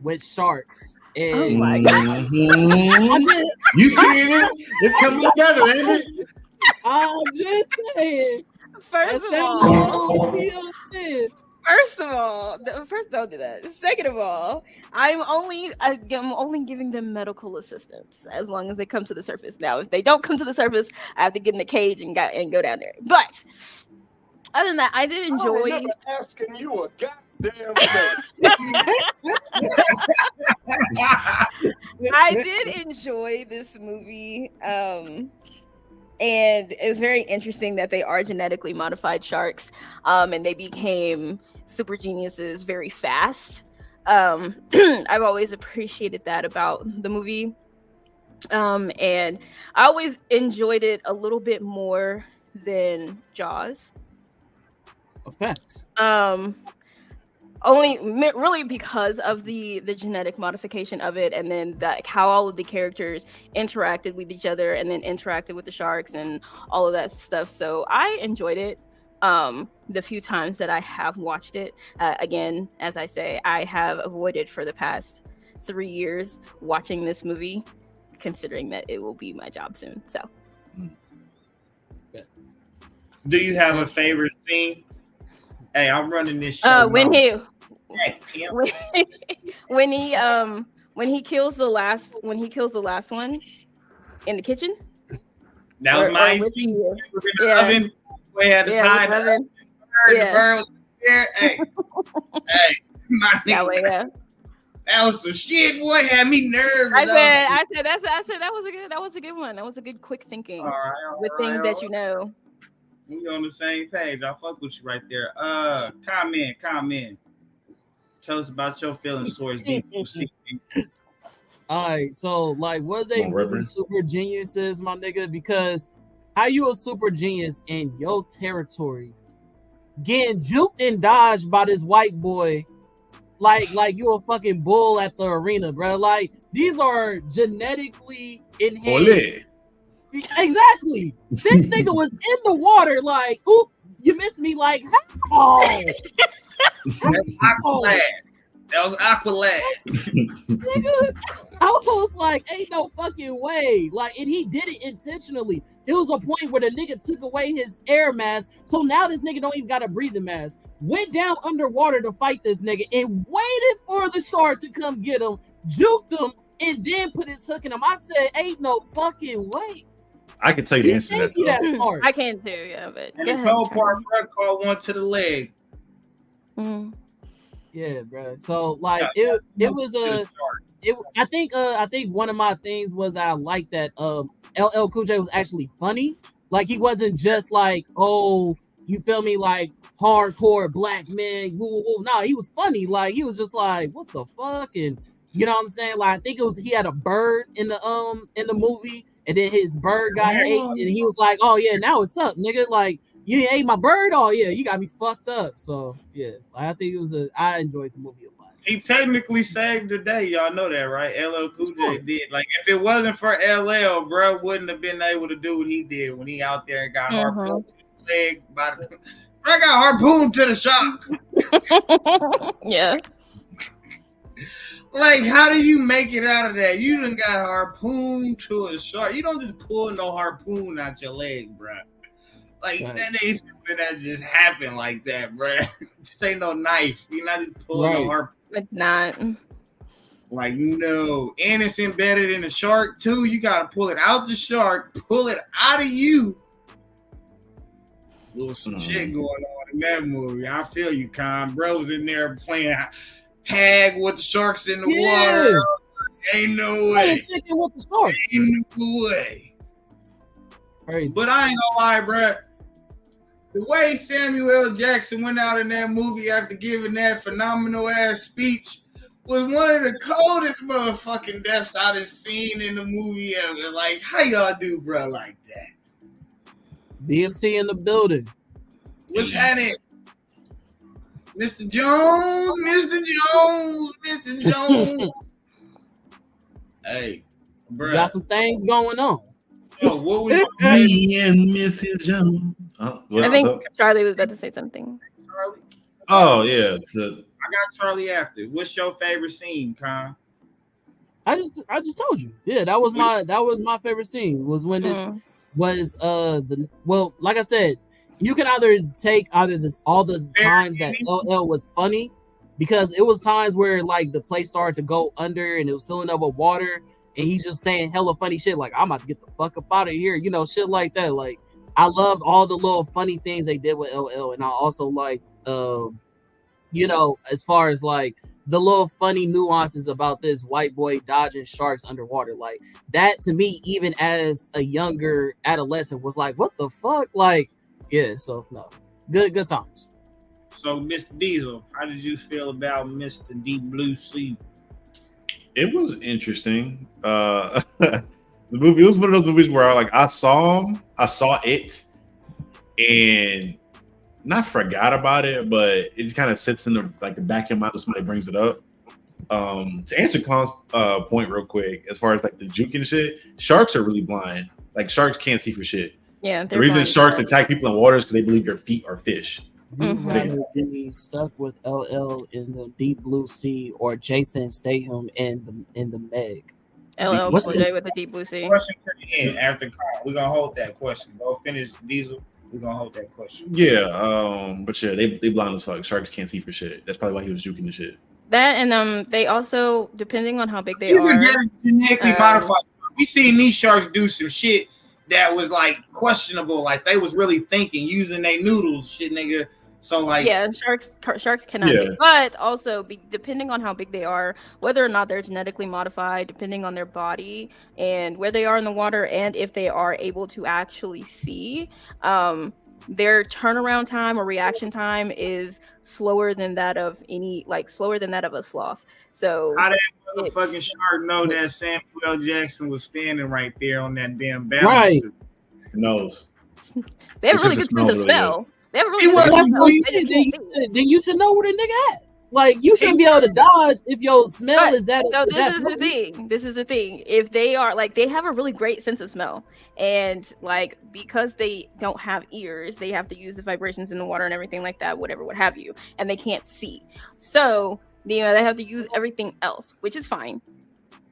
with sharks. And oh my god! You seeing it? It's coming together, ain't it? I'm just saying. First of all, don't do that. Second of all, I'm only giving them medical assistance as long as they come to the surface. Now, if they don't come to the surface, I have to get in the cage and go down there. But Other than that, I did enjoy. I remember asking you a goddamn thing. I did enjoy this movie. And it was very interesting that they are genetically modified sharks, and they became super geniuses very fast. I've always appreciated that about the movie, and I always enjoyed it a little bit more than Jaws. Effects. Only really because of the genetic modification of it, and then that how all of the characters interacted with each other and then interacted with the sharks and all of that stuff. So I enjoyed it the few times that I have watched it. Again, as I say, I have avoided for the past 3 years watching this movie, considering that it will be my job soon. So do you have a favorite scene? Hey, I'm running this show. When he kills the last one in the kitchen. That was my scene. Was in the oven. We had to hide the bird there. Hey, my nigga. That was some shit, boy. Had me nervous. I said that was a good one. That was a good quick thinking with things that you know. We on the same page. I fuck with you right there. Comment. Tell us about your feelings towards DC. All right, so like, was they really super geniuses, my nigga? Because how you a super genius in your territory, getting juked and dodged by this white boy, like you a fucking bull at the arena, bro? Like, these are genetically enhanced. Exactly. This nigga was in the water, like, oop, you missed me, like, how? That was Aqualad. Nigga, I was like, ain't no fucking way. Like, and he did it intentionally. It was a point where the nigga took away his air mask, so now this nigga don't even got a breathing mask. Went down underwater to fight this nigga and waited for the shark to come get him, juked him, and then put his hook in him. I said, ain't no fucking way. I can tell you the answer to that. I can too, yeah. But and the cold part, bro, called one to the leg. Mm-hmm. Yeah, bro. So like, it was I think one of my things was I like that LL Cool J was actually funny. Like, he wasn't just like, oh, you feel me, like hardcore black man. Woo, woo, woo. No, he was funny. Like, he was just like, what the fuck, and you know what I'm saying? Like, I think it was he had a bird in the movie. And then his bird got ate, and he was like, "Oh yeah, now what's up, nigga? Like, you ate my bird? Oh yeah, you got me fucked up." So yeah, I think I enjoyed the movie a lot. He technically saved the day, y'all know that, right? LL Cool J did. Like, if it wasn't for LL, bro, wouldn't have been able to do what he did when he out there and got harpooned to the leg. I got harpooned to the shark. Yeah. Like, how do you make it out of that? You done got harpooned to a shark. You don't just pull no harpoon out your leg, bro. Like, that ain't something that just happened like that, bro. This ain't no knife. You're not just pulling no harpoon. It's not. Like, no. And it's embedded in the shark, too. You got to pull it out the shark, pull it out of you. Little some shit going on in that movie. I feel you, Con. Bro's in there playing tag with the sharks in the water. Ain't no way. With the sharks. Ain't no way. Crazy. But I ain't gonna lie, bro. The way Samuel L. Jackson went out in that movie after giving that phenomenal ass speech was one of the coldest motherfucking deaths I've seen in the movie ever. Like, how y'all do, bro, like that? BMT in the building. What's happening? Mr. Jones, Mr. Jones, Mr. Jones. Hey, bro. Got some things going on. Oh, what was me and Mrs. Jones? I think Charlie was about to say something. Charlie? Oh, yeah. I got Charlie after. What's your favorite scene, Con? I just told you. Yeah, that was my favorite scene. Was when this was like I said, you can either take all the times that LL was funny, because it was times where like the place started to go under and it was filling up with water, and he's just saying hella funny shit like, I'm about to get the fuck up out of here, you know, shit like that. Like, I loved all the little funny things they did with LL, and I also like, you know, as far as like the little funny nuances about this white boy dodging sharks underwater, like that to me, even as a younger adolescent, was like, what the fuck, like, yeah. So no, good times. So, Mr. Diesel, how did you feel about Mr. Deep Blue Sea? It was interesting. The movie, it was one of those movies where I saw it, and not forgot about it, but it just kind of sits in the back of your mind when somebody brings it up. To answer Khan's point real quick, as far as like the juke and shit, sharks are really blind. Like sharks can't see for shit. Yeah, the reason sharks attack people in water is because they believe their feet are fish. You rather be stuck with LL in the Deep Blue Sea or Jason Statham in the Meg? LL Cool J with the Deep Blue Sea. Question for the end after Khan. We're gonna hold that question. Go finish Diesel. We're gonna hold that question. Yeah, but yeah, they blind as fuck. Sharks can't see for shit. That's probably why he was juking the shit. That and they also, depending on how big they are, genetically modified. We seen these sharks do some shit that was like questionable. Like they was really thinking, using their noodles, shit, nigga. So like, yeah, sharks cannot see, but also depending on how big they are, whether or not they're genetically modified, depending on their body and where they are in the water, and if they are able to actually see, their turnaround time or reaction time is slower than that of a sloth. So how that motherfucking shark know that Samuel L. Jackson was standing right there on that damn balance? Right. Nose. They have a really good sense of smell. They have a really then you should know where the nigga at. Like you shouldn't be able to dodge if your smell is that. So this is the thing. This is the thing. If they are like, they have a really great sense of smell, and like because they don't have ears, they have to use the vibrations in the water and everything like that, whatever, what have you, and they can't see. So they have to use everything else, which is fine.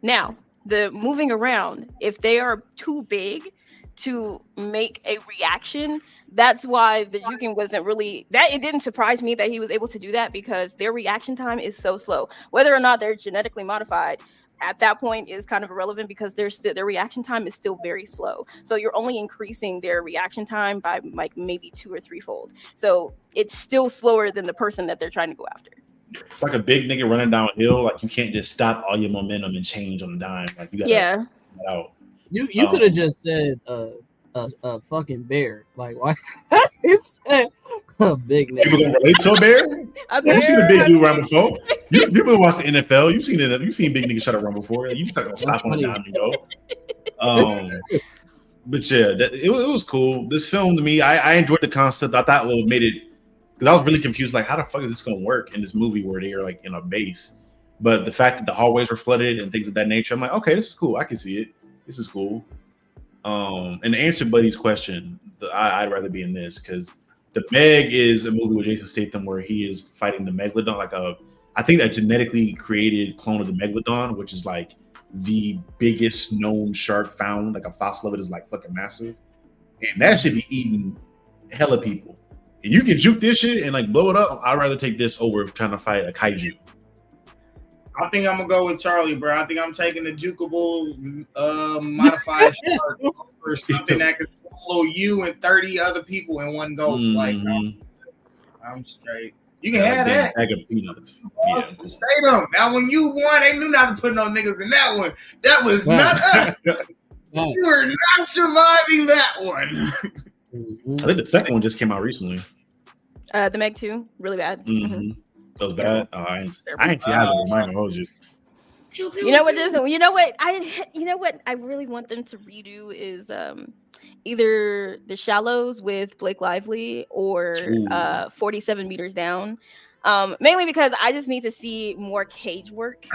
Now the moving around, if they are too big to make a reaction. That's why the juking wasn't really that. It didn't surprise me that he was able to do that because their reaction time is so slow. Whether or not they're genetically modified at that point is kind of irrelevant because their reaction time is still very slow. So you're only increasing their reaction time by like maybe 2 or 3 fold. So it's still slower than the person that they're trying to go after. It's like a big nigga running downhill. Like you can't just stop all your momentum and change on a dime. Like you gotta out. You could have just said a fucking bear. Like why? It's a big nigga. People gonna relate to a bear? You've seen a big dude run before. People watch the NFL. You've seen big niggas shut up run before. You just not gonna stop on a dime and go. But yeah, it was cool. This film to me, I enjoyed the concept. I thought what made it, because I was really confused. Like, how the fuck is this gonna work in this movie where they are like in a base? But the fact that the hallways were flooded and things of that nature, I'm like, okay, this is cool. I can see it. This is cool. And to answer Buddy's question, I'd rather be in this because The Meg is a movie with Jason Statham where he is fighting the megalodon, I think that genetically created clone of the megalodon, which is like the biggest known shark found. Like a fossil of it is like fucking massive, and that should be eating hella people. And you can juke this shit and like blow it up. I'd rather take this over trying to fight a kaiju. I think I'm gonna go with Charlie, bro. I think I'm taking the jukeable modified shark for something that can swallow you and 30 other people in one go. Like I'm straight. You can have that. Bag of peanuts. Yeah. Stay them. Now when you won, they knew not to put no niggas in that one. That was not us. You were not surviving that one. I think the second one just came out recently. The Meg 2, really bad. That was bad. I ain't see how to remind hold you. You know what I really want them to redo is either The Shallows with Blake Lively or 47 Meters Down. Mainly because I just need to see more cage work.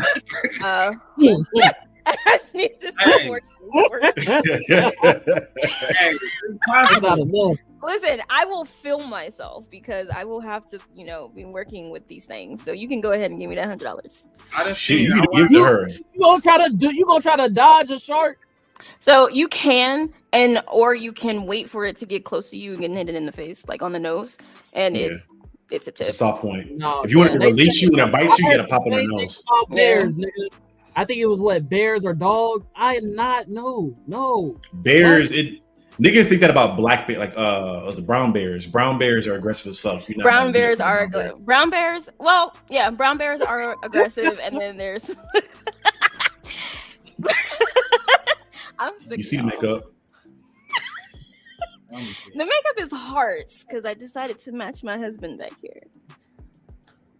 I just need to see more cage work. Listen, I will film myself because I will have to, be working with these things. So you can go ahead and give me that $100. You gonna try to dodge a shark? So you can, or you can wait for it to get close to you and hit it in the face, like on the nose, and it's a tip. It's a soft point. No, if you want to release you and bite you, gotta pop in the nose. Bears, nigga. I think it was bears or dogs. I am not. No. Bears. Niggas think that about black bear, like was it brown bears? Brown bears are aggressive as fuck. You're not Brown gonna beat bears up on a are brown bears. Well, yeah, brown bears are aggressive, and then there's. I'm sick. You see the y'all. makeup. The makeup is hearts because I decided to match my husband back here.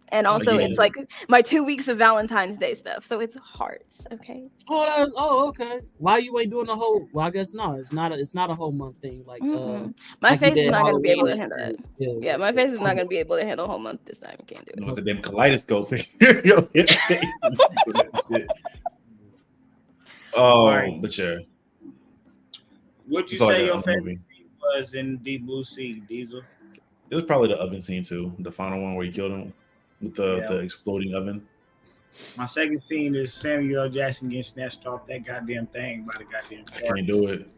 And also, yeah. it's like my 2 weeks of Valentine's Day stuff, so it's hearts. Okay. Okay. Why you ain't doing the whole? Well, I guess no. It's not a whole month thing. Like my like face is not going to be able to Halloween handle that. and- Yeah, my face is not going to be able to handle a whole month this time. Can't do it. No, the damn kaleidoscope. Oh, Right. but yeah. What'd you It's all say good your on the favorite movie. scene was in Deep Blue Sea, Diesel? It was probably the oven scene too, the final one where you killed him with the exploding oven. My second scene is Samuel L. Jackson getting snatched off that goddamn thing by the goddamn I car. can't do it.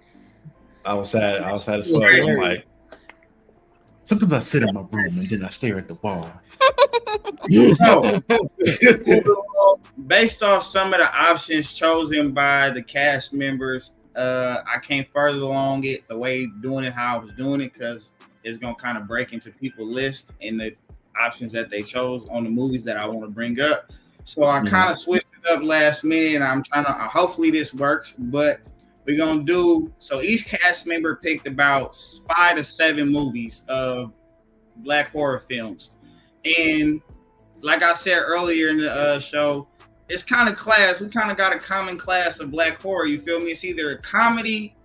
I was sad as fuck. I'm like, sometimes I sit in my room and then I stare at the wall. So, based off some of the options chosen by the cast members, I came further along it the way doing it how I was doing it because it's gonna kind of break into people's list and the options that they chose on the movies that I want to bring up. So I kind of switched it up last minute, and I'm trying to. Hopefully this works, but we're gonna do so. Each cast member picked about 5 to 7 movies of black horror films, and like I said earlier in the show, it's kind of class. We kind of got a common class of black horror. You feel me? It's either a comedy,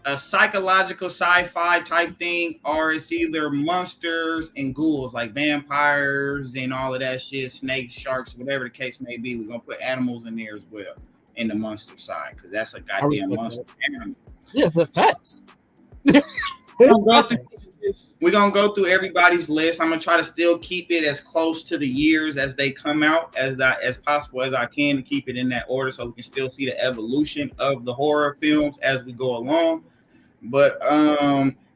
a psychological sci-fi type thing, or it's either monsters and ghouls like vampires and all of that shit, snakes, sharks, whatever the case may be. We're gonna put animals in there as well in the monster side because that's a goddamn monster animal. Yeah, for facts. We're gonna go through everybody's list. I'm gonna try to still keep it as close to the years as they come out as possible as I can to keep it in that order so we can still see the evolution of the horror films as we go along. But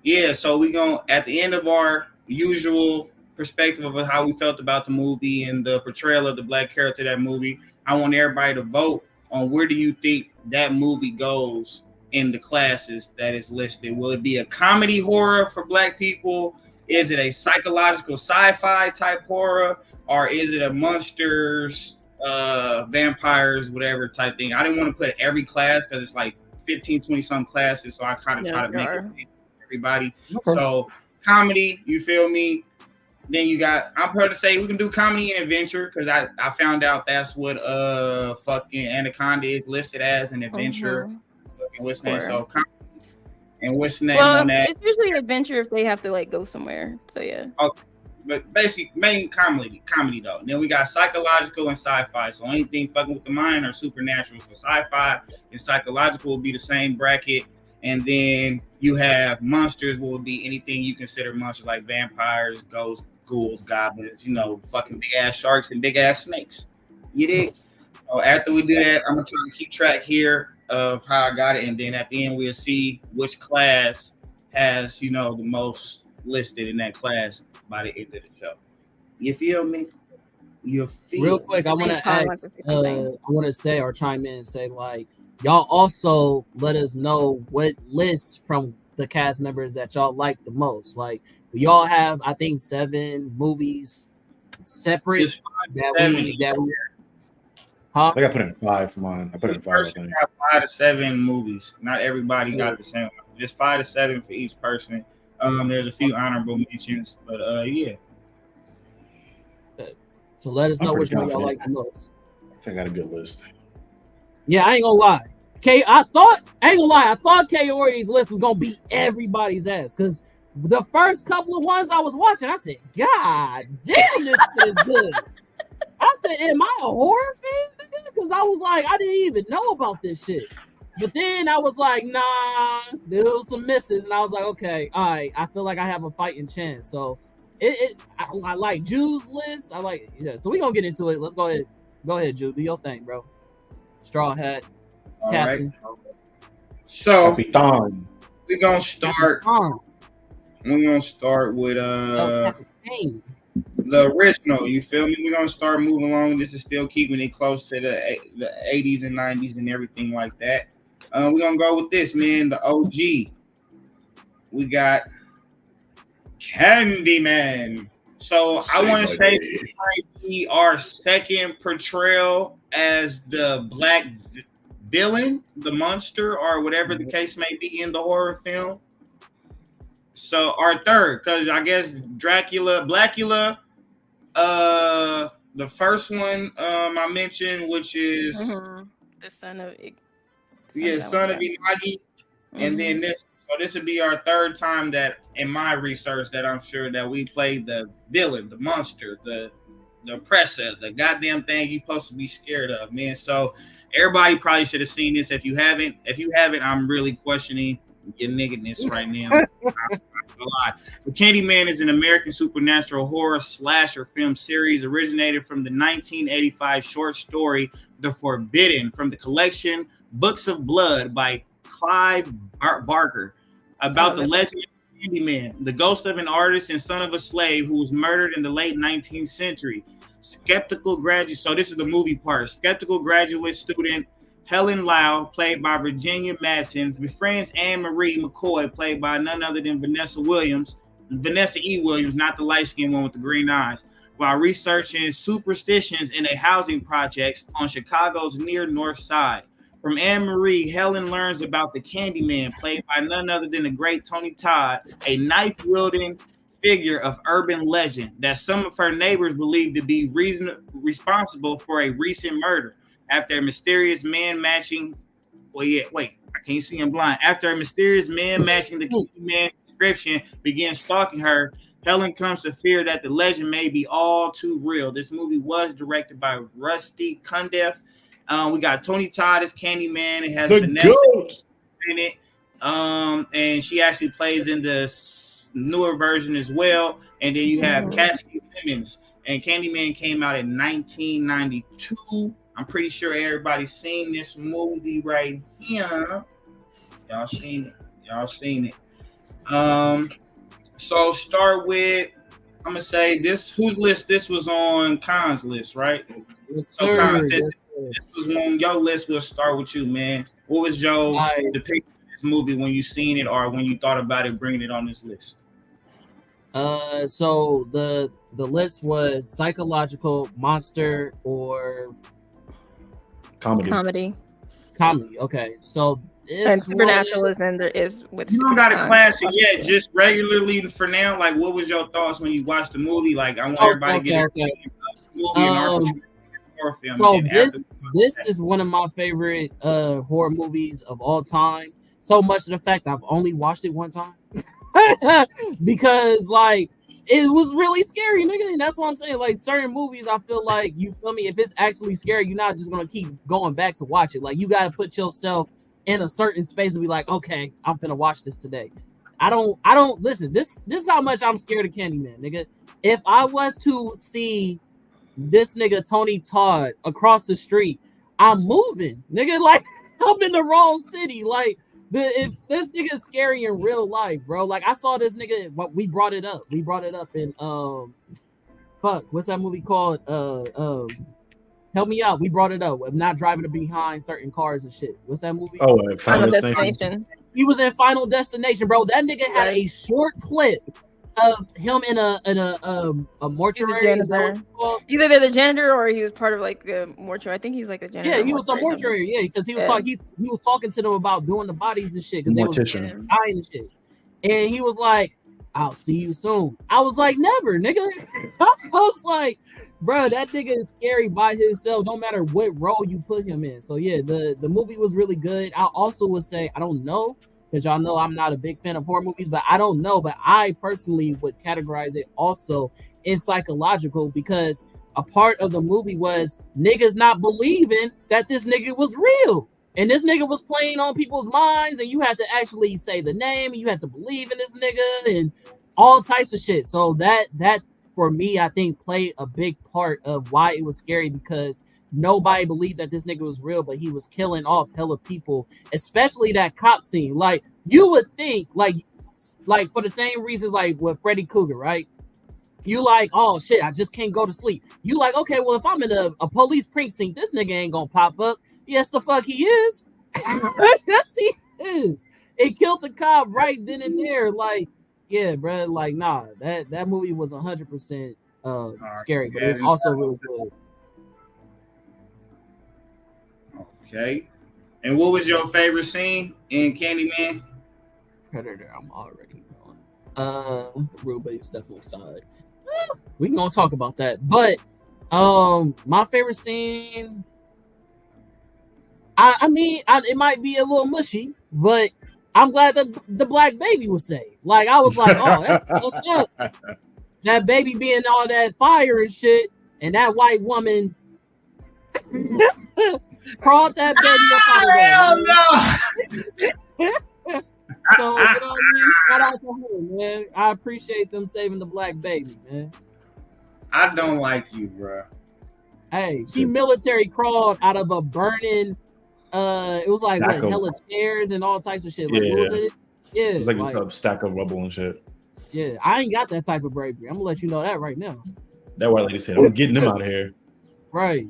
yeah, so we gonna at the end of our usual perspective of how we felt about the movie and the portrayal of the black character of that movie, I want everybody to vote on where do you think that movie goes in the classes that is listed. Will it be a comedy horror for black people? Is it a psychological sci-fi type horror? Or is it a monsters, vampires, whatever type thing? I didn't want to put every class because it's like 15, 20 some classes. So I kind of try to make it for everybody. Okay. So comedy, you feel me? Then you got, I'm proud to say we can do comedy and adventure because I found out that's what fucking Anaconda is listed as, an adventure. What's the name? So, and what's the name on that? It's usually adventure if they have to like go somewhere. So yeah. Okay. But basically, main comedy though. And then we got psychological and sci-fi. So anything fucking with the mind or supernatural. So sci-fi and psychological will be the same bracket. And then you have monsters will be anything you consider monsters like vampires, ghosts, ghouls, goblins, fucking big ass sharks and big ass snakes. You dig? So after we do that, I'm gonna try to keep track here of how I got it, and then at the end we'll see which class has the most listed in that class by the end of the show. You feel me? You feel real quick, I want to ask, I want to say or chime in and say, like, y'all also let us know what lists from the cast members that y'all like the most. Like, we all have, I think, 7 movies separate that we I think I put in 5 for mine. I put in 5. I think. 5 to 7 movies. Not everybody got the same. Just 5 to 7 for each person. There's a few honorable mentions, but yeah. So let us know which one y'all like the most. I think I got a good list. Yeah, I ain't gonna lie. I thought Categorize list was gonna beat everybody's ass because the first couple of ones I was watching, I said, God damn, this shit is good. I said, am I a horror fan? Because I was like, I didn't even know about this shit. But then I was like, nah, there was some misses. And I was like, okay, all right, I feel like I have a fighting chance. So I like Jew's list. So we're going to get into it. Let's go ahead. Go ahead, Jew. Do your thing, bro. Straw hat. All Captain. right. So Capitan. We're going to start with the original, you feel me? We're gonna start moving along. This is still keeping it close to the 80s and 90s and everything like that. We're gonna go with this, man. The OG, we got Candyman. So I want to say this might be our second portrayal as the black villain, the monster, or whatever the case may be in the horror film. So our third, because I guess Blackula, the first one I mentioned, which is the son of son of Imagi, and then this. So this would be our third time that, in my research, that I'm sure that we played the villain, the monster, the oppressor, the goddamn thing you're supposed to be scared of, man. So everybody probably should have seen this. If you haven't, I'm really questioning your nigginess right now. I'm not gonna lie. The Candyman is an American supernatural horror slasher film series originated from the 1985 short story The Forbidden from the collection Books of Blood by Clive Barker, about the legend of Candyman, the ghost of an artist and son of a slave who was murdered in the late 19th century. Skeptical graduate, so this is the movie part. Skeptical graduate student Helen Lau, played by Virginia Madsen, befriends Anne Marie McCoy, played by none other than Vanessa E. Williams, not the light-skinned one with the green eyes, while researching superstitions in a housing project on Chicago's near North Side. From Anne Marie, Helen learns about the Candyman, played by none other than the great Tony Todd, a knife-wielding figure of urban legend that some of her neighbors believe to be responsible for a recent murder. After a mysterious man matching, I can't see him blind. After a mysterious man matching the Candyman description begins stalking her, Helen comes to fear that the legend may be all too real. This movie was directed by Rusty Cundiff. We got Tony Todd as Candyman. It has Vanessa in it. And she actually plays in the newer version as well. And then you have Cassie Simmons. And Candyman came out in 1992. I'm pretty sure everybody's seen this movie right here. Y'all seen it. So start with, I'm gonna say this. Whose list? This was on Khan's list, right? Yes, so Khan, this was on your list. We'll start with you, man. What was your depiction of this movie when you seen it, or when you thought about it, bringing it on this list? So the list was psychological, monster, or comedy. Okay, so and supernatural is in there is with. You don't got a classic yet, just regularly for now. Like, what was your thoughts when you watched the movie? Like, I want everybody to get the movie and horror film. So this is one of my favorite horror movies of all time. So much to the fact I've only watched it one time because like it was really scary, nigga. And that's what I'm saying. Like certain movies, I feel like, you feel me, if it's actually scary, you're not just gonna keep going back to watch it. Like you gotta put yourself in a certain space and be like, okay, I'm gonna watch this today. I don't listen. This is how much I'm scared of Candyman, nigga. If I was to see this nigga Tony Todd across the street, I'm moving, nigga. Like I'm in the wrong city. Like if this nigga's scary in real life, bro. Like I saw this nigga. We brought it up. We brought it up in what's that movie called? Help me out. We brought it up. I'm not driving behind certain cars and shit. What's that movie? Oh, Final Destination. He was in Final Destination, bro. That nigga had a short clip of him in a mortuary. He's either the janitor or he was part of like the mortuary. I think he was like the janitor. Yeah, he was the mortuary. Yeah, because he was talking. He was talking to them about doing the bodies and shit because they was dying and shit. And he was like, "I'll see you soon." I was like, "Never, nigga." I was like, "Bro, that nigga is scary by himself. No matter what role you put him in." So yeah, the movie was really good. I also would say I don't know. Because y'all know I'm not a big fan of horror movies, but I don't know. But I personally would categorize it also in psychological, because a part of the movie was niggas not believing that this nigga was real. And this nigga was playing on people's minds, and you had to actually say the name, and you had to believe in this nigga and all types of shit. So that for me, I think played a big part of why it was scary, because nobody believed that this nigga was real, but he was killing off hella people, especially that cop scene. Like you would think, like for the same reasons, like with Freddy Krueger, right? You like, oh shit, I just can't go to sleep. You like, okay, well if I'm in a police precinct, this nigga ain't gonna pop up. Yes, the fuck he is. Yes, he is. it killed the cop right then and there. Like, yeah, bro. Like, nah, that movie was 100% scary, but it was also really good. Okay. And what was your favorite scene in Candyman? Predator, I'm already on. Ruby's definitely solid. We can go talk about that. But my favorite scene, I mean, it might be a little mushy, but I'm glad that the black baby was saved. Like, I was like, oh, that's fucked up. That baby being all that fire and shit, and that white woman crawled that baby up out of there. No. So, you know what I mean? Shout out to her, man. I appreciate them saving the black baby, man. I don't like you, bro. Hey, she military crawled out of a burning, it was like what, hella chairs and all types of shit. Like, what was it? Yeah. It was like a stack of rubble and shit. Yeah, I ain't got that type of bravery. I'm gonna let you know that right now. That white lady said, I'm getting them out of here. Right.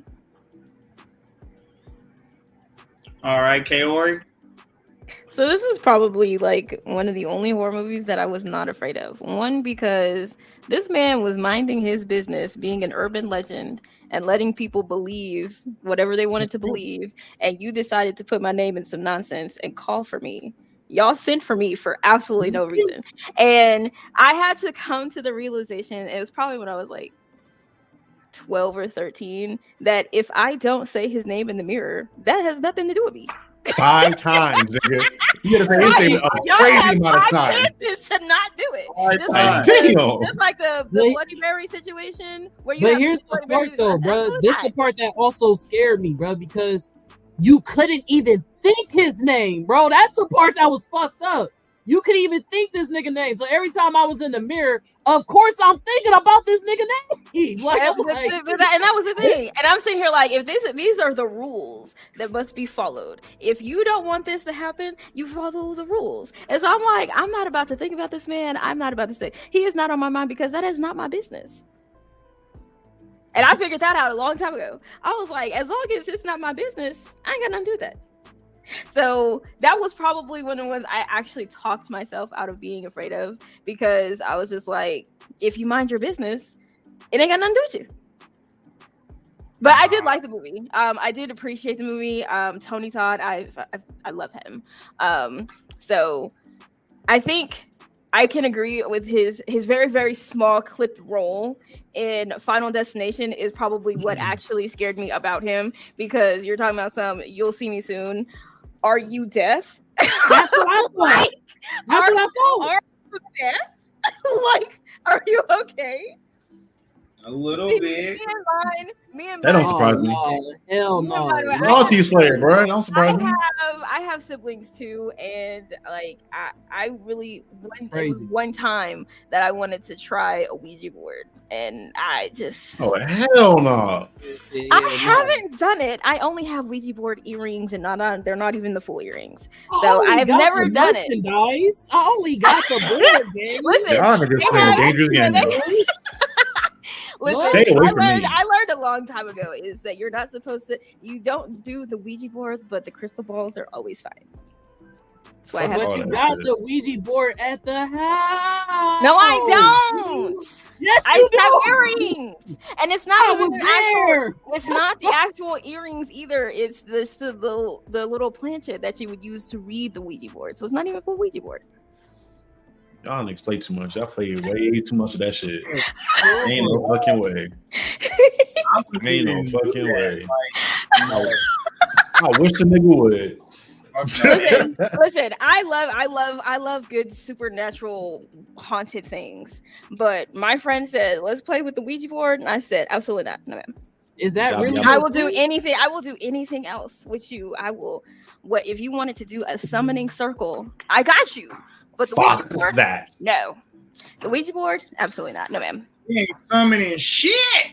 All right, Kaori. So this is probably like one of the only horror movies that I was not afraid of. One, because this man was minding his business, being an urban legend and letting people believe whatever they wanted to believe. And you decided to put my name in some nonsense and call for me. Y'all sent for me for absolutely no reason. And I had to come to the realization, it was probably when I was like 12 or 13, that if I don't say his name in the mirror, that has nothing to do with me. 5 times, nigga. You gotta say his name a crazy amount of times. To not do it. Just like the Bloody Mary situation where you. But here's the part, though, bro. This is the part that also scared me, bro, because you couldn't even think his name, bro. That's the part that was fucked up. You couldn't even think this nigga name. So every time I was in the mirror, of course I'm thinking about this nigga name. Like, and that was the thing. And I'm sitting here like, if these are the rules that must be followed. If you don't want this to happen, you follow the rules. And so I'm like, I'm not about to think about this man. I'm not about to say he is not on my mind because that is not my business. And I figured that out a long time ago. I was like, as long as it's not my business, I ain't got nothing to do with that. So that was probably when it was I actually talked myself out of being afraid of, because I was just like, if you mind your business, it ain't got nothing to do with you. But I did like the movie. I did appreciate the movie. Tony Todd, I love him. So I think I can agree with his very, very small clipped role in Final Destination is probably what actually scared me about him, because you're talking about you'll see me soon. Are you deaf? That's what I thought. That's what I thought. Are you deaf? Like, are you okay? A little bit. Me and that don't surprise me. Hell no. Multi Slayer, bro. Don't surprise me. I have siblings too, and like I really one time that I wanted to try a Ouija board, and I just hell no. I haven't done it. I only have Ouija board earrings, and they're not even the full earrings. So I have never done it. I only got the board game. Listen, y'all niggas playing dangerous games. Listen, I learned a long time ago is that you're not supposed to. You don't do the Ouija boards, but the crystal balls are always fine. That's why I have. But you got the Ouija board at the house. No, I don't. Yes, I have earrings, and it's not even actual. It's not the actual earrings either. It's the little planchette that you would use to read the Ouija board. So it's not even full Ouija board. Y'all niggas play too much. Y'all play way too much of that shit. Ain't no fucking way. Ain't no fucking way. I wish the nigga would. Listen, I love good supernatural haunted things. But my friend said, let's play with the Ouija board. And I said, absolutely not. No, ma'am. Is that really? I will do anything. I will do anything else with you. I will. What if you wanted to do a summoning circle? I got you. But the Ouija board, that. No. The Ouija board, absolutely not. No, ma'am. You ain't summoning shit.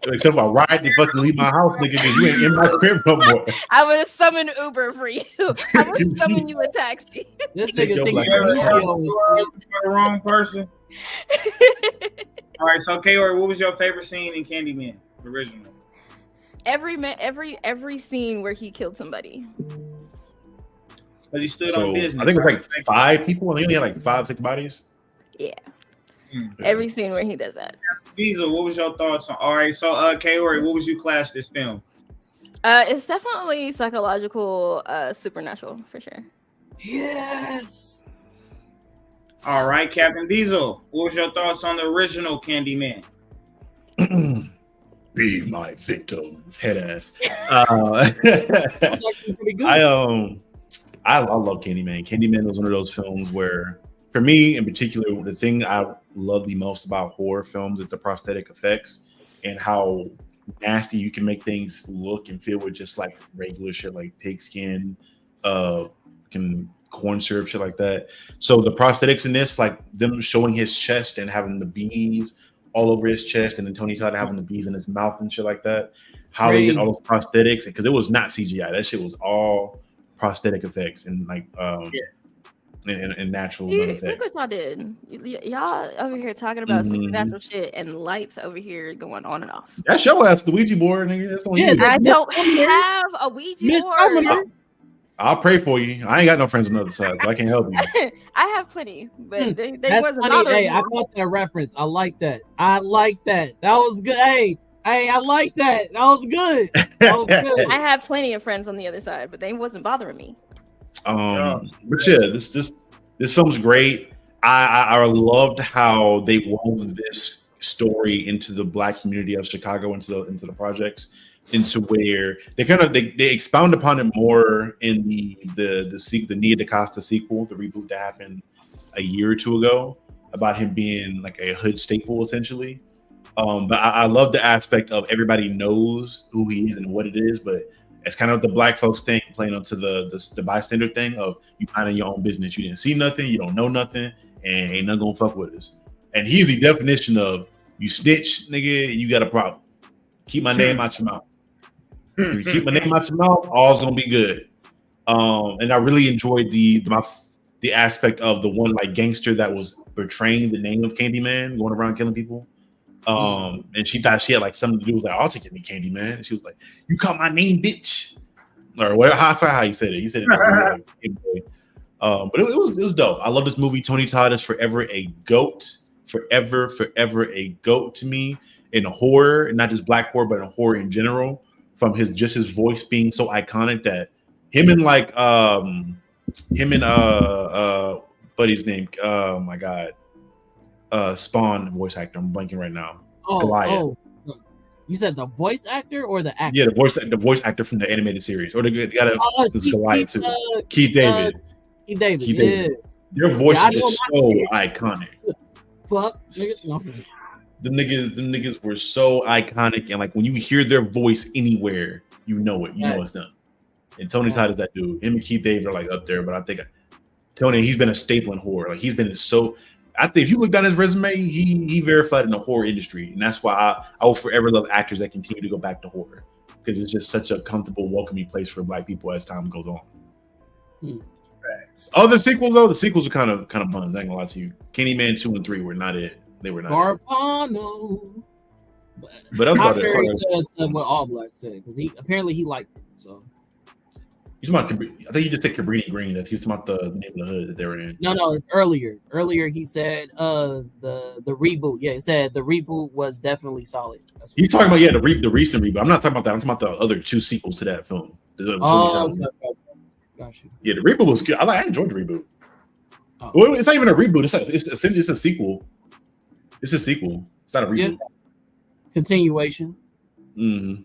Except I ride to fucking leave my house, nigga, because you ain't in my crib no more. I'm gonna summon Uber for you. I'm gonna summon you a taxi. This nigga thinks you're the wrong person. All right, so Kaori, what was your favorite scene in Candyman original? Every scene where he killed somebody. Because he stood So on business. I think it was like 5 people. I think he had like 5, 6 bodies. Yeah. Every scene where he does that. Diesel, what was your thoughts on? All right, so Kaori, what would you class this film? It's definitely psychological, supernatural for sure. Yes. All right, Captain Diesel, what was your thoughts on the original Candyman? Be my victim, head ass. That's actually pretty good. I love Candyman. Candyman was one of those films where, for me in particular, the thing I love the most about horror films is the prosthetic effects and how nasty you can make things look and feel with just like regular shit like pigskin, corn syrup, shit like that. So the prosthetics in this, like them showing his chest and having the bees all over his chest, and then Tony Todd having the bees in his mouth and shit like that. How they did all those prosthetics, because it was not CGI. That shit was all prosthetic effects and like and natural effects. Look what y'all did. Y'all over here talking about supernatural shit, and lights over here going on and off. That's your ass, the Ouija board, nigga. That's on you. I don't have a Ouija board. I'll pray for you. I ain't got no friends on the other side, but I can't help you. I have plenty, but they wasn't funny. bothering me. I got that reference. I like that. That was good. Hey, I like that. That was good. I have plenty of friends on the other side, but they wasn't bothering me. But yeah, this film's great. I loved how they wove this story into the Black community of Chicago, into the projects, into where they expound upon it more in the Nia DaCosta sequel, the reboot that happened a year or two ago, about him being like a hood staple essentially. But I love the aspect of everybody knows who he is and what it is, but it's kind of the Black folks thing playing onto the bystander thing of you minding your own business. You didn't see nothing, you don't know nothing, and ain't nothing gonna fuck with us. And he's the definition of you snitch, nigga, you got a problem. Keep my name out your mouth. You keep my name out your mouth, all's gonna be good. And I really enjoyed the aspect of the one like gangster that was portraying the name of Candyman, going around killing people. And she thought she had like something to do with like, I'll take it, me Candyman. And she was like, "You call my name, bitch," or whatever. How you said it? You said it. But it was dope. I love this movie. Tony Todd is forever a goat. Forever a goat to me in horror, and not just Black horror, but in horror in general. From his voice being so iconic that him and buddy's name, oh my god, Spawn voice actor. I'm blanking right now. Goliath. You said the voice actor or the actor? Yeah, the voice actor from the animated series, or the guy that Goliath too. Keith David. Keith David. Their voices are so iconic. Fuck, niggas. The niggas were so iconic, and like when you hear their voice anywhere, you know it. You know it's them. And Tony Todd is that dude. Him and Keith David are like up there, but I think Tony, he's been a staple in horror. Like he's been so. I think if you look down his resume, he verified in the horror industry, and that's why I will forever love actors that continue to go back to horror, because it's just such a comfortable, welcoming place for Black people as time goes on. Other sequels though, the sequels are kind of buns. I ain't gonna lie to you. Candyman 2 and 3 were not it. They were not. Garpano. But I'm not sure to what All Black said, because he liked it. So he's about. I think he just said Cabrini Green. That he was about the neighborhood that they were in. No, it's earlier. Earlier he said the reboot. Yeah, he said the reboot was definitely solid. He's talking about the recent reboot. I'm not talking about that. I'm talking about the other 2 sequels to that film. Okay. Gotcha. Yeah, the reboot was good. I enjoyed the reboot. Well, it's not even a reboot. It's a sequel. It's a sequel. It's not a reboot. Yeah. Continuation. Mm-hmm.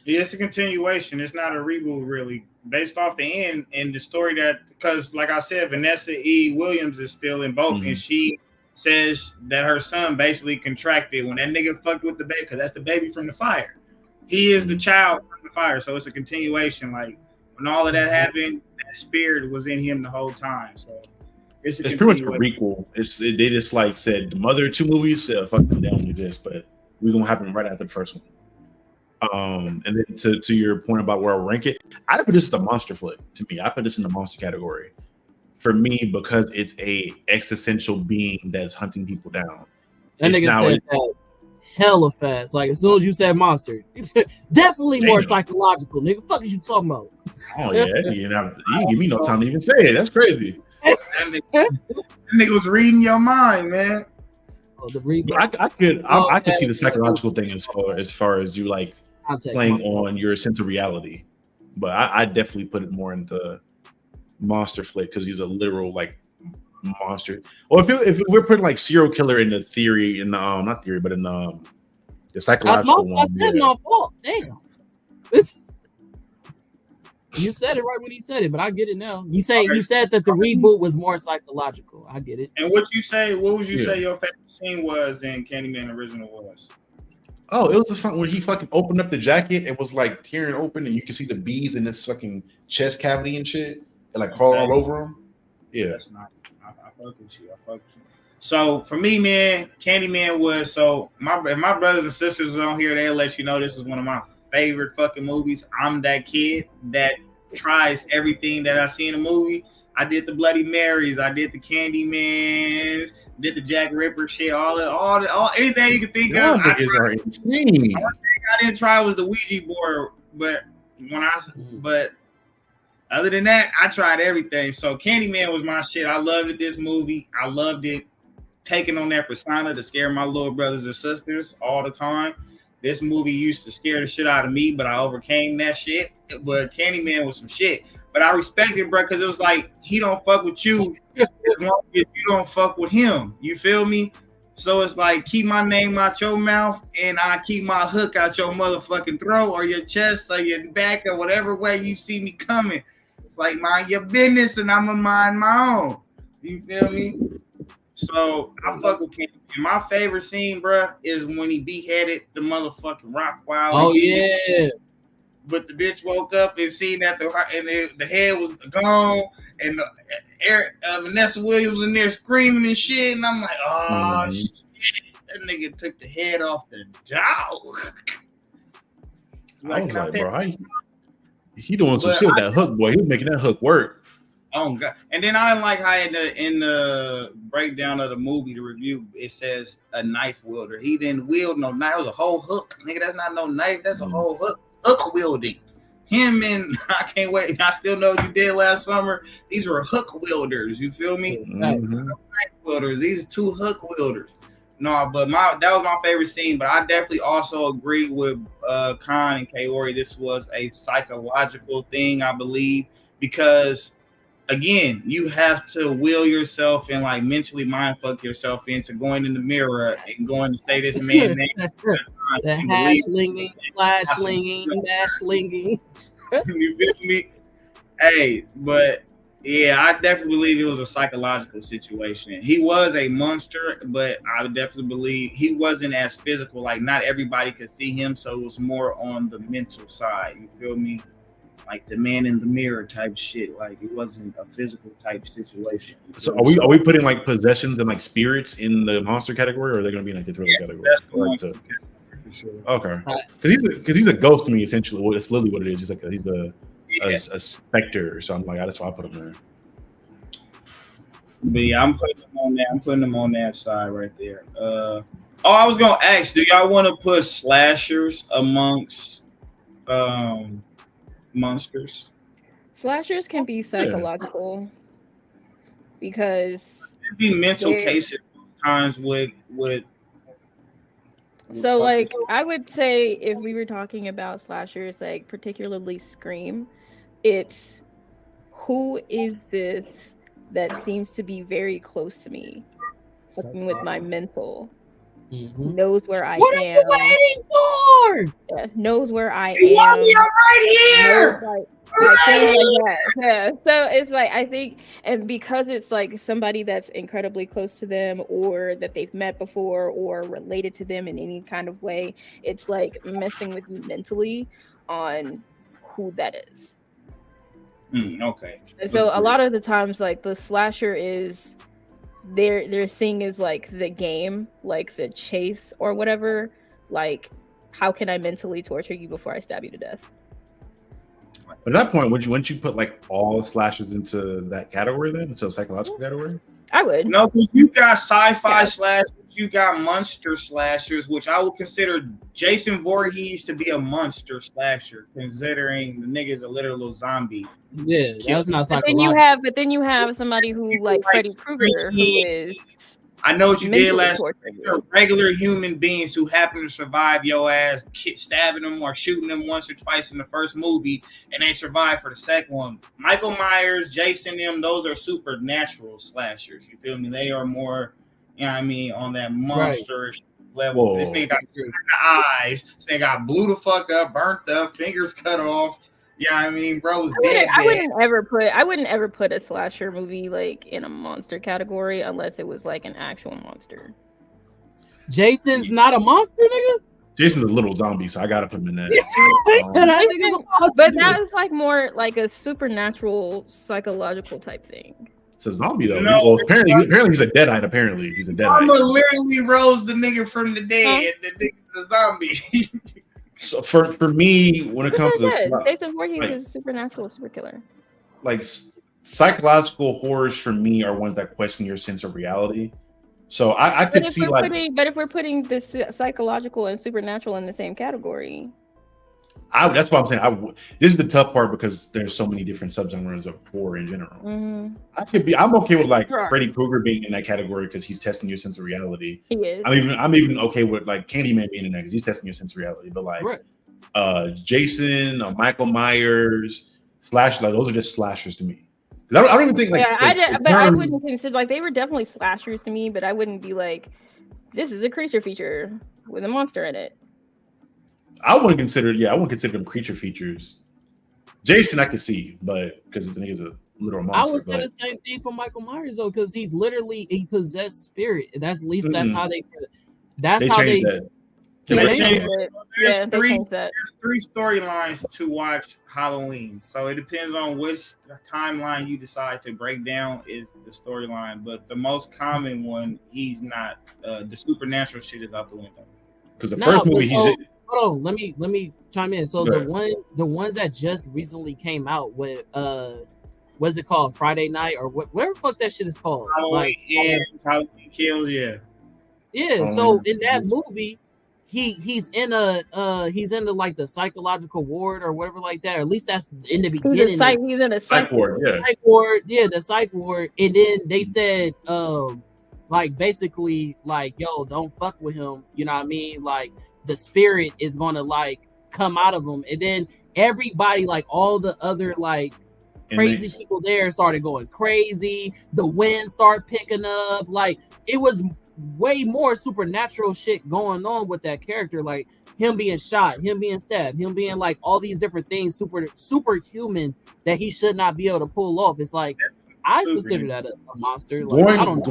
Yeah, it's a continuation. It's not a reboot, really. Based off the end and the story because, like I said, Vanessa E. Williams is still in both, and she says that her son basically contracted when that nigga fucked with the baby, because that's the baby from the fire. He is the child from the fire, so it's a continuation. Like when all of that happened, that spirit was in him the whole time. So it's pretty much a prequel. They just like said the mother 2 movies, fuck them, they don't exist, but we're gonna happen right after the first one. And then to your point about where I rank it, I put this as a monster flick. To me, I put this in the monster category. For me, because it's a existential being that's hunting people down. That nigga said that hella fast. Like as soon as you said monster, definitely more psychological. Nigga, fuck is you talking about? Oh yeah, you didn't give me no time to even say it. That's crazy. That nigga was reading your mind, man. Oh, the reboot. I could see the psychological thing as far as you like Context, playing my- on your sense of reality, but I definitely put it more into monster flick because he's a literal like monster. Or if we're putting like serial killer in the theory in the not theory but in the psychological one. That's my fault. Damn. You said it right when he said it, but I get it now. You said that the reboot was more psychological. I get it. And what would you say your favorite scene was in Candyman original was? Oh, it was the fun when he fucking opened up the jacket and was like tearing open, and you can see the bees in this fucking chest cavity and shit, and like crawl all over him. Yeah, that's not. I fuck with you. So for me, man, Candyman was if my brothers and sisters on here, they'll let you know this is one of my favorite fucking movies. I'm that kid that tries everything that I see in a movie. I did the Bloody Marys, I did the Candyman, did the Jack Ripper shit, all anything you can think of. I didn't try was the Ouija board, but other than that, I tried everything. So Candyman was my shit. I loved this movie. I loved it taking on that persona to scare my little brothers and sisters all the time. This movie used to scare the shit out of me, but I overcame that shit. But Candyman was some shit. But I respect it, bro, because it was like, he don't fuck with you as long as you don't fuck with him. You feel me? So it's like, keep my name out your mouth, and I keep my hook out your motherfucking throat or your chest or your back or whatever way you see me coming. It's like, mind your business, and I'm going to mind my own. You feel me? So I fuck with Candyman. My favorite scene, bro, is when he beheaded the motherfucking Rockwilder. Oh, yeah. But the bitch woke up and seen that the head was gone, and Vanessa Williams in there screaming and shit, and I'm like, oh shit, that nigga took the head off the dog. I was like, bro, he doing some shit with that hook, boy. He was making that hook work. Oh god! And then I like how in the breakdown of the movie, the review, it says a knife wielder. He didn't wield no knife. It was a whole hook, nigga. That's not no knife. That's a whole hook. Hook wielding. Him and I can't wait. I still know what you did last summer. These were hook wielders. You feel me? Mm-hmm. Knife wielders. These two hook wielders. No, but that was my favorite scene. But I definitely also agree with Khan and Kaori. This was a psychological thing, I believe, because again, you have to will yourself and like mentally mind fuck yourself into going in the mirror and going to say this man's name. The hash slinging, splash slinging, mash slinging. You feel me? Hey, but yeah, I definitely believe it was a psychological situation. He was a monster, but I definitely believe he wasn't as physical. Like not everybody could see him, so it was more on the mental side. You feel me? Like the man in the mirror type shit. Like it wasn't a physical type situation. So are we putting like possessions and like spirits in the monster category, or are they going to be in like the thriller category? For sure. Okay, because he's a ghost to me essentially. Well, it's literally what it is. He's a specter or something like that. That's why I put him there. But yeah, I'm putting them on that side right there. I was gonna ask, do y'all want to put slashers amongst monsters? Slashers can be psychological because it'd be mental cases times with so like I would say if we were talking about slashers, like particularly Scream, it's who is this that seems to be very close to me, fucking with my mental, knows where I am. What are you waiting for? Yeah, knows where I am. You're right here. Yeah. So it's like I think, and because it's like somebody that's incredibly close to them, or that they've met before, or related to them in any kind of way, it's like messing with you mentally on who that is. Okay. And so a lot of the times, like the slasher is their thing is like the game, like the chase or whatever. Like, how can I mentally torture you before I stab you to death? But at that point, wouldn't you put like all slashers into that category then, into a psychological category? I would. No, because you got sci-fi slashers, you got monster slashers, which I would consider Jason Voorhees to be a monster slasher, considering the nigga's a literal zombie. Yeah, that's not But psychological. then you have somebody who like Freddy Krueger, who is. I know what you did last. They're regular human beings who happen to survive your ass stabbing them or shooting them once or twice in the first movie, and they survive for the second one. Michael Myers, Jason, those are supernatural slashers. You feel me? They are more, you know what I mean, on that monster level. Whoa. This nigga got eyes. This nigga got blew the fuck up, burnt up, fingers cut off. Yeah, I mean, bro, was dead. I wouldn't ever put a slasher movie like in a monster category unless it was like an actual monster. Jason's not a monster, nigga. Jason's a little zombie, so I gotta put him in that. But that is like more like a supernatural, psychological type thing. It's a zombie though. No, well, apparently he's a deadite. Apparently he's a deadite. I'ma literally rose the nigga from the dead. The nigga's a zombie. So for me, when it comes to Jason Voorhees is supernatural super killer. Like psychological horrors for me are ones that question your sense of reality. So I could see but if we're putting this psychological and supernatural in the same category, that's what I'm saying. This is the tough part because there's so many different subgenres of horror in general. Mm-hmm. I'm okay with like Freddy Krueger being in that category because he's testing your sense of reality. He is. I'm even okay with like Candyman being in that because he's testing your sense of reality. But like Jason, Michael Myers, those are just slashers to me. I don't even think like. I wouldn't consider like they were definitely slashers to me, but I wouldn't be like, this is a creature feature with a monster in it. I wouldn't consider them creature features. Jason, I could see, but because the nigga's a literal monster. I would say the same thing for Michael Myers though, because he's literally a possessed spirit. That's at least that's how they. That's how they. There's three storylines to watch Halloween, so it depends on which timeline you decide to break down is the storyline. But the most common one, he's not. The supernatural shit is out the window. Because the first movie, hold on, let me chime in. So the ones that just recently came out with what's it called? Friday Night or whatever the fuck that shit is called. Halloween Kills, yeah. Yeah, so in that movie, he's in like the psychological ward or whatever like that. Or at least that's in the beginning. He's in a psych ward, the psych ward. And then they said like basically like, yo, don't fuck with him. You know what I mean? Like the spirit is gonna like come out of him. And then everybody, like all the other like crazy people there started going crazy. The wind started picking up. Like it was way more supernatural shit going on with that character, like him being shot, him being stabbed, him being like all these different things, superhuman that he should not be able to pull off. It's like I consider that a monster. Like,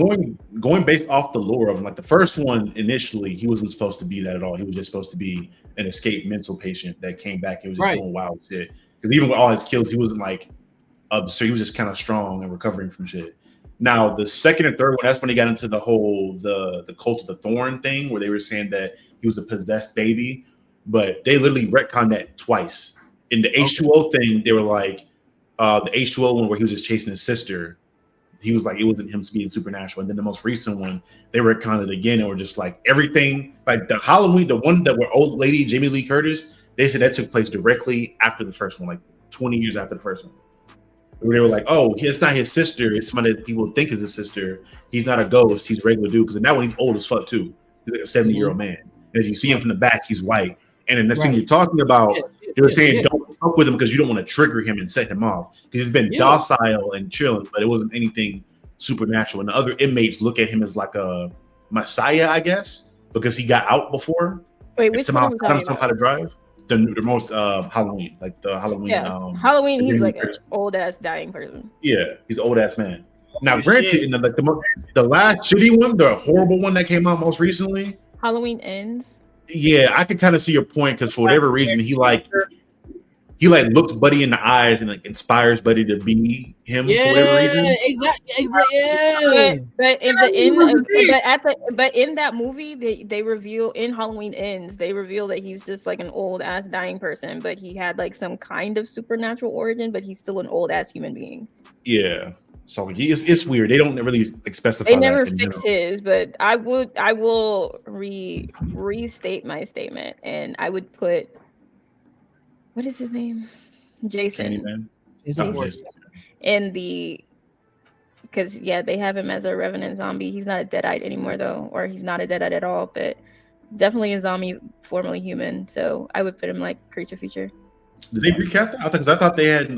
going based off the lore of him, like the first one initially, he wasn't supposed to be that at all. He was just supposed to be an escaped mental patient that came back and was just doing wild shit. Because even with all his kills, he wasn't like so he was just kind of strong and recovering from shit. Now, the second and third one, that's when they got into the whole the cult of the thorn thing, where they were saying that he was a possessed baby, but they literally retconned that twice. In the H2O thing, they were like the H2O one where he was just chasing his sister. He was like, it wasn't him being supernatural. And then the most recent one, they retconned it again and were just like everything, like the Halloween, the one that were old lady Jamie Lee Curtis. They said that took place directly after the first one, like 20 years after the first one. Where they were like, oh, it's not his sister. It's somebody that people think is his sister. He's not a ghost. He's a regular dude. Because in that one, he's old as fuck, too. He's like a 70-year-old man. And as you see him from the back, he's white. And in the scene you're talking about, they were saying don't fuck with him because you don't want to trigger him and set him off. Because he's been docile and chilling, but it wasn't anything supernatural. And the other inmates look at him as like a messiah, I guess, because he got out before. Wait, which one? How to drive? The most Halloween, like the Halloween. Yeah. Halloween, he's like an old ass dying person. Yeah, he's an old ass man. Now, granted, in the last shitty one, the horrible one that came out most recently, Halloween Ends. Yeah, I could kind of see your point because for whatever reason, he looks Buddy in the eyes and like inspires Buddy to be him for whatever reason. Exactly. Yeah. But in that movie, they reveal in Halloween Ends, they reveal that he's just like an old ass dying person, but he had like some kind of supernatural origin, but he's still an old ass human being. Yeah. So it's weird. They don't really like specify. They never that fix his, but I will restate my statement, and I would put, what is his name? Jason. Candyman. Jason. In the, because they have him as a revenant zombie. He's not a deadite anymore though, or he's not a deadite at all, but definitely a zombie, formerly human. So I would put him like creature feature. Did they recap that? I thought they had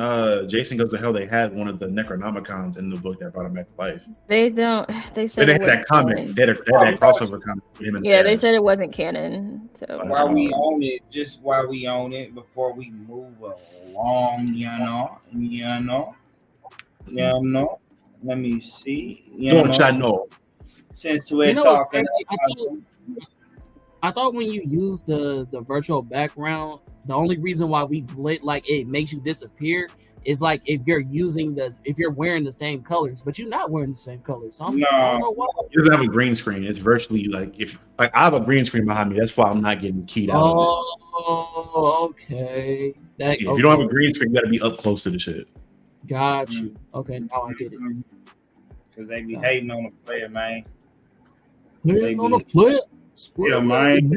Jason Goes to Hell. They had one of the Necronomicons in the book that brought him back to life. They don't. They said they had that comic. They had that crossover comic. They said it wasn't canon. So while we own it, before we move along, let me see. Since we're talking, I thought when you use the virtual background, the only reason why we like it makes you disappear is like if you're wearing the same colors, but you're not wearing the same colors. So I don't know why. It doesn't have a green screen. It's virtually like I have a green screen behind me. That's why I'm not getting keyed out. Oh, okay. If you don't have a green screen, you got to be up close to the shit. Got you. Okay, now I get it. Because they be hating on the player, man. Hating on the player. Yeah, man.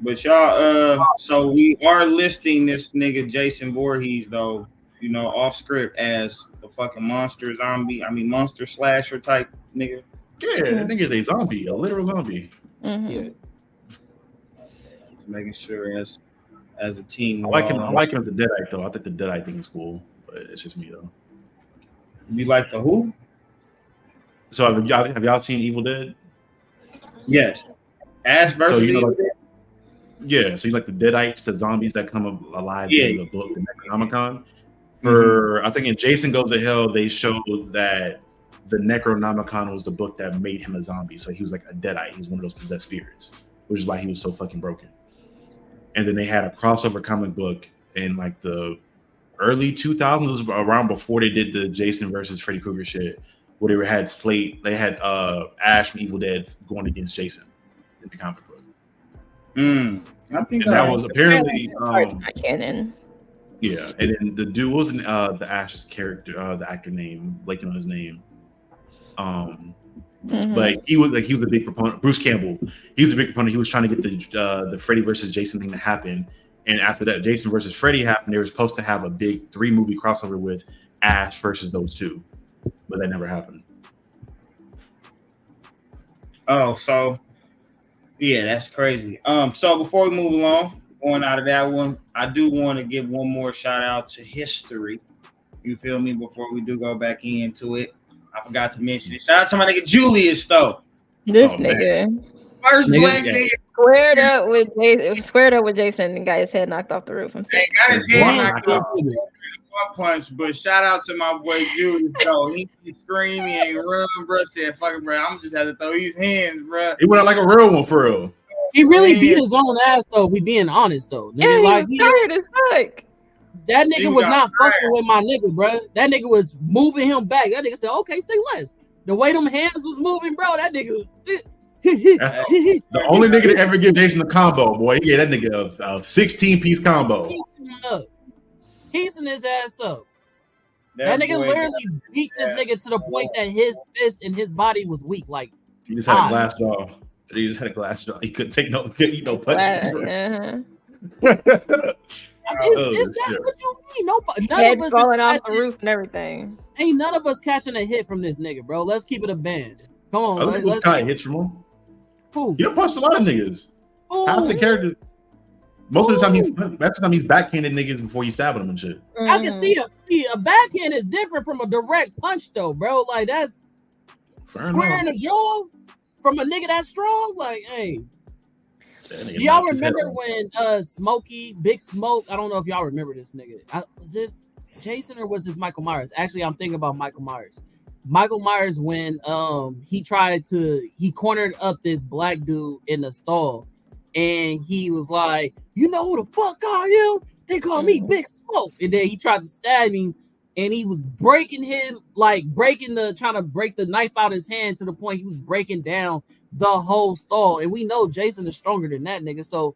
But y'all, so we are listing this nigga Jason Voorhees though, off script as the fucking monster slasher type nigga. Yeah, that nigga's a zombie, a literal zombie. Mm-hmm. Yeah. Just making sure as a team. I like him as a Deadite though. I think the Deadite thing is cool, but it's just me though. You like the who? So have y'all seen Evil Dead? Yes. Ash versus Evil Dead. Yeah, so you like the Deadites, the zombies that come alive in the book, the Necronomicon. I think in Jason Goes to Hell, they showed that the Necronomicon was the book that made him a zombie. So he was like a Deadite. He's one of those possessed spirits, which is why he was so fucking broken. And then they had a crossover comic book in like the early 2000s, it was around before they did the Jason versus Freddy Krueger shit, where they had Ash from Evil Dead going against Jason in the comic book. I think that was apparently not canon. Yeah, and then the dude wasn't the Ash's character, the actor name, blanking on his name. But he was a big proponent. Bruce Campbell, he was a big proponent. He was trying to get the Freddy versus Jason thing to happen. And after that, Jason versus Freddy happened. They were supposed to have a big 3-movie crossover with Ash versus those two, but that never happened. Oh, so. Yeah, that's crazy. So before we move along, going out of that one, I do want to give one more shout out to history. You feel me? Before we do go back into it, I forgot to mention it. Shout out to my nigga Julius though. This nigga, first black nigga squared up with Jason and got his head knocked off the roof. I'm saying, got his head knocked off. Punch, but shout out to my boy Julius though. He scream, he ain't run, bro. Said, "Fucking bro, I'm just have to throw these hands, bro." He went out like a real one for real. He really beat his own ass though. We being honest though, nigga. Yeah, he was tired as fuck. That nigga was not fucking with my nigga, bro. That nigga was moving him back. That nigga said, "Okay, say less." The way them hands was moving, bro. That nigga. That's the only nigga to ever give Jason a combo, boy. He gave that nigga a 16-piece combo. Piecing his ass up. That nigga literally beat this nigga to the point that his fist and his body was weak. Like he just had a glass jaw. He couldn't take no punches. Is that what you mean? Nobody, head falling off the roof and everything. Ain't none of us catching a hit from this nigga, bro. Let's keep it a band. Come on, let's caught hits from him. Who? He done punched a lot of niggas. Half the characters. Most of the time he's backhanded niggas before you stabbing them and shit. I can see a backhand is different from a direct punch though, bro. Like that's squaring the jaw from a nigga that's strong. Like, hey, do y'all remember when Big Smoke? I don't know if y'all remember this nigga. Was this Jason or was this Michael Myers? Actually, I'm thinking about Michael Myers. Michael Myers when he cornered up this black dude in the stall. And he was like, "You know who the fuck I am? They call me Big Smoke." And then he tried to stab him, and he was breaking him, like trying to break the knife out of his hand to the point he was breaking down the whole stall. And we know Jason is stronger than that nigga. So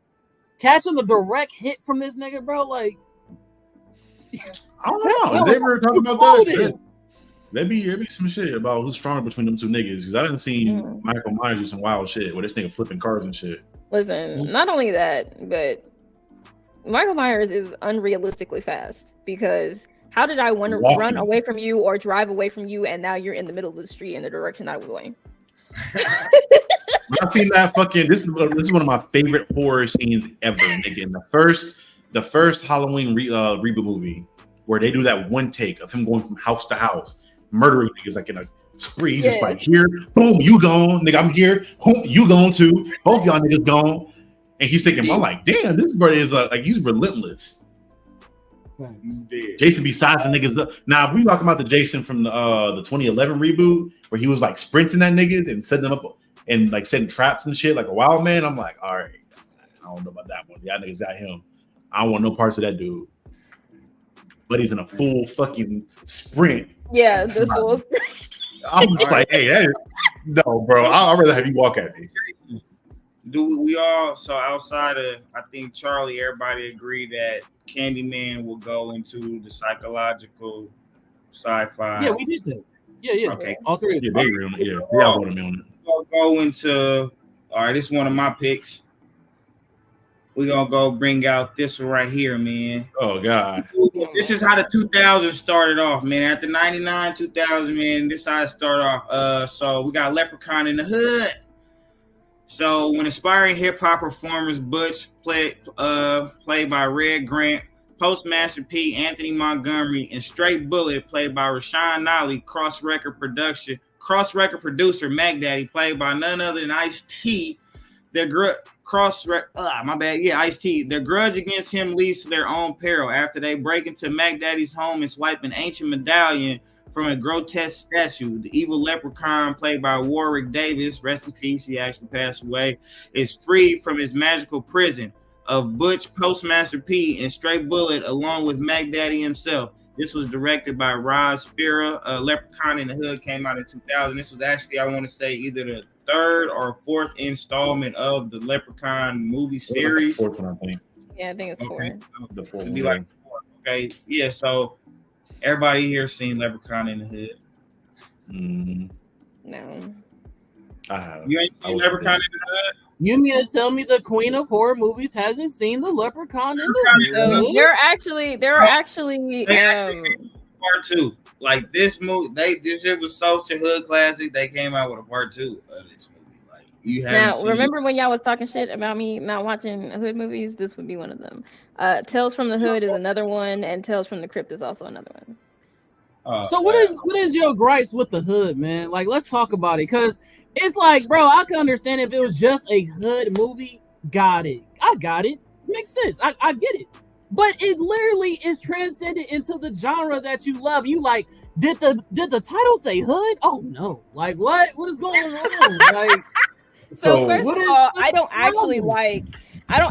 catching a direct hit from this nigga, bro, like I don't know. They ever talk about that? Maybe some shit about who's stronger between them two niggas. Because I didn't see Michael Myers do some wild shit where this nigga flipping cars and shit. Listen, not only that, but Michael Myers is unrealistically fast because how did I want to run away from you or drive away from you and now you're in the middle of the street in the direction I was going? I've seen that fucking. This is one of my favorite horror scenes ever. Nigga, in the first Halloween reboot movie where they do that one take of him going from house to house, murdering niggas like in a spree. He's just like, here, boom, you gone, nigga. I'm here, boom, you gone too. Both y'all niggas gone. And he's thinking, I'm like, damn, this brother is like he's relentless. Jason be sizing niggas up. Now, if we talking about the Jason from the 2011 reboot where he was like sprinting at niggas and setting them up and like setting traps and shit like a wild man, I'm like, all right, I don't know about that one. Y'all niggas got him. I don't want no parts of that dude. But he's in a full fucking sprint. Yeah, the full sprint. I'm just like, hey, no, bro. I'd rather have you walk at me. Do we all, so outside of, I think Charlie, everybody agree that Candyman will go into the psychological sci-fi? Yeah, we did that. Yeah. Okay. All three of them. Yeah, they agree on it. Yeah, we all want to be on it. We'll go into, all right, this is one of my picks. We're going to go bring out this one right here, man. Oh, God. This is how the 2000s started off, man. After 99, 2000, man, this is how it started off. So we got Leprechaun in the Hood. So when aspiring hip-hop performers Butch, played by Red Grant, Postmaster P, Anthony Montgomery, and Straight Bullet, played by Rashawn Nolly, cross-record producer Mac Daddy, played by none other than Ice-T, Ice-T. Their grudge against him leads to their own peril after they break into Mac Daddy's home and swipe an ancient medallion from a grotesque statue. The evil leprechaun, played by Warwick Davis, rest in peace, he actually passed away, is freed from his magical prison of Butch, Postmaster P, and Straight Bullet, along with Mac Daddy himself. This was directed by Rod Spira. Leprechaun in the Hood came out in 2000. This was actually, I want to say, either the third or fourth installment of the Leprechaun movie series. Fourth one, I think. Yeah, I think it's four. The fourth It'd be like four. Okay, yeah. So everybody here seen Leprechaun in the Hood? No, I have. You ain't seen Leprechaun in the Hood? You mean to tell me the queen of horror movies hasn't seen the Leprechaun in the Hood? There are actually part two. Like this movie, this shit was such a hood classic. They came out with a part two of this movie. Like you haven't seen. Remember when y'all was talking shit about me not watching hood movies? This would be one of them. Tales from the Hood is another one, and Tales from the Crypt is also another one. So what is your gripes with the Hood, man? Like, let's talk about it, because it's like, bro, I can understand if it was just a hood movie. Got it. I got it. Makes sense. I get it. But it literally is transcended into the genre that you love. You like, did the title say hood? Oh no. Like what? What is going on? Like, so first of all, I don't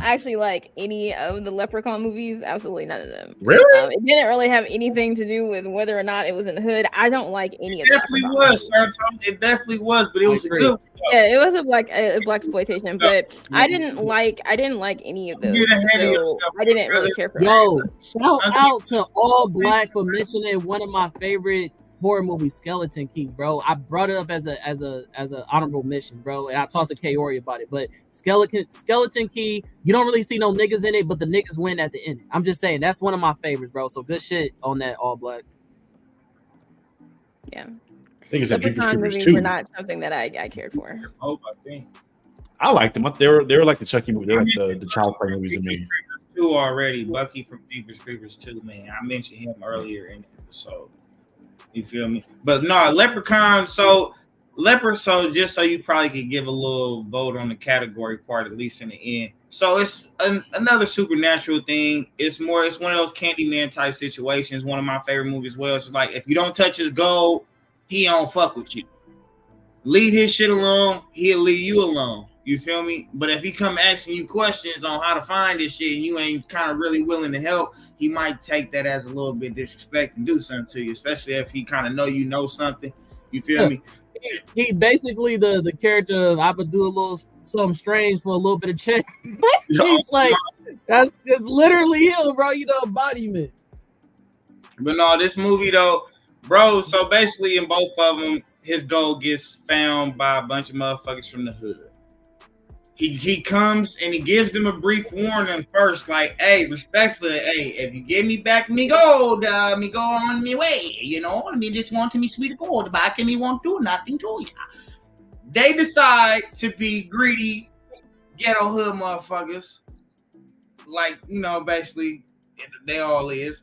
actually like any of the Leprechaun movies. Absolutely none of them. Really? It didn't really have anything to do with whether or not it was in the hood. I don't like any of it. Definitely was, sir. It definitely was, but it was a good. Yeah, it was a black exploitation, but I didn't like any of those. So I didn't really care for. Yo, shout out to All Black for mentioning one of my favorite horror movie, Skeleton Key, bro. I brought it up as a honorable mention, bro, and I talked to Kaori about it. But Skeleton Key, you don't really see no niggas in it, but the niggas win at the end. I'm just saying that's one of my favorites, bro. So good shit on that All Black. Yeah. I think it's that Leprechaun movies were not something that I cared for. I liked them. They were like the Chucky movie. They're like the child play movies to me. Two already. Bucky from Jeepers Creepers 2, man. I mentioned him earlier in the episode. You feel me? But no, Leprechaun. So just so you probably could give a little vote on the category part, at least in the end. So it's another supernatural thing. It's one of those Candyman type situations. One of my favorite movies as well. It's like, if you don't touch his gold, he don't fuck with you. Leave his shit alone, he'll leave you alone. You feel me? But if he come asking you questions on how to find this shit and you ain't kind of really willing to help, he might take that as a little bit disrespect and do something to you, especially if he kind of know something. You feel me? He basically the character of I would do a little something strange for a little bit of change. He's like, that's literally him, bro. You know, embodiment. But no, this movie though, bro. So basically, in both of them, his gold gets found by a bunch of motherfuckers from the hood. He comes and he gives them a brief warning first, like, hey, respectfully, hey, if you give me back me gold, me go on me way, you know, me just want to me sweet gold, but I can me won't do nothing to ya. They decide to be greedy, ghetto hood motherfuckers, like, you know, basically they all is.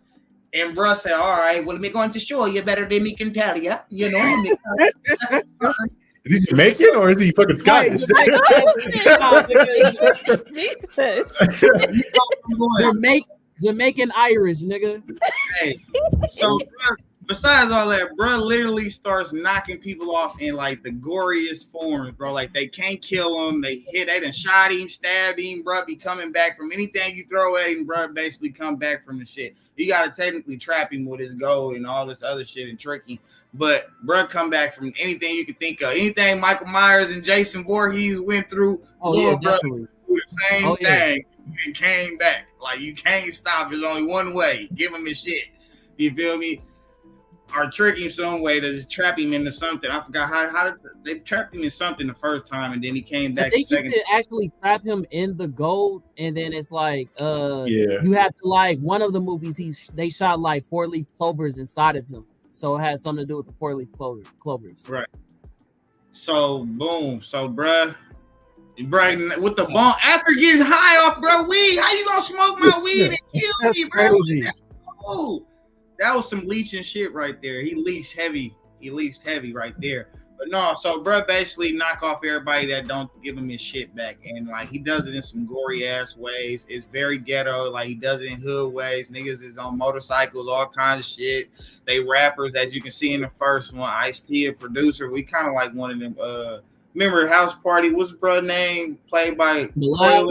And bruh said, all right, well, me going to show you better than me can tell you, you know. Is he Jamaican or is he fucking Scottish? Jamaican Irish, nigga. Hey, so besides all that, bro literally starts knocking people off in like the goriest forms, bro. Like they can't kill him. They done shot him, stabbed him, bro. Be coming back from anything you throw at him, bro. Basically come back from the shit. You gotta technically trap him with his gold and all this other shit and trick him. But bro, come back from anything you can think of. Anything Michael Myers and Jason Voorhees went through, definitely. The same thing and came back. Like you can't stop. There's only one way. Give him his shit. You feel me? Or trick him some way to just trap him into something. I forgot how they trapped him in something the first time, and then he came back. I think you could actually trap him in the gold, and then it's like, you have to like one of the movies. They shot like 4-leaf clovers inside of him. So it has something to do with the 4-leaf clovers. Right. So, boom. So, bruh, with the bomb, after getting high off, bro, weed, how you gonna smoke my weed and kill me, bro? That was some leeching shit right there. He leached heavy right there. But no, so bruh basically knock off everybody that don't give him his shit back. And like he does it in some gory ass ways. It's very ghetto. Like he does it in hood ways. Niggas is on motorcycles, all kinds of shit. They rappers, as you can see in the first one. Ice-T, a producer. We kind of like one of them. Remember House Party? What's the brother name? Played by Bilal?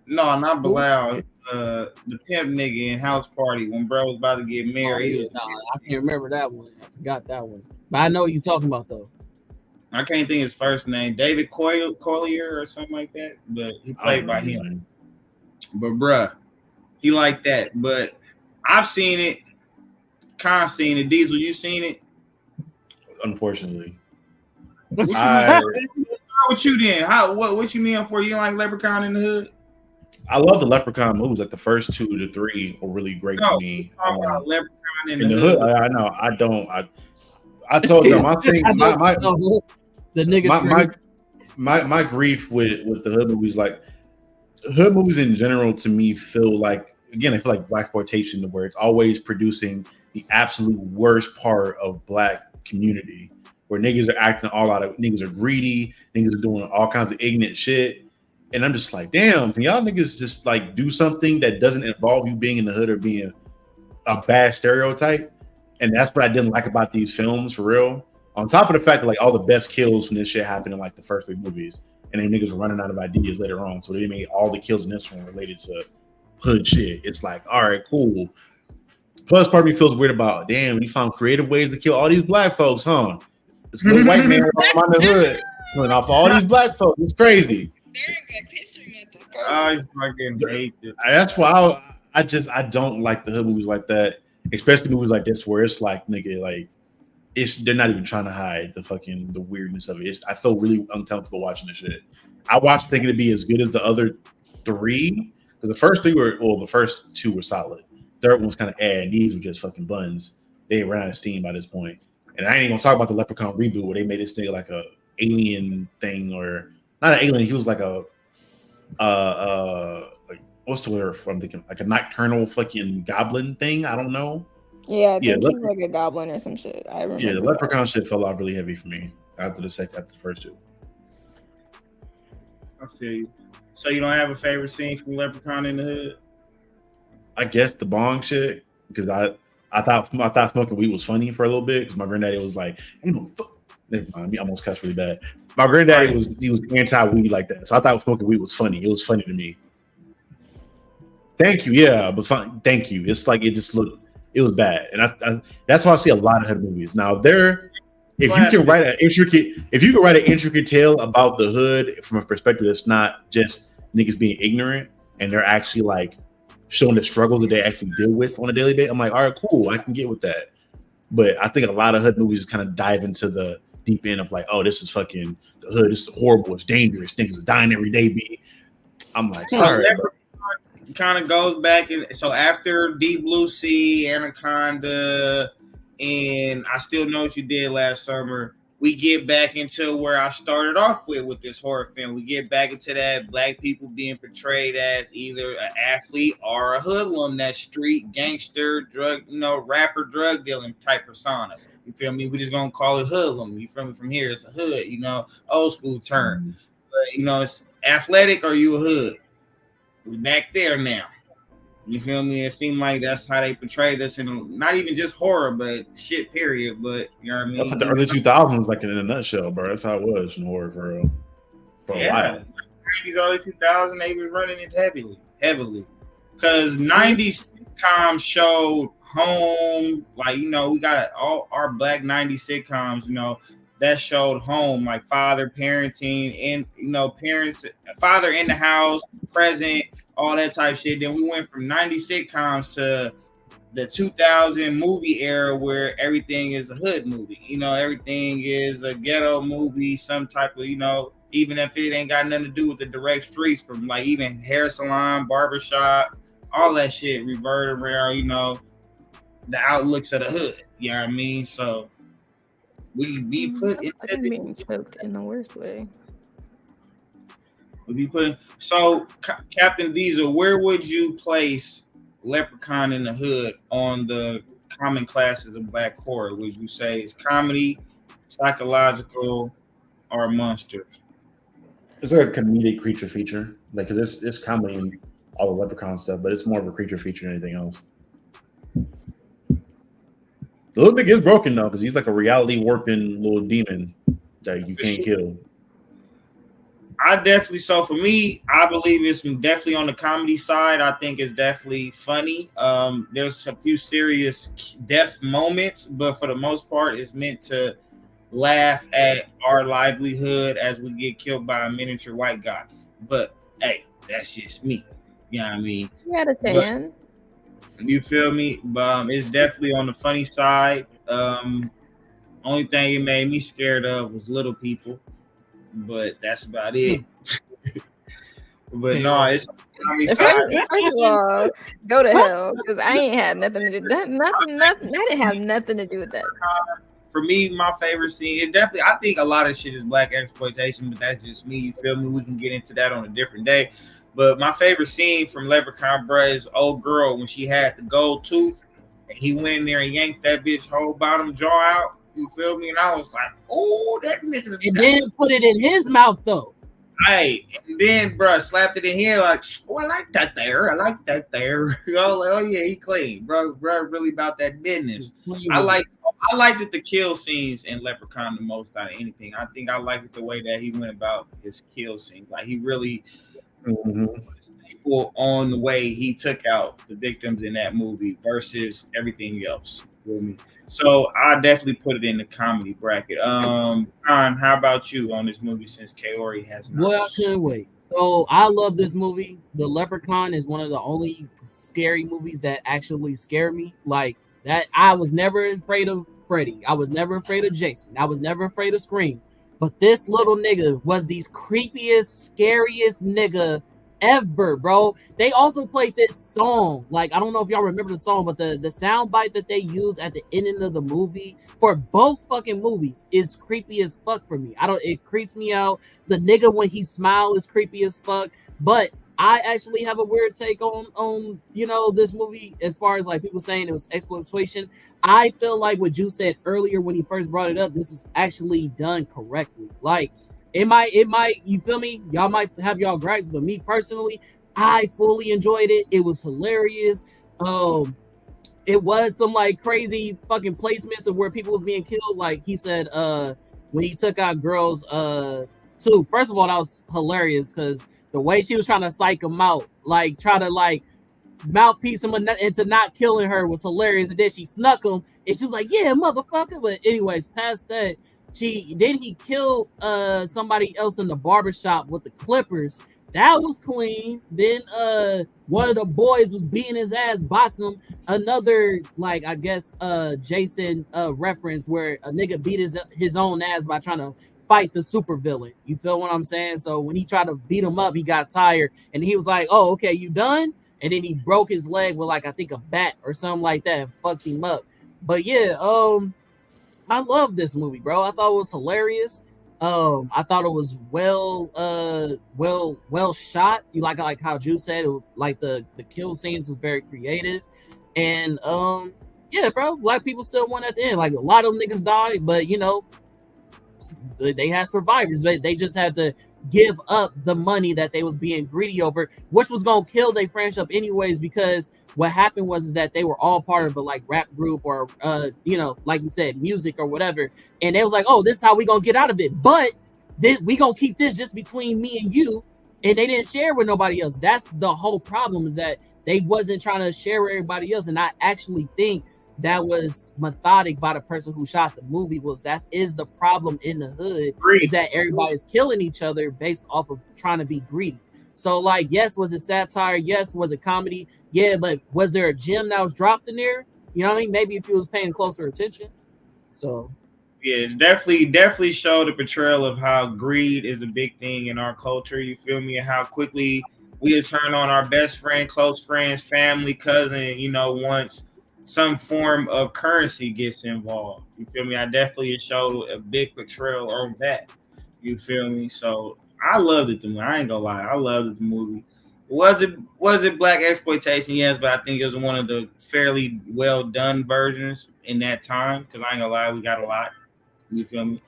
No, not Bilal. The pimp nigga in House Party when bro was about to get married. I can't remember that one. I forgot that one. But I know what you're talking about though. I can't think of his first name. David Collier or something like that. But he played by him. But bruh, he like that. But I've seen it. Con seen it. Diesel, you seen it? Unfortunately. What you then? What you mean for you like Leprechaun in the Hood? I love the Leprechaun movies. Like the first 2 to 3 were really great to me. Leprechaun in the Hood. I know. I told them. I think my grief with the Hood movies, like Hood movies in general, to me feel like, again, I feel like blaxploitation, where it's always producing the absolute worst part of Black community, where niggas are acting all out of, niggas are greedy, niggas are doing all kinds of ignorant shit. And I'm just like, damn, can y'all niggas just like do something that doesn't involve you being in the hood or being a bad stereotype? And that's what I didn't like about these films, for real. On top of the fact that like all the best kills from this shit happened in like the first 3 movies, and then niggas are running out of ideas later on. So they made all the kills in this one related to hood shit. It's like, all right, cool. Plus, part of me feels weird about, damn, we found creative ways to kill all these Black folks, huh? This little white man on the hood going off all these Black folks. It's crazy. I fucking hate it. That's why I don't like the hood movies like that, especially movies like this where it's like, nigga, like they're not even trying to hide the weirdness of it. I feel really uncomfortable watching this shit. I watched thinking it'd be as good as the other 3, because the first 2 were solid. Third one was kind of and these were just fucking buns. They ran out of steam by this point. And I ain't even gonna talk about the Leprechaun reboot where they made this nigga like a alien thing, or not an alien. He was like a like what's the word I'm thinking, like a nocturnal fucking goblin thing. I don't know. Yeah, I think he's like a goblin or some shit. I remember. Yeah, the Leprechaun shit fell out really heavy for me after the first 2. I feel you. So you don't have a favorite scene from Leprechaun in the Hood? I guess the bong shit, because I thought smoking weed was funny for a little bit, because my granddaddy was like, "Ain't no fuck." Never mind, me almost cussed really bad. My granddaddy was anti-weed like that, so I thought smoking weed was funny. It was funny to me. Thank you, yeah, but fine. Thank you. It's like it was bad, and I that's why I see a lot of hood movies now. If you can write an intricate tale about the hood from a perspective that's not just niggas being ignorant, and they're actually like showing the struggle that they actually deal with on a daily basis. I'm like, all right, cool, I can get with that. But I think a lot of hood movies just kind of dive into the deep end of like, oh, this is fucking the hood. This is horrible. It's dangerous. Things are dying every day. I'm like, sorry. Kind of goes back, and so after Deep Blue Sea, Anaconda, and I Still Know What You Did Last Summer, we get back into where I started off with this horror film. We get back into that black people being portrayed as either an athlete or a hoodlum, that street gangster, drug, rapper, drug dealing type persona. You feel me? We just gonna call it hoodlum. You feel me? From here, it's a hood, old school term. But it's athletic or you a hood. We back there now. You feel me? It seemed like that's how they portrayed us in not even just horror, but shit, period. But you know what I mean? That's like the early 2000s, like in a nutshell, bro. That's how it was in horror for a while. 90s, early 2000s, they was running it heavily. Because 90s sitcoms showed home, like, we got all our black 90s sitcoms, that showed home, like father parenting and, parents, father in the house, present, all that type of shit. Then we went from 90s sitcoms to the 2000 movie era where everything is a hood movie. Everything is a ghetto movie, some type of, even if it ain't got nothing to do with the direct streets, from like even hair salon, barbershop, all that shit reverted around, the outlooks of the hood. You know what I mean? So we be put in being choked in the worst way. So Captain Diesel, where would you place Leprechaun in the Hood on the common classes of black horror? Would you say it's comedy, psychological, or monsters? It's like a comedic creature feature. Like, it's comedy in all the Leprechaun stuff, but it's more of a creature feature than anything else. The little bit is broken though, because he's like a reality warping little demon that you can't kill. So for me, I believe it's definitely on the comedy side. I think it's definitely funny. There's a few serious death moments, but for the most part, it's meant to laugh at our livelihood as we get killed by a miniature white guy. But hey, that's just me. You know what I mean? You had a tan. You feel me? But it's definitely on the funny side. Only thing it made me scared of was little people. But that's about it. But no, it's first of all, go to hell, because I ain't had nothing to do. Nothing. I didn't have nothing to do with that. For me, my favorite scene is definitely. I think a lot of shit is black exploitation, but that's just me. You feel me? We can get into that on a different day. But my favorite scene from Leprechaun, bruh, is old girl when she had the gold tooth, and he went in there and yanked that bitch whole bottom jaw out. You feel me? And I was like, oh, that nigga. And then put it in his mouth, though. Hey, and then, bro, slapped it in here like, oh, I like that there. Like, oh, yeah, he clean. Bro, really about that business. I liked the kill scenes in Leprechaun the most out of anything. I think I liked the way that he went about his kill scenes. Like, he really people on the way he took out the victims in that movie versus everything else. You feel me? So I definitely put it in the comedy bracket. Con, how about you on this movie since Kaori has not? Well, I couldn't wait. So I love this movie. The Leprechaun is one of the only scary movies that actually scare me. Like that, I was never afraid of Freddy. I was never afraid of Jason. I was never afraid of Scream. But this little nigga was the creepiest, scariest nigga ever, bro. They also played this song. Like, I don't know if y'all remember the song, but the sound bite that they use at the ending of the movie for both fucking movies is creepy as fuck for me. It creeps me out. The nigga when he smile is creepy as fuck. But I actually have a weird take on this movie as far as like people saying it was exploitation. I feel like what you said earlier when he first brought it up, this is actually done correctly. Like it might, you feel me? Y'all might have y'all gripes, but me personally, I fully enjoyed it. It was hilarious. It was some like crazy fucking placements of where people was being killed. Like he said, when he took out girls, too. First of all, that was hilarious because the way she was trying to psych him out, like try to like mouthpiece him into not killing her was hilarious. And then she snuck him and she was like, yeah, motherfucker. But anyways, past that, he killed somebody else in the barbershop with the clippers. That was clean. Then one of the boys was beating his ass, boxing him. Another, like, I guess Jason reference where a nigga beat his own ass by trying to fight the supervillain. You feel what I'm saying? So when he tried to beat him up, he got tired and he was like, "Oh, okay, you done?" And then he broke his leg with, like, I think a bat or something like that and fucked him up. But yeah, I love this movie, bro. I thought it was hilarious. I thought it was well shot. You like how Drew said, like the kill scenes was very creative, and yeah, bro. Black people still won at the end. Like a lot of them niggas died, but you know, they had survivors. They just had to give up the money that they was being greedy over, which was gonna kill their friendship anyways. Because what happened was is that they were all part of a like rap group or you know, like you said, music or whatever, and they was like, oh, this is how we gonna get out of it. But we gonna keep this just between me and you, and they didn't share with nobody else. That's the whole problem, is that they wasn't trying to share with everybody else. And I actually think that was methodic by the person who shot the movie. Was that is the problem in the hood, is that everybody is killing each other based off of trying to be greedy. So like, yes, was it satire? Yes, was it comedy? Yeah, but was there a gem that was dropped in there? You know what I mean? Maybe if you was paying closer attention. So yeah, definitely showed the portrayal of how greed is a big thing in our culture. You feel me? And how quickly we turn on our best friend, close friends, family, cousin, you know, once some form of currency gets involved. You feel me? I definitely showed a big portrayal on that. You feel me? So I loved it. I ain't gonna lie, I loved the movie. Was it black exploitation? Yes, but I think it was one of the fairly well done versions in that time. Because I ain't gonna lie, we got a lot. You feel me?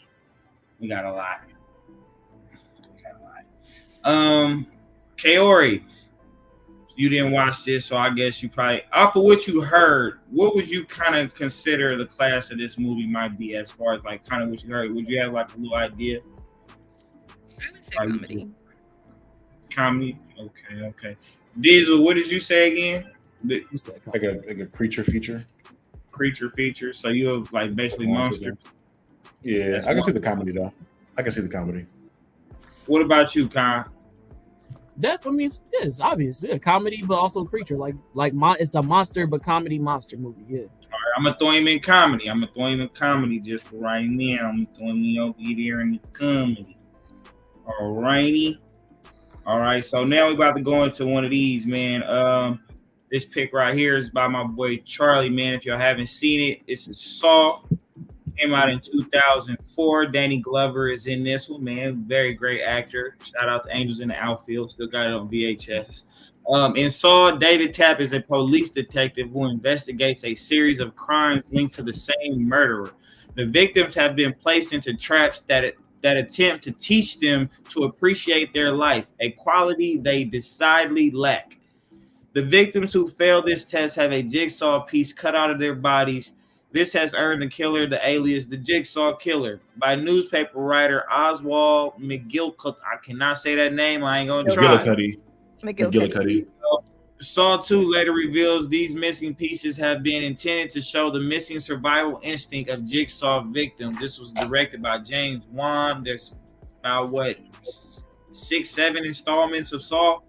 We got a lot. Kaori, you didn't watch this, so I guess you probably, off of what you heard, what would you kind of consider the class of this movie might be, as far as like kind of what you heard? Would you have like a little idea? I would say comedy. Comedy? Okay. Diesel, what did you say again? Like a creature feature. Creature feature. So you have like basically monsters. Yeah, That's I can see the comedy though. I can see the comedy. What about you, Con? that, I mean, yeah, it's obvious. Yeah, comedy, but also creature. It's a monster, but comedy monster movie. Yeah. All right, I'm gonna throw him in comedy. Just for right now. I'm throwing him over there in the comedy. All righty. All right. So now we're about to go into one of these, man. This pick right here is by my boy Charlie, man. If y'all haven't seen it, it's a Saw. Came out in 2004. Danny Glover is in this one, man. Very great actor. Shout out to Angels in the Outfield. Still got it on VHS. In Saw, David Tapp is a police detective who investigates a series of crimes linked to the same murderer. The victims have been placed into traps that attempt to teach them to appreciate their life, a quality they decidedly lack. The victims who fail this test have a jigsaw piece cut out of their bodies. This has earned the killer the alias the Jigsaw Killer by newspaper writer Oswald McGillicuddy. I cannot say that name. I ain't gonna try. McGillicuddy. Saw 2 later reveals these missing pieces have been intended to show the missing survival instinct of Jigsaw victims. This was directed by James Wan. There's about 6-7 installments of Saw.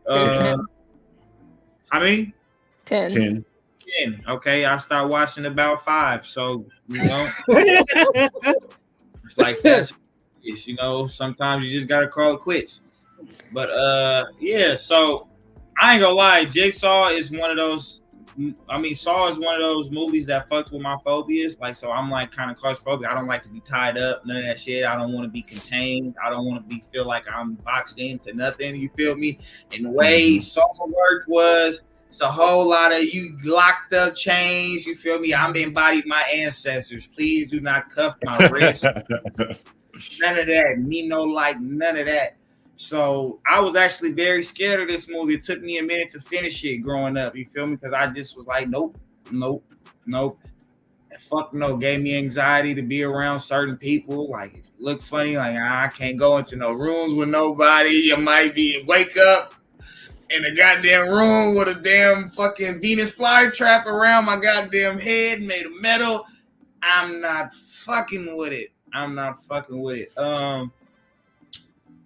How many? 10. Okay, I stopped watching about 5. So it's like that. It's, sometimes you just gotta call it quits. But yeah. So I ain't gonna lie, Jigsaw is one of those. Saw is one of those movies that fucked with my phobias. Like, so I'm like kind of claustrophobic. I don't like to be tied up, none of that shit. I don't want to be contained. I don't want to feel like I'm boxed into nothing. You feel me? And the way Saw worked was, it's a whole lot of you locked up chains. You feel me? I'm embodied my ancestors. Please do not cuff my wrist. None of that. Me no like none of that. So I was actually very scared of this movie. It took me a minute to finish it growing up. You feel me? Because I just was like, nope. Fuck no. Gave me anxiety to be around certain people. Like, if you look funny, like, I can't go into no rooms with nobody. You might wake up in a goddamn room with a damn fucking Venus flytrap around my goddamn head made of metal. I'm not fucking with it.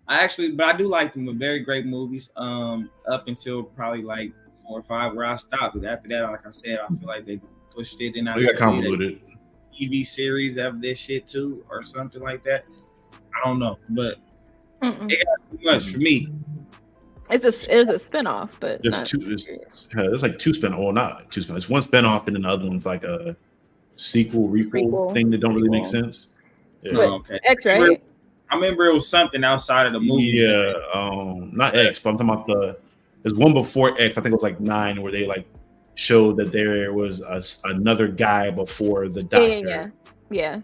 but I do like them. Very great movies. Up until probably like 4 or 5 where I stopped. But after that, like I said, I feel like they pushed it. And They got convoluted. TV series of this shit too, or something like that. I don't know, but it got too much for me. There's a spinoff, but there's like 2 spin. Well, not 2 spin. It's 1 spinoff, and then the other one's like a prequel thing that don't really make sense. Yeah. Okay. X, right? I remember it was something outside of the movie. Yeah, not X, but I'm talking about there's one before X. I think it was like 9, where they like showed that there was another guy before the doctor. Yeah.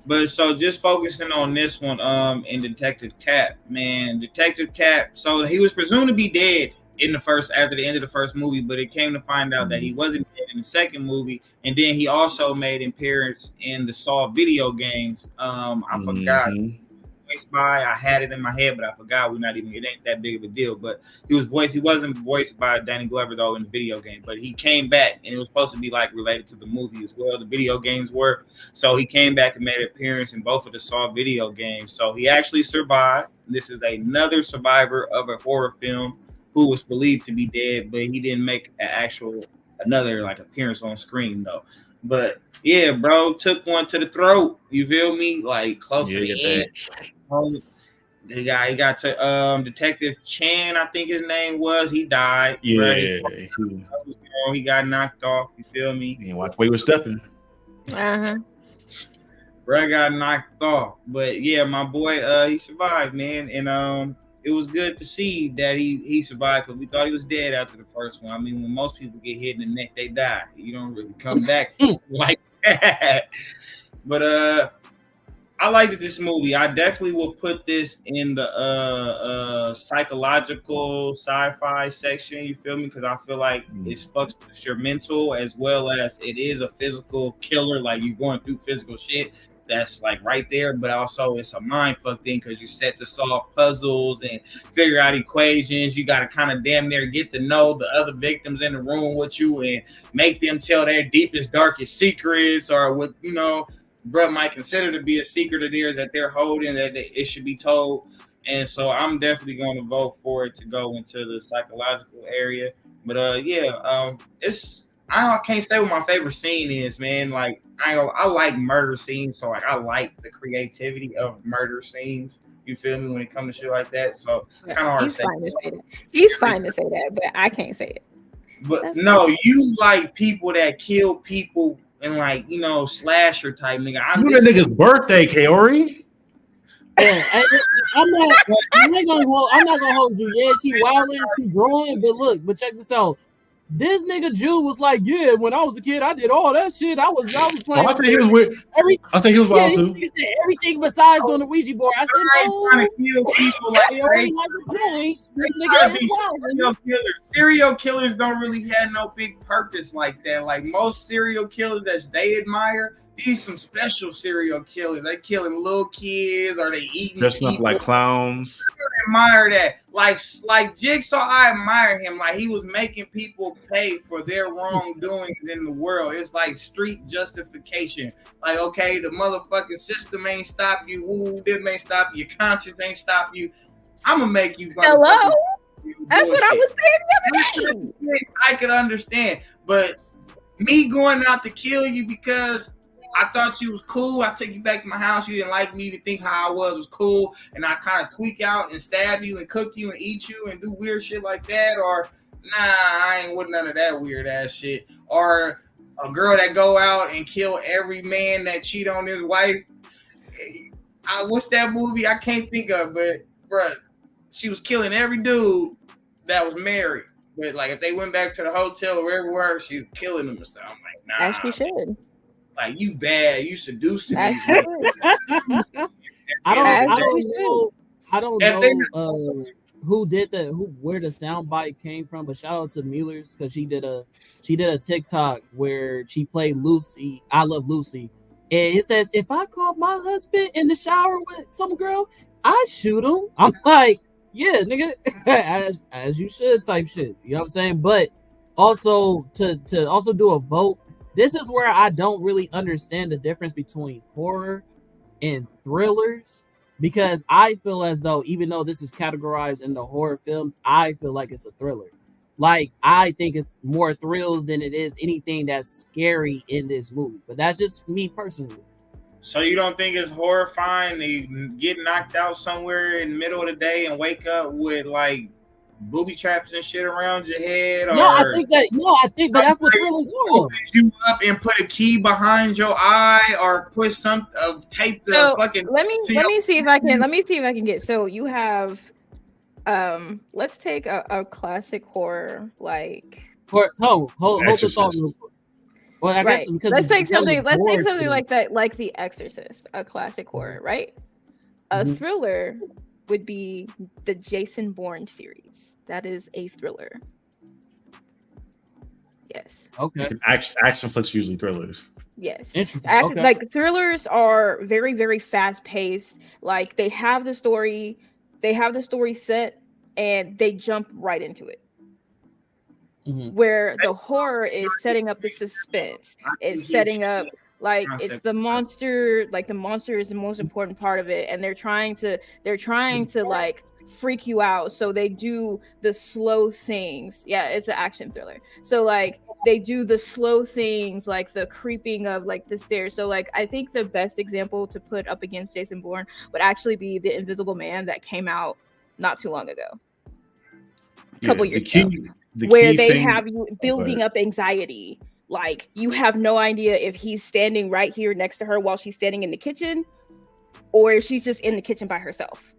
But so just focusing on this one, in Detective Cap, man, Detective Cap. So he was presumed to be dead after the end of the first movie, but it came to find out that he wasn't dead in the second movie, and then he also made an appearance in the Saw video games. I forgot. I had it in my head, but I forgot. It ain't that big of a deal. But he wasn't voiced by Danny Glover though in the video game, but he came back, and it was supposed to be like related to the movie as well. The video games were, so he came back and made an appearance in both of the Saw video games. So he actually survived. This is another survivor of a horror film who was believed to be dead, but he didn't make another like appearance on screen though. But yeah, bro, took one to the throat. You feel me? Like close to the end. He got to Detective Chan, I think his name was. He died. Yeah, he got knocked off. You feel me? And watch where he was stepping. Bro got knocked off, but yeah, my boy, he survived, man, and it was good to see that he survived because we thought he was dead after the first one. I mean, when most people get hit in the neck, they die. You don't really come back like that. But I liked this movie. I definitely will put this in the psychological sci-fi section. You feel me? Because I feel like it fucks with your mental as well as it is a physical killer. Like you're going through physical shit that's like right there, but also it's a mind fuck thing because you set to solve puzzles and figure out equations. You got to kind of damn near get to know the other victims in the room with you and make them tell their deepest, darkest secrets or what bruh might consider to be a secret of theirs that they're holding that it should be told. And so I'm definitely going to vote for it to go into the psychological area. But I can't say what my favorite scene is, man. Like I like murder scenes, so like I like the creativity of murder scenes. You feel me when it comes to shit like that? So it's kind of hard to say. He's fine to say that, but I can't say it. But that's no, you like people that kill people and like slasher type nigga. That nigga's birthday, Kaori. Yeah, I'm not gonna hold you. Yeah, she wilding, she drawing, but check this out. This nigga Jew was like, yeah, when I was a kid, I did all that shit. I was playing. I think he was weird. I think he was wild too. He said everything besides doing the Ouija board. I said, no. Trying to kill people like this nigga is wild. Serial killers don't really have no big purpose like that. Like most serial killers that they admire, these some special serial killers. They killing little kids or they eating dressing up like clowns. I admire that. Like Jigsaw, I admire him. Like he was making people pay for their wrongdoings in the world. It's like street justification. Like, okay, the motherfucking system ain't stop you. Woo, this ain't stop you. Your conscience ain't stop you. I'm gonna make you. Hello? That's what I was saying the other day. I could understand, but me going out to kill you because I thought you was cool. I took you back to my house. You didn't like me to think how I was cool. And I kind of tweak out and stab you and cook you and eat you and do weird shit like that. Or, nah, I ain't with none of that weird ass shit. Or a girl that go out and kill every man that cheat on his wife. What's that movie? I can't think of, but, bruh, she was killing every dude that was married. But, like, if they went back to the hotel or wherever were, she was killing them and stuff. I'm like, nah. As she should. Like you bad, you seducing me. I don't know who did where the soundbite came from, but shout out to Mueller's because she did a TikTok where she played Lucy. I Love Lucy, and it says if I caught my husband in the shower with some girl, I shoot him. I'm like, yeah, nigga, as you should type shit. You know what I'm saying? But also to also do a vote. This is where I don't really understand the difference between horror and thrillers because I feel as though even though this is categorized in the horror films, I feel like it's a thriller. Like I think it's more thrills than it is anything that's scary in this movie. But that's just me personally. So you don't think it's horrifying to get knocked out somewhere in the middle of the day and wake up with like booby traps and shit around your head? Or I think that that's what thrillers are. You up and put a key behind your eye, or put some tape the So fucking. let me see if I can get. So you have, let's take a classic horror like. Hold the thought real quick. Well, I guess because let's take something like that, like The Exorcist, a classic horror, right? A thriller would be the Jason Bourne series. That is a thriller. Yes. Okay. Action flicks usually thrillers. Yes. Interesting. Okay. Like thrillers are very, very fast paced. Like they have the story set and they jump right into it. Where the horror is setting up the suspense. It's setting up like it's the monster. Like the monster is the most important part of it, and they're trying to like freak you out. So they do the slow things. Yeah, it's an action thriller. So like they do the slow things, like the creeping of like the stairs. So like I think the best example to put up against Jason Bourne would actually be The Invisible Man that came out not too long ago, a couple years ago. Where they have you building up anxiety. Like you have no idea if he's standing right here next to her while she's standing in the kitchen, or if she's just in the kitchen by herself.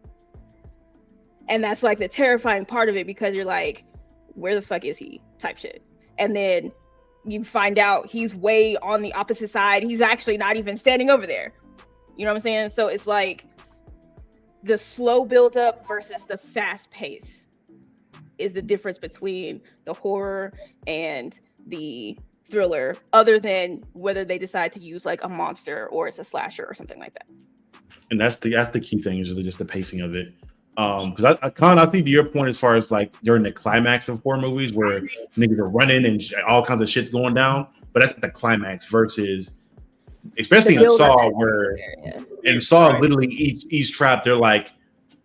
And that's like the terrifying part of it, because you're like, where the fuck is he? Type shit. And then you find out he's way on the opposite side. He's actually not even standing over there. You know what I'm saying? So it's like the slow build up versus the fast pace is the difference between the horror and the thriller, other than whether they decide to use like a monster or it's a slasher or something like that. And that's the key thing, is just the pacing of it. Because I think to your point, as far as like during the climax of horror movies where niggas are running and all kinds of shit's going down, but that's the climax versus, especially in Saw, where in Saw, literally each trap, they're like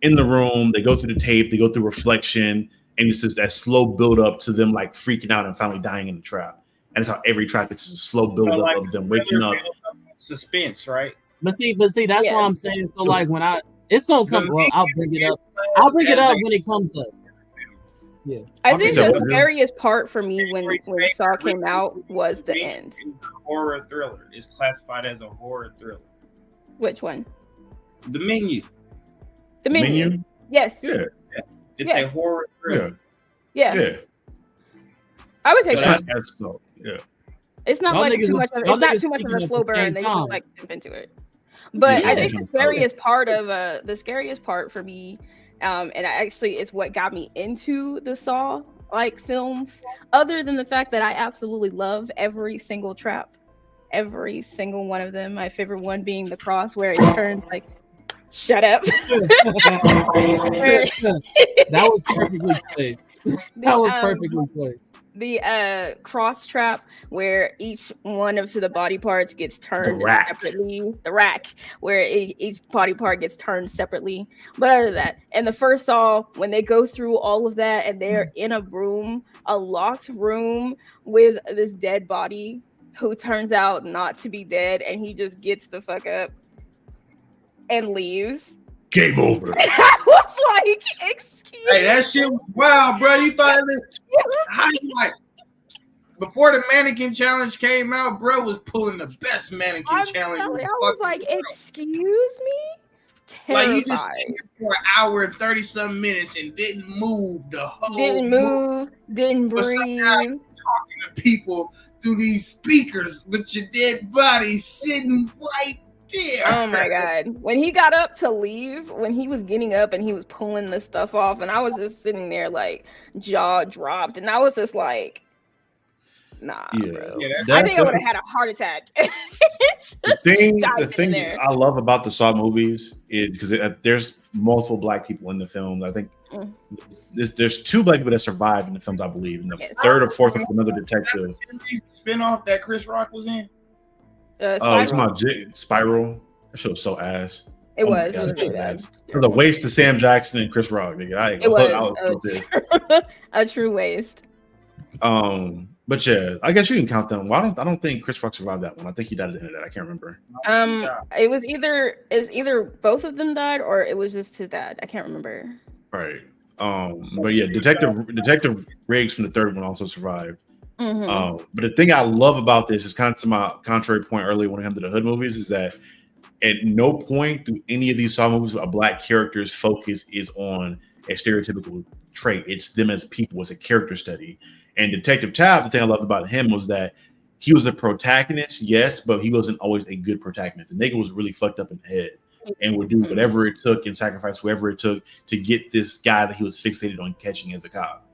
in the room, they go through the tape, they go through reflection. And it's just that slow build up to them like freaking out and finally dying in the trap. And it's how every trap, it's a slow build up of them waking up. Suspense, right? But see, that's what I'm saying. So like when it's gonna come. Well, I'll bring it up. I'll bring it up when it comes up. Yeah. I think the scariest part for me when Saw came out was the end. Horror thriller is classified as a horror thriller. Which one? The Menu. The Menu. Yes. Yeah. It's a horror thriller. Yeah. I would say so. Yeah. It's not like too much of a slow burn. They just like jump into it. But I think the scariest part for me, and actually it's what got me into the Saw like films, other than the fact that I absolutely love every single trap, every single one of them. My favorite one being the cross, where it turns like. Shut up. That was perfectly placed. The cross trap, where each one of the body parts gets turned separately. The rack, where each body part gets turned separately. But other than that, and the first Saw, when they go through all of that and they're in a locked room with this dead body who turns out not to be dead, and he just gets the fuck up and leaves. Game over. I was like, excuse me. Hey, that shit was wild, bro. You thought how you like before the mannequin challenge came out, bro was pulling the best mannequin challenge. I was like, excuse me? Terrified. Like you just stayed here for an hour and 30-some minutes and didn't move the whole didn't breathe. Talking to people through these speakers with your dead body sitting right there. Oh my god. When he got up to leave, when he was getting up and he was pulling the stuff off, and I was just sitting there like jaw dropped, and I was just like, nah, bro. I think I would have had a heart attack. The thing I love about the Saw movies is because there's multiple black people in the film. I think there's 2 black people that survived in the films, I believe, and the third or fourth was another detective. Spinoff that Chris Rock was in. It's my Spiral. That show was so ass. It Oh my was. God, It was so really bad. bad. For the waste of Sam Jackson and Chris Rock, nigga. I It was so pissed. a true waste. But yeah, I guess you can count them. Well, I don't think Chris Rock survived that one. I think he died at the end of that. I can't remember. It was either both of them died or it was just his dad. I can't remember. Right. But yeah, Detective Riggs from the third one also survived. Mm-hmm. But the thing I love about this is kind of to my contrary point earlier when it came to the Hood movies is that at no point through any of these Saw movies a black character's focus is on a stereotypical trait. It's them as people. It's a character study. And Detective Tapp, the thing I loved about him was that he was a protagonist, yes, but he wasn't always a good protagonist. The nigga was really fucked up in the head and would do whatever it took and sacrifice whoever it took to get this guy that he was fixated on catching as a cop.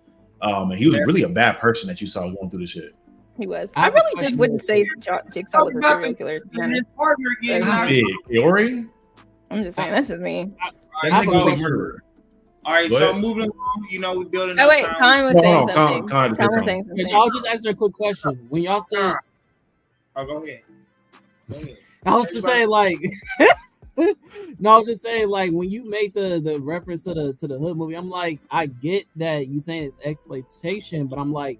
And he was really a bad person that you saw going through the shit. He was. I really just wouldn't say Jigsaw was a serial killer. His partner again. Category? I'm just saying, that's just me. That nigga was a murderer. All right, so moving along, we're building. Oh wait, Con was saying something. Con was saying something. I was just asking a quick question. When y'all said, go ahead. I was just saying like, no, I was just saying like when you make the reference to the Hood movie, I'm like, I get that you saying it's exploitation, but I'm like,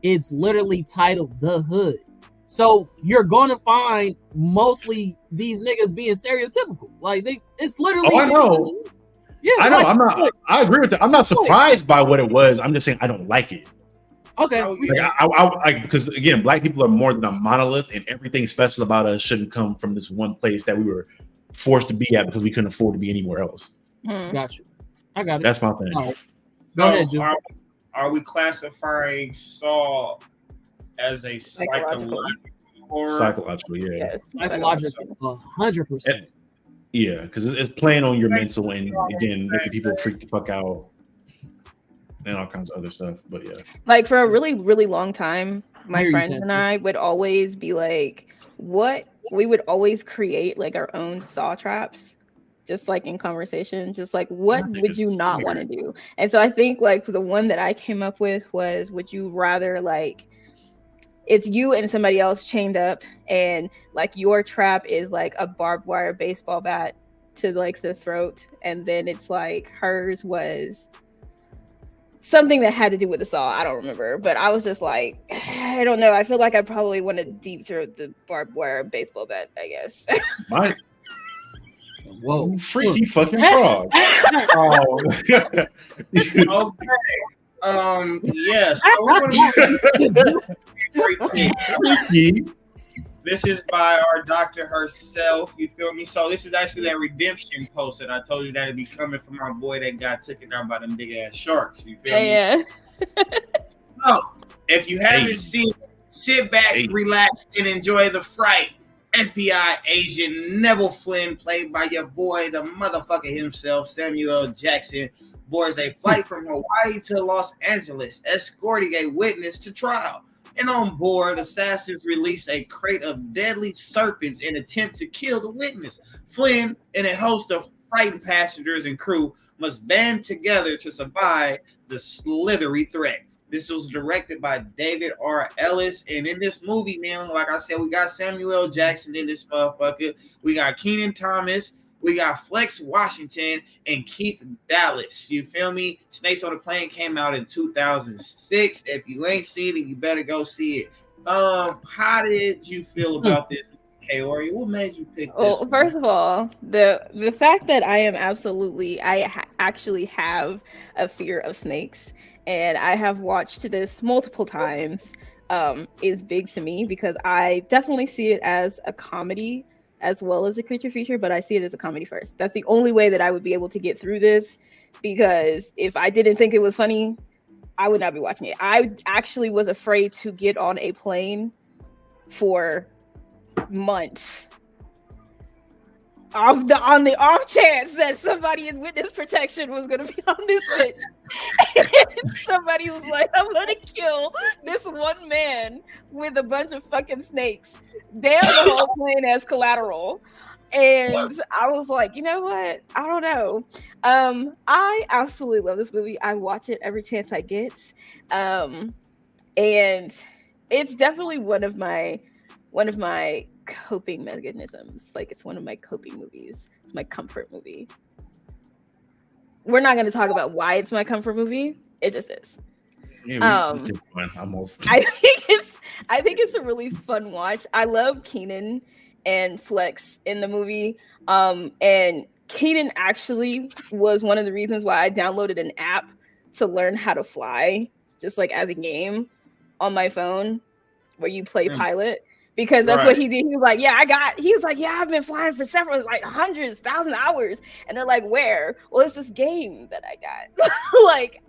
it's literally titled The Hood, so you're gonna find mostly these niggas being stereotypical. Like it's literally. Oh, I know. Yeah, I know. Like, I agree with that. I'm not surprised by what it was. I'm just saying I don't like it. Okay. Like, because again, black people are more than a monolith, and everything special about us shouldn't come from this one place that we were forced to be at because we couldn't afford to be anywhere else. Got you. I got it. That's my thing. Oh. Go ahead, Jim. Are we classifying Saw as a psychological horror? Psychological, yeah. Yes. Psychological, 100%. Yeah, because it's playing on your mental and again making people freak the fuck out and all kinds of other stuff. But yeah, like for a really, really long time, my friends and I would always be like, "What?" We would always create like our own Saw traps, just like in conversation, just like what would you not want to do? And so I think like the one that I came up with was, would you rather like it's you and somebody else chained up and like your trap is like a barbed wire baseball bat to like the throat, and then it's like hers was something that had to do with the saw. I don't remember, but I was just like, I don't know. I feel like I probably want to deep throat the barbed wire baseball bat, I guess. Mine. Whoa, freaky fucking frog. Oh. Okay. Yes. This is by our doctor herself. You feel me? So this is actually that redemption post that I told you that it'd be coming from our boy that got taken out by them big ass sharks. You feel me? Yeah. So if you haven't seen it, sit back, relax, and enjoy the fright. FBI agent Neville Flynn, played by your boy, the motherfucker himself, Samuel Jackson, boards a flight from Hawaii to Los Angeles, escorting a witness to trial. And on board, assassins release a crate of deadly serpents in attempt to kill the witness. Flynn and a host of frightened passengers and crew must band together to survive the slithery threat. This was directed by David R. Ellis. And in this movie, man, like I said, we got Samuel Jackson in this motherfucker. We got Kenan Thomas. We got Flex Washington and Keith Dallas. You feel me? Snakes on the Plane came out in 2006. If you ain't seen it, you better go see it. How did you feel about this, Kaori? What made you pick this? Well, first of all, the fact that I am actually have a fear of snakes, and I have watched this multiple times, is big to me because I definitely see it as a comedy as well as a creature feature, but I see it as a comedy first. That's the only way that I would be able to get through this, because if I didn't think it was funny, I would not be watching it. I actually was afraid to get on a plane for months on the off chance that somebody in witness protection was going to be on this bitch. And somebody was like, I'm going to kill this one man with a bunch of fucking snakes. Damn the whole plane as collateral. And I was like, you know what? I don't know. I absolutely love this movie. I watch it every chance I get. And it's definitely one of my coping mechanisms. Like, it's one of my coping movies. It's my comfort movie. We're not going to talk about why it's my comfort movie. It just is. Yeah, I think it's a really fun watch. I love Keenan and Flex in the movie. And Keenan actually was one of the reasons why I downloaded an app to learn how to fly, just like as a game on my phone where you play pilot. Because that's what he did. He was like, I've been flying for several, like hundreds, 1,000 hours. And they're like, where? Well, it's this game that I got. Like,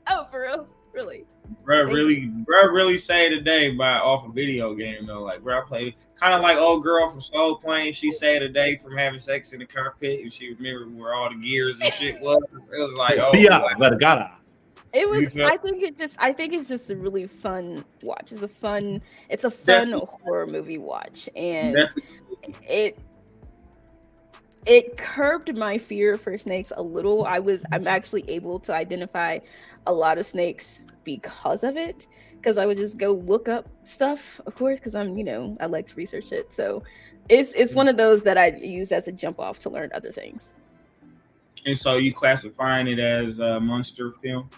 oh, for real? Really? Bro, really saved the day off a video game though. Like, bro, I played kind of like old girl from Soul Plane. She saved the day from having sex in the cockpit, and she remembered where all the gears and shit was. It was like, oh, it was. I think it's just a really fun watch. It's a fun horror movie watch, and it curbed my fear for snakes a little. I'm actually able to identify a lot of snakes because of it, because I would just go look up stuff, of course, because I'm, I like to research it. So it's one of those that I use as a jump off to learn other things. And so you classifying it as a monster film?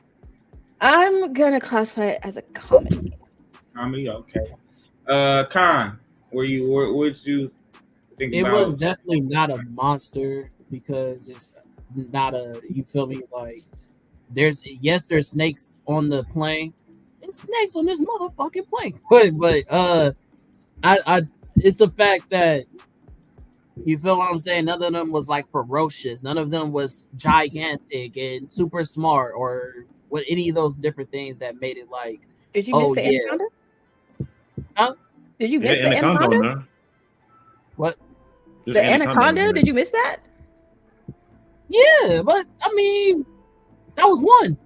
I'm gonna classify it as a comedy. Comedy, okay. Con, what'd you think about? It was definitely not a monster because it's not a. You feel me? Like there's snakes on the plane. There's snakes on this motherfucking plane. But I it's the fact that you feel what I'm saying. None of them was like ferocious. None of them was gigantic and super smart or what any of those different things that made it like. Did you miss the anaconda? Huh? Did you miss the anaconda? What? The anaconda? Did you miss that? Yeah, but I mean, that was one.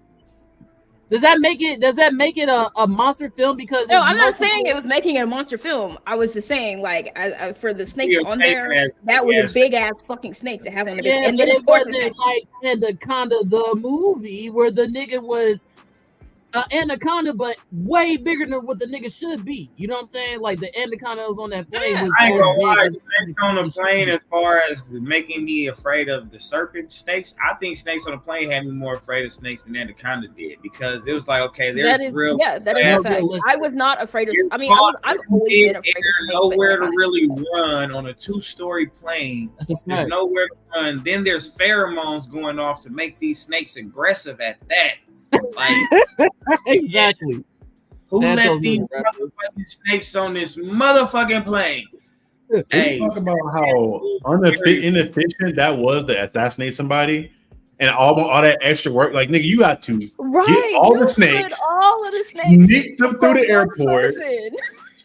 Does that make it a monster film? Because no, I'm not saying it was making it a monster film. I was just saying, like, for the snakes on there, that was a big ass fucking snake to have on the yeah, and then it wasn't like Anaconda the movie where the nigga was anaconda, but way bigger than what the nigga should be. You know what I'm saying? Like the anaconda was on that plane was. I ain't gonna lie, snakes on the plane as far as making me afraid of the serpent snakes. I think snakes on the plane had me more afraid of snakes than anaconda did because it was like, okay, there's real. Yeah, that is a fact. I was not afraid of. I mean, I've always been afraid of snakes. Nowhere to really run on a 2-story plane. There's nowhere to run. Then there's pheromones going off to make these snakes aggressive at that. Like, exactly. Who let these motherfucking snakes on this motherfucking plane? Hey, talk about how inefficient that was to assassinate somebody and all that extra work. Like, nigga, you got to get all the snakes, sneak them through the airport,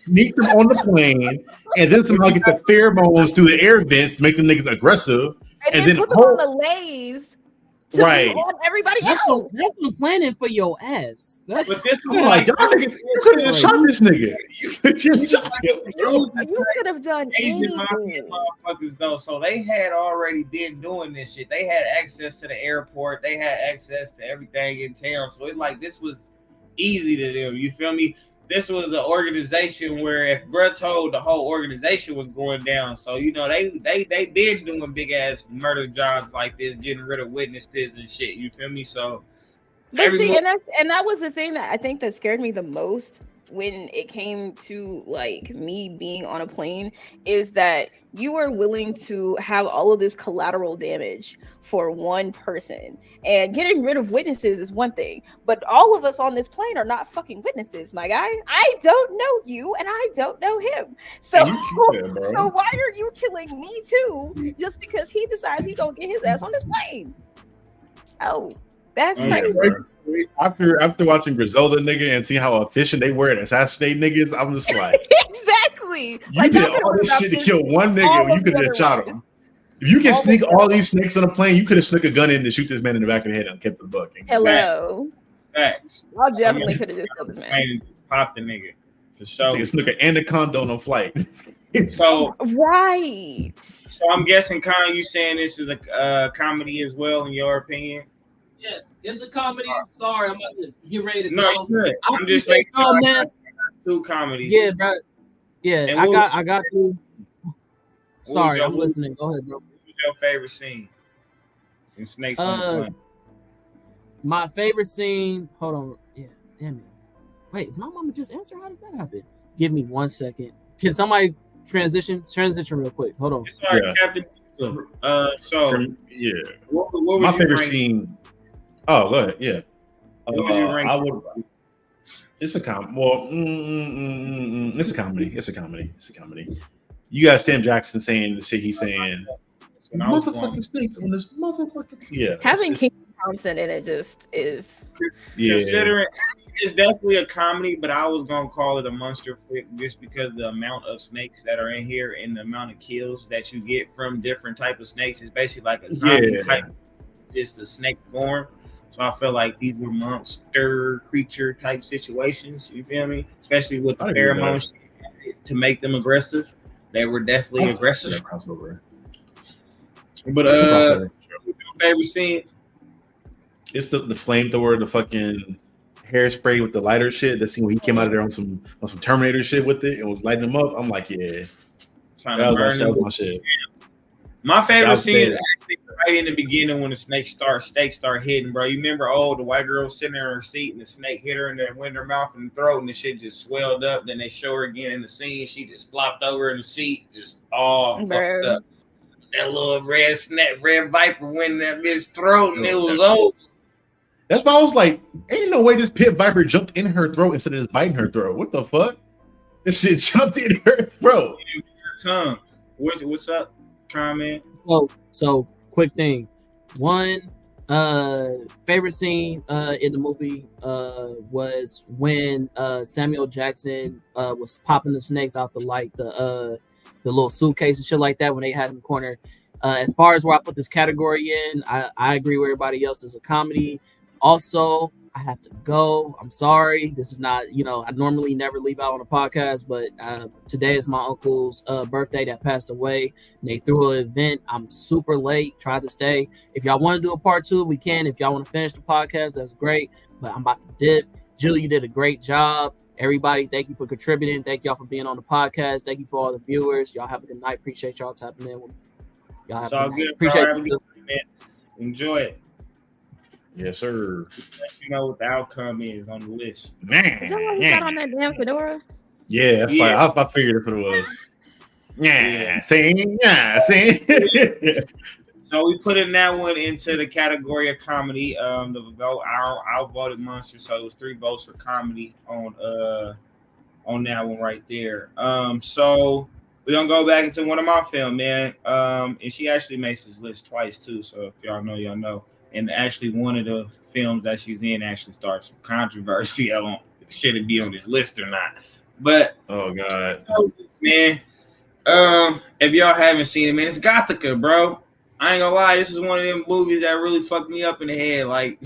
sneak them on the plane, and then somehow get the pheromones through the air vents to make them niggas aggressive, and then put them on the lays. Right, everybody else. That's some planning for your ass. But this was like, you could have shot this nigga. You could just shot him. You could have done anything. Motherfuckers though, so they had already been doing this shit. They had access to the airport. They had access to everything in town. So it like this was easy to them. You feel me? This was an organization where if bruh told the whole organization was going down, so they been doing big ass murder jobs like this, getting rid of witnesses and shit. You feel me? So, but see, and that was the thing that I think that scared me the most when it came to like me being on a plane is that you are willing to have all of this collateral damage for one person, and getting rid of witnesses is one thing, but all of us on this plane are not fucking witnesses, my guy. I don't know you and I don't know him, so why are you killing me too just because he decides he gonna get his ass on this plane? Oh, that's crazy. After watching Griselda nigga and seeing how efficient they were at assassinating niggas, I'm just like, exactly. You did all this shit to kill one nigga when you could have shot him. If you can sneak all these snakes on a plane, you could have snuck a gun in to shoot this man in the back of the head and kept the buck. Hello. Facts. I definitely could have just killed this man. Pop the nigga for sure. Nigga snuck an anaconda on a flight. So right. So I'm guessing, Con, you saying this is a comedy as well, in your opinion? Yeah, it's a comedy. Sorry, I'm about to get ready to go. No, good. I'm just making sure I got 2 comedies. Yeah, bro. Yeah, And I got you. Sorry, your- I'm listening. Go ahead, bro. What was your favorite scene in Snakes on the Plane? My favorite scene. Hold on. Yeah, damn it. Wait, is my mama just answer? How did that happen? Give me 1 second. Can somebody transition real quick? Hold on. Sorry, Yeah. Captain. So yeah, what was my your favorite rank? scene. Oh, go ahead. Yeah, What was your rank? I would. It's a com. Well, it's a comedy. It's a comedy. It's a comedy. You got Sam Jackson saying the shit he's saying. When I was born. Motherfucking snakes on this motherfucking. Yeah. Having King Thompson in it just is. Yeah. Considering it's definitely a comedy, but I was gonna call it a monster flick just because the amount of snakes that are in here and the amount of kills that you get from different type of snakes is basically like a zombie type, just a snake form. So I feel like these were monster creature type situations. You feel me? Especially with the pheromones to make them aggressive. They were definitely aggressive. Crossover. But your favorite scene? It's the flamethrower, the fucking hairspray with the lighter shit. That scene when he came out of there on some Terminator shit with it and was lighting them up. I'm like, yeah, trying to burn my shit. My favorite scene is actually right in the beginning when the snakes start hitting, bro. You remember the white girl sitting in her seat and the snake hit her in her mouth and the throat and the shit just swelled up. Then they show her again in the scene. She just flopped over in the seat, just all fucked up. That little red viper went in that bitch's throat and it was over. That's why I was like, ain't no way this pit viper jumped in her throat instead of just biting her throat. What the fuck? This shit jumped in her throat. Tongue. What's up? Comment. So quick thing. One favorite scene in the movie was when Samuel Jackson was popping the snakes out the little suitcase and shit like that when they had him cornered. As far as where I put this category in, I agree with everybody else. It's a comedy. Also, I have to go. I'm sorry. This is not, I normally never leave out on a podcast, but today is my uncle's birthday that passed away. And they threw an event. I'm super late. Tried to stay. If y'all want to do a part 2, we can. If y'all want to finish the podcast, that's great. But I'm about to dip. Julie, you did a great job. Everybody, thank you for contributing. Thank y'all for being on the podcast. Thank you for all the viewers. Y'all have a good night. Appreciate y'all tapping in with me. Y'all have a good night. Appreciate you. Enjoy it. Yes, sir. You know what the outcome is on the list. Man. Is that why you got on that damn fedora? Yeah, that's fine. I figured that's what it was. Yeah. So we put in that one into the category of comedy. The vote, I voted monster, so it was 3 votes for comedy on that one right there. So we're gonna go back into one of my film, man. And she actually makes this list twice too. So if y'all know, y'all know. And actually, one of the films that she's in actually starts some controversy. Should it be on this list or not? But oh god, man, if y'all haven't seen it, man, it's Gothica, bro. I ain't gonna lie, this is one of them movies that really fucked me up in the head. Like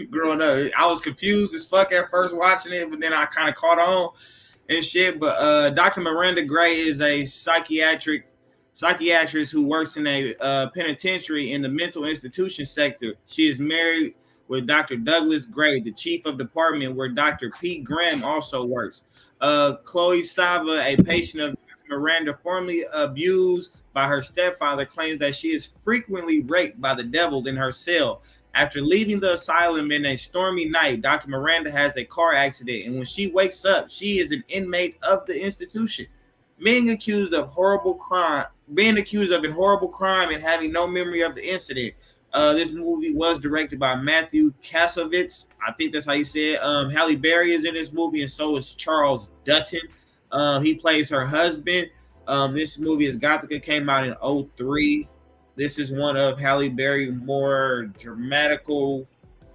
growing up, I was confused as fuck at first watching it, but then I kind of caught on and shit. But Dr. Miranda Gray is a psychiatrist who works in a penitentiary in the mental institution sector. She is married with Dr. Douglas Gray, the chief of department where Dr. Pete Graham also works. Chloe Sava, a patient of Miranda, formerly abused by her stepfather, claims that she is frequently raped by the devil in her cell. After leaving the asylum in a stormy night, Dr. Miranda has a car accident, and when she wakes up, she is an inmate of the institution. Being accused of a horrible crime and having no memory of the incident. This movie was directed by Matthew Kasovitz. I think that's how you say it. Halle Berry is in this movie, and so is Charles Dutton. He plays her husband. This movie is Gothica, came out in 2003. This is one of Halle Berry's more dramatical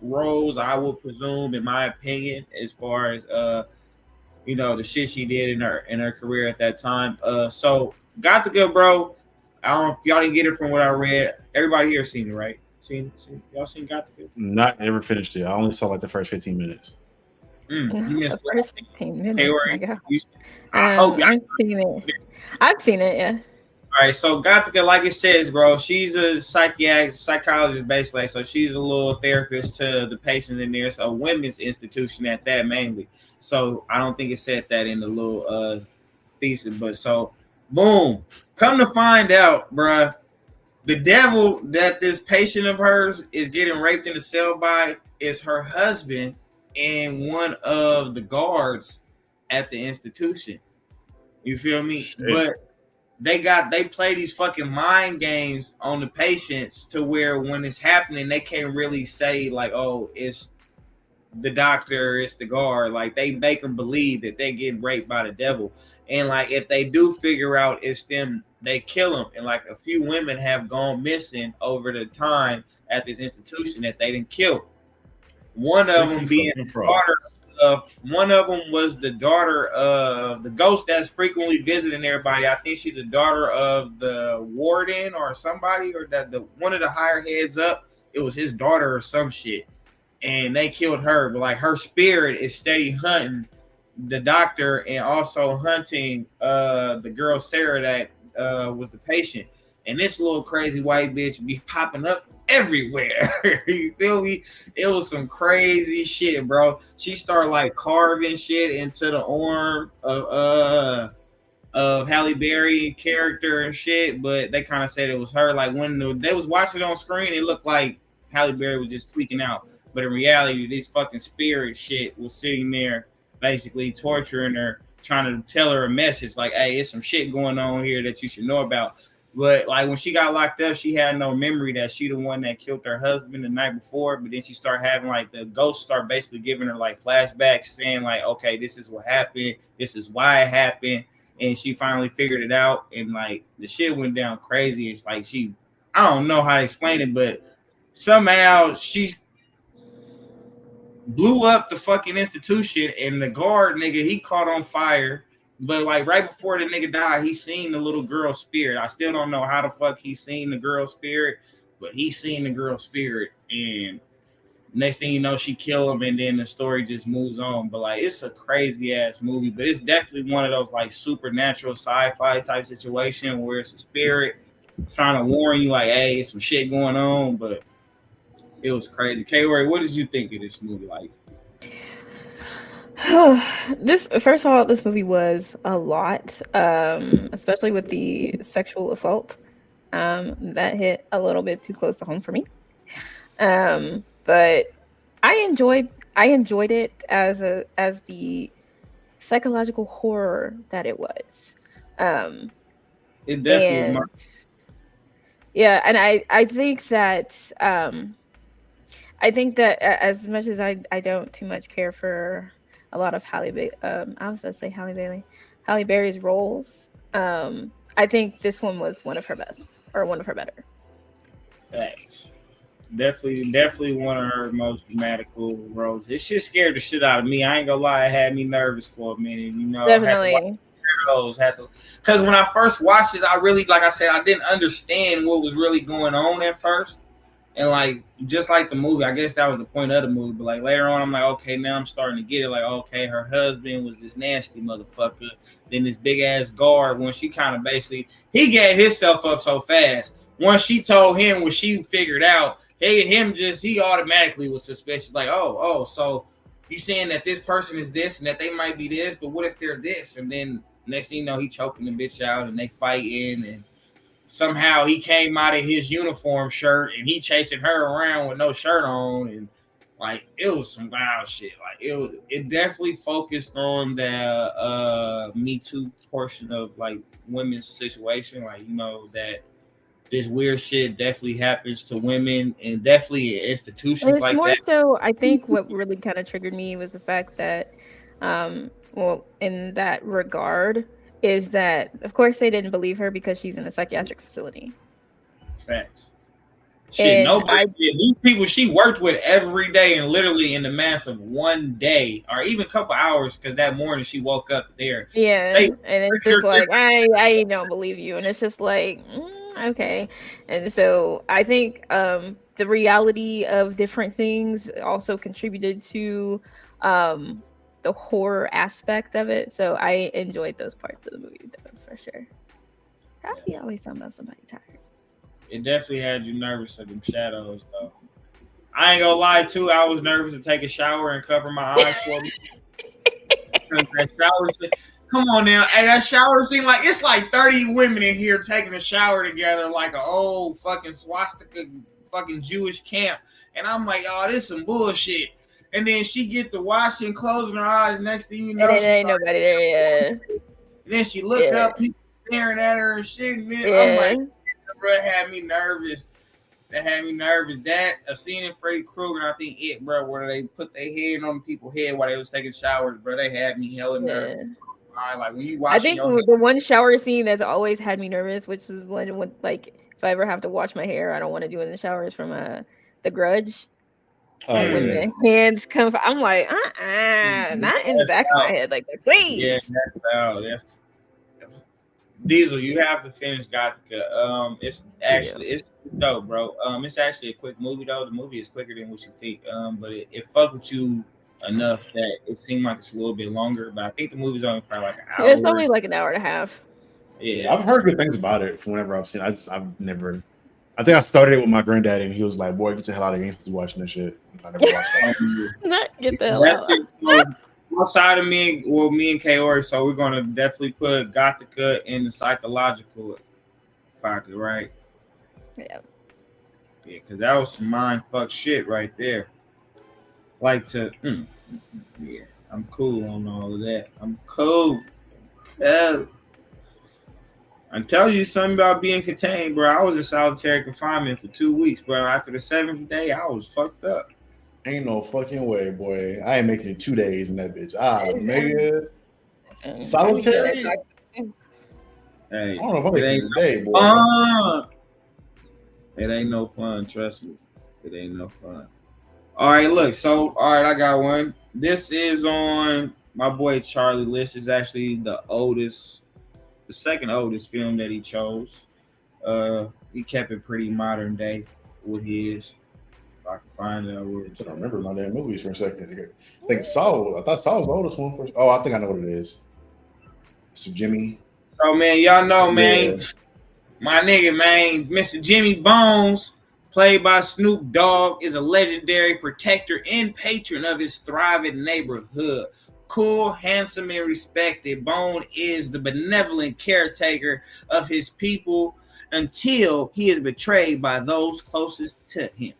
roles, I will presume, in my opinion, as far as the shit she did in her career at that time. So Gothica, bro. I don't know if y'all didn't get it from what I read. Everybody here seen it, right? Y'all seen Gothica? Not ever finished it. I only saw like the first 15 minutes. You missed the first 15 minutes. I've seen it. I've seen it, yeah. All right, so Gothica, like it says, bro, she's a psychologist, basically. So she's a little therapist to the patients in there. It's a women's institution at that, mainly. So I don't think it said that in the little thesis. But so, boom, come to find out, bruh, the devil that this patient of hers is getting raped in the cell by is her husband and one of the guards at the institution. You feel me? Shit. But they play these fucking mind games on the patients to where when it's happening, they can't really say like, oh, it's the doctor, it's the guard. Like they make them believe that they get raped by the devil. And like if they do figure out it's them, they kill them. And like a few women have gone missing over the time at this institution that they didn't kill. One of them being the daughter of one of them was the daughter of the ghost that's frequently visiting everybody. I think she's the daughter of the warden or somebody, or that the one of the higher heads up. It was his daughter or some shit, and they killed her. But like her spirit is steady hunting the doctor and also hunting the girl Sarah that was the patient. And this little crazy white bitch be popping up everywhere. You feel me? It was some crazy shit, bro. She started like carving shit into the arm of Halle Berry character and shit, but they kind of said it was her. Like when they was watching it on screen, it looked like Halle Berry was just tweaking out. But in reality, this fucking spirit shit was sitting there basically torturing her, trying to tell her a message like, hey, it's some shit going on here that you should know about. But like when she got locked up, she had no memory that she the one that killed her husband the night before. But then she started having like the ghosts start basically giving her like flashbacks saying like, okay, this is what happened. This is why it happened. And she finally figured it out. And like the shit went down crazy. It's like I don't know how to explain it, but somehow she blew up the fucking institution and the guard nigga, he caught on fire. But like right before the nigga died, he seen the little girl spirit. I still don't know how the fuck he seen the girl spirit, but he seen the girl spirit. And next thing you know, she killed him, and then the story just moves on. But like it's a crazy ass movie, but it's definitely one of those like supernatural sci-fi type situation where it's a spirit trying to warn you, like, hey, it's some shit going on. But it was crazy. K-Ray, what did you think of this movie? Like, this first of all, this movie was a lot, especially with the sexual assault. That hit a little bit too close to home for me. But I enjoyed it as the psychological horror that it was. it definitely was. Yeah, and I think that as much as I don't too much care for a lot of Halle Berry's roles, I think this one was one of her best, or one of her better. Thanks. Definitely one of her most dramatical roles. It shit scared the shit out of me. I ain't gonna lie, it had me nervous for a minute. You know, Definitely. Because when I first watched it, I really, like I said, I didn't understand what was really going on at first. And like, just like the movie, I guess that was the point of the movie. But like later on, I'm like, okay, now I'm starting to get it. Like, okay, her husband was this nasty motherfucker. Then this big ass guard, when she kind of basically, he gave himself up so fast. Once she told him what she figured out, he automatically was suspicious. Like, oh, so you saying that this person is this and that they might be this, but what if they're this? And then next thing you know, he choking the bitch out and they fighting, and somehow he came out of his uniform shirt and he chasing her around with no shirt on, and like it was some wild shit. Like it definitely focused on the Me Too portion of like women's situation. Like, you know, that this weird shit definitely happens to women, and definitely in institutions It's like more that. so, I think what really kind of triggered me was the fact that, in that regard, is that of course they didn't believe her because she's in a psychiatric facility. Facts. Shit, And nobody. These people she worked with every day, and literally in the mass of one day, or even a couple hours, because that morning she woke up there. Yeah, and it's just like I don't believe you, and it's just like okay. And so I think the reality of different things also contributed to the horror aspect of it. So I enjoyed those parts of the movie though, for sure. Probably always talking about somebody tired. It definitely had you nervous of them shadows, though. I ain't gonna lie, too. I was nervous to take a shower and cover my eyes for me. Come Come on now. Hey, that shower scene, like it's like 30 women in here taking a shower together, like an old fucking swastika fucking Jewish camp. And I'm like, oh, this some bullshit. And then she get to washing, closing her eyes. Next thing you know, and ain't nobody there. Yeah. And then she look up, people staring at her and shit. And then I'm like, bro, it had me nervous. That had me nervous. That a scene in Freddy Krueger, I think it, bro, where they put their head on people's head while they was taking showers, bro. They had me hella nervous. Like when you watch, I think the one shower scene that's always had me nervous, which is when like if I ever have to wash my hair, I don't want to do it in the showers from The Grudge. When the hands come, I'm like, not in the back of my head, like please. Yeah, that's how. Yes. Diesel, you have to finish Gothica. It's actually it's dope, bro. It's actually a quick movie though. The movie is quicker than what you think. But it fucked with you enough that it seemed like it's a little bit longer. But I think the movie's only probably like an hour. It's only like an hour and a half. Yeah, I've heard good things about it from whenever I've seen it. I've never. I think I started it with my granddad, and he was like, "Boy, get the hell out of here! You're watching this shit." I never watched that. Not get the hell out. Outside of me and Kaori, so we're gonna definitely put Gothica in the psychological pocket, right? Yeah. Yeah, because that was some mind fuck shit right there. Like to, yeah, I'm cool on all of that. I'm cool. I tell you something about being contained, bro. I was in solitary confinement for 2 weeks, bro. After the 7th day, I was fucked up. Ain't no fucking way, boy. I ain't making it 2 days in that bitch. Nigga. Solitary? Hey, I don't know if I'm making it a day, boy. It ain't no fun, trust me. It ain't no fun. All right, look. So, all right, I got one. This is on my boy Charlie list. Is actually the second oldest film that he chose. He kept it pretty modern day with his. If I can find it, I will. I don't remember my damn movies for a second. I think Saul. I thought Saul was the oldest one first. Oh, I think I know what it is. Mr. Jimmy. So man, y'all know, man, my nigga, man, Mr. Jimmy Bones, played by Snoop Dogg, is a legendary protector and patron of his thriving neighborhood. Cool, handsome, and respected, Bone is the benevolent caretaker of his people until he is betrayed by those closest to him.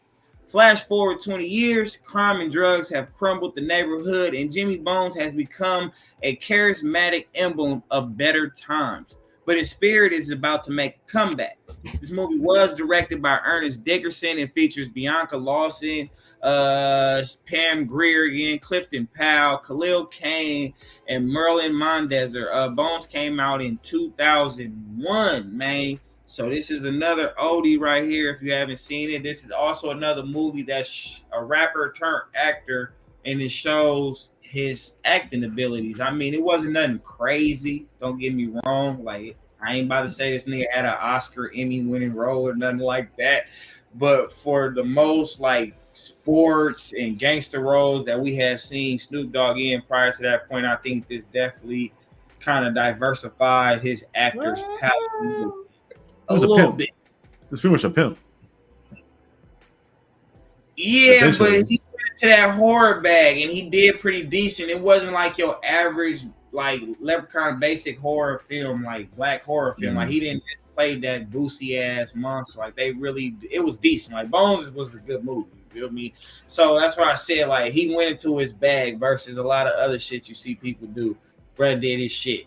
Flash forward 20 years, crime and drugs have crumbled the neighborhood, and Jimmy Bones has become a charismatic emblem of better times. But his spirit is about to make a comeback. This movie was directed by Ernest Dickerson and features Bianca Lawson, Pam Grier again, Clifton Powell, Khalil Kane, and Merlin Mondezer. Bones came out in 2001, man. So this is another oldie right here. If you haven't seen it, this is also another movie that's a rapper turned actor, and it shows his acting abilities. I mean, it wasn't nothing crazy. Don't get me wrong. Like, I ain't about to say this nigga had an Oscar, Emmy winning role or nothing like that. But for the most like sports and gangster roles that we had seen Snoop Dogg in prior to that point, I think this definitely kind of diversified his actor's palette a little bit. It's pretty much a pimp. Yeah, but he went into that horror bag and he did pretty decent. It wasn't like your average like Leprechaun basic horror film, like black horror film. Like he didn't play that boosie ass monster. Like it was decent. Like Bones was a good movie. You feel me? So that's why I said like he went into his bag versus a lot of other shit you see people do. Brad did his shit.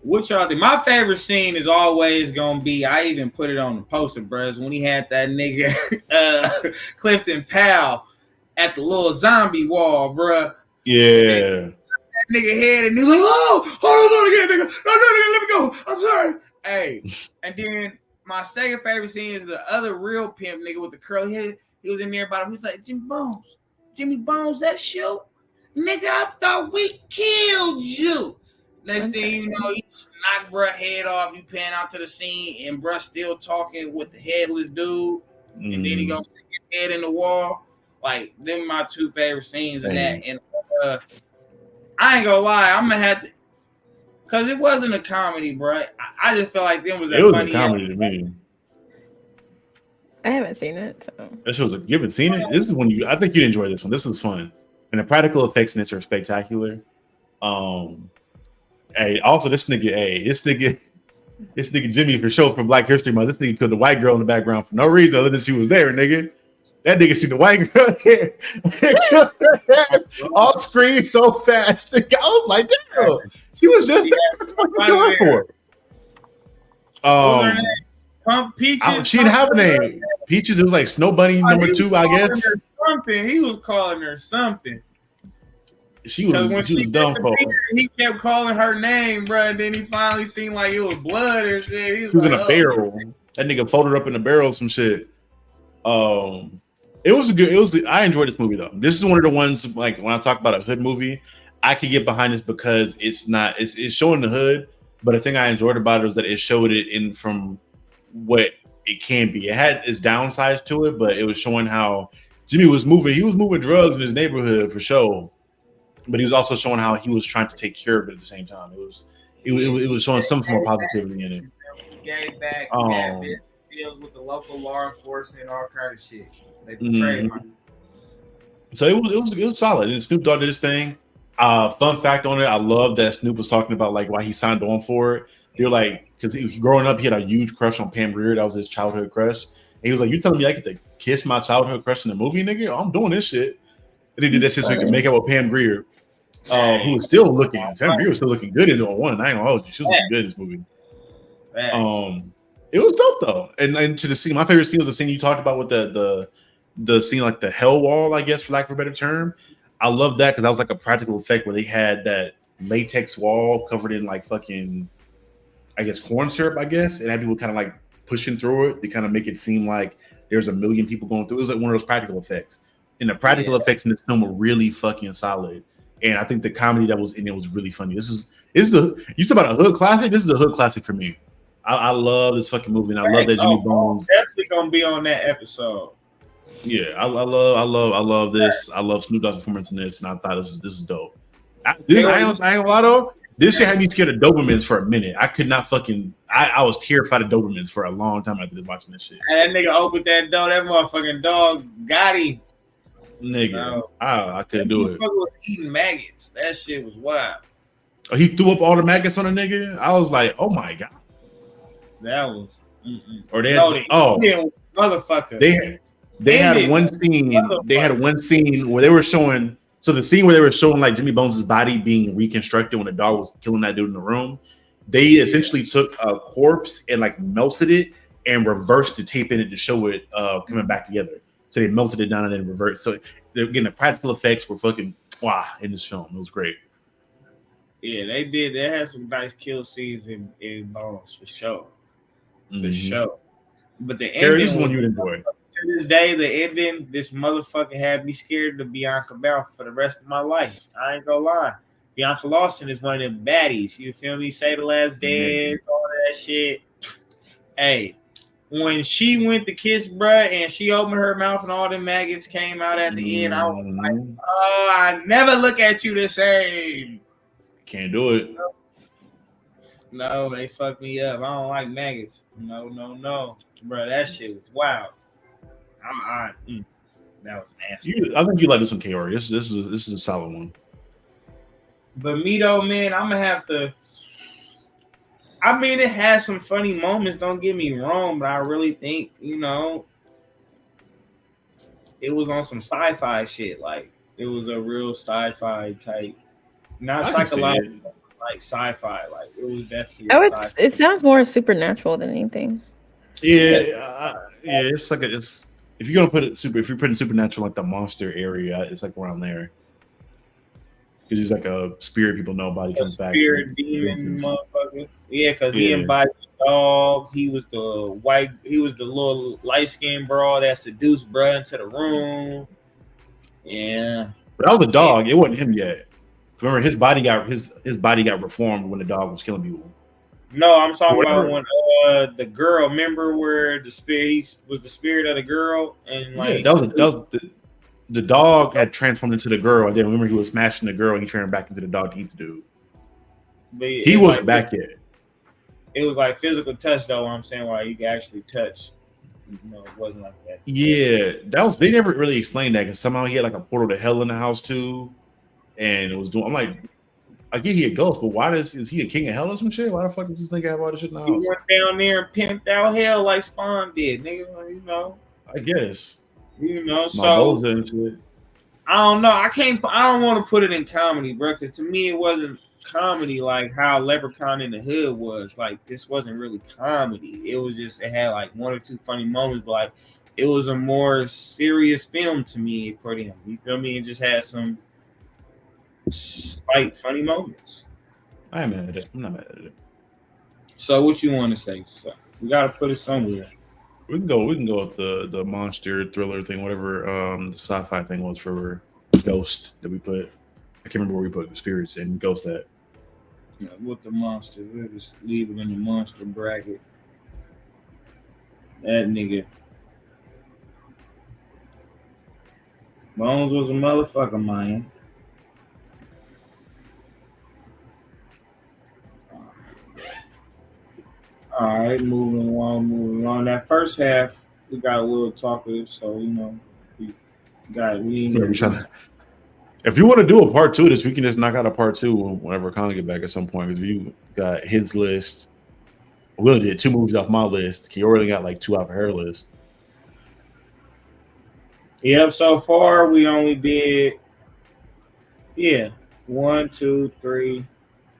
What y'all think? My favorite scene is always gonna be. I even put it on the poster, bruh. When he had that nigga Clifton Powell at the little zombie wall, bruh. Yeah. That nigga head, and he was like, "Oh, hold on again, nigga. No, let me go. I'm sorry." Hey, and then my second favorite scene is the other real pimp nigga with the curly hair. He was in there about him. He was like, Jimmy Bones, that's you, nigga. I thought we killed you. Next thing you know, you knock bruh head off. You pan out to the scene, and bruh still talking with the headless dude, and then he goes stick his head in the wall. Like, them my two favorite scenes in that. And I ain't gonna lie, I'm gonna have to, cause it wasn't a comedy, bruh. I just felt like them was it was funny a comedy to me. I haven't seen it. So. That shows you haven't seen it. This is when I think you'd enjoy this one. This is fun. And the practical effects in this are spectacular. Hey, also this nigga Jimmy for sure from Black History Month. This nigga killed the white girl in the background for no reason other than she was there, nigga. That nigga see the white girl there off screen so fast. I was like, damn, she was just there. What the fuck you killing for? Peaches. She didn't have a name. Peaches. It was like Snow Bunny number 2, I guess. He was calling her something. She was dumb for. He kept calling her name, bro, and then he finally seen like it was blood and shit. He was in a barrel. That nigga folded up in a barrel, some shit. I enjoyed this movie though. This is one of the ones like when I talk about a hood movie, I could get behind this because it's showing the hood, but the thing I enjoyed about it was that it showed it in from what it can be. It had its downsides to it, but it was showing how Jimmy was moving. He was moving drugs in his neighborhood for sure, but he was also showing how he was trying to take care of it at the same time. It was showing some form of positivity in it. Gave back, deals with the local law enforcement, all kind of shit. They betrayed him. So it was solid. And Snoop Dogg did his thing. Fun fact on it, I love that Snoop was talking about like why he signed on for it. They're like, because growing up, he had a huge crush on Pam Grier. That was his childhood crush. And he was like, "You telling me I get to kiss my childhood crush in the movie, nigga? Oh, I'm doing this shit." And he did that shit so he could make up with Pam Grier, who was still looking. Pam Grier was still looking good in 1. I ain't gonna hold you. She was looking good in this movie. It was dope though. And to the scene, my favorite scene was the scene you talked about with the scene like the hell wall, I guess, for lack of a better term. I love that because that was like a practical effect where they had that latex wall covered in like fucking, I guess, corn syrup, I guess, and had people kind of like pushing through it to kind of make it seem like there's a million people going through. It was like one of those practical effects. And the practical effects in this film were really fucking solid. And I think the comedy that was in it was really funny. You talk about a hood classic. This is a hood classic for me. I love this fucking movie, and I love that Jimmy Bones definitely gonna be on that episode. Yeah, I love this. I love Snoop Dogg's performance in this, and I thought this is dope. I ain't gonna lie though. This shit had me scared of Dobermans for a minute. I could not fucking. I was terrified of Dobermans for a long time after watching this shit. And that nigga opened that door. That motherfucking dog got him. Nigga, I couldn't do it. Was eating maggots. That shit was wild. Oh, he threw up all the maggots on the nigga. I was like, oh my god. That was. Or they motherfucker. They had one scene. They had one scene where they were showing. So the scene where they were showing like Jimmy Bones' body being reconstructed when the dog was killing that dude in the room. They essentially took a corpse and like melted it and reversed the tape in it to show it coming back together. So they melted it down and then reversed. So again, the practical effects were fucking in this film. It was great. Yeah, they did. They had some nice kill scenes in Bones for sure. For sure. But the ending is one you'd enjoy. To this day, the ending, this motherfucker had me scared of Bianca Bell for the rest of my life. I ain't gonna lie. Bianca Lawson is one of them baddies. You feel me? Say the Last Dance, all that shit. Hey, when she went to kiss bruh and she opened her mouth and all the maggots came out at the end, I was like, oh, I never look at you the same. Can't do it. No, they fucked me up. I don't like maggots. No. Bro, that shit was wild. That was nasty. I think you like this one, Kaori. This is a solid one. But me though, man, I'm gonna have to. I mean, it has some funny moments. Don't get me wrong, but I really think it was on some sci-fi shit. Like it was a real sci-fi type, not psychological, like sci-fi. Like it was definitely. It sounds more supernatural than anything. Yeah. It's like if you're gonna put it if you're putting supernatural like the monster area, it's like around there. Because he's like a spirit people know about. He comes back. Spirit demon motherfucker. Yeah, because he embodied the dog. He was the little light-skinned bro that seduced bruh into the room. Yeah. But that was the dog. It wasn't him yet. Remember, his body got reformed when the dog was killing people. No, I'm talking about when the girl. Remember where the spirit was the spirit of the girl, and like the dog had transformed into the girl. And then remember, he was smashing the girl, and he turned back into the dog to eat the dude. But he wasn't back yet. It was like physical touch, though. I'm saying, like you can actually touch it wasn't like that. Yeah, they never really explained that because somehow he had like a portal to hell in the house too, and it was doing. I'm like, I get he a ghost, but why is he a king of hell or some shit? Why the fuck does this nigga have all this shit in the He house? went down there and pimped out hell like Spawn did, nigga. I guess. So and shit. I don't know. I don't want to put it in comedy, bro, because to me it wasn't comedy like how Leprechaun in the Hood was. Like this wasn't really comedy. It was just it had like one or two funny moments, but like it was a more serious film to me for them. You feel me? It just had some slight funny moments. I am mad at it. I'm not mad at it. So what you want to say? So we gotta put it somewhere. We can go with the monster thriller thing, whatever the sci-fi thing was for Ghost that we put. I can't remember where we put the spirits and Ghost at. Yeah, with the monster, we'll just leave it in the monster bracket. That nigga Bones was a motherfucker, man. All right, moving along. That first half, we got a little talkative, so we got If you want to do a part 2 of this, we can just knock out a part 2 whenever Con get back at some point. Because you got his list. We only did 2 movies off my list. He already got like 2 off her list. Yep, so far we only did 1, 2, 3,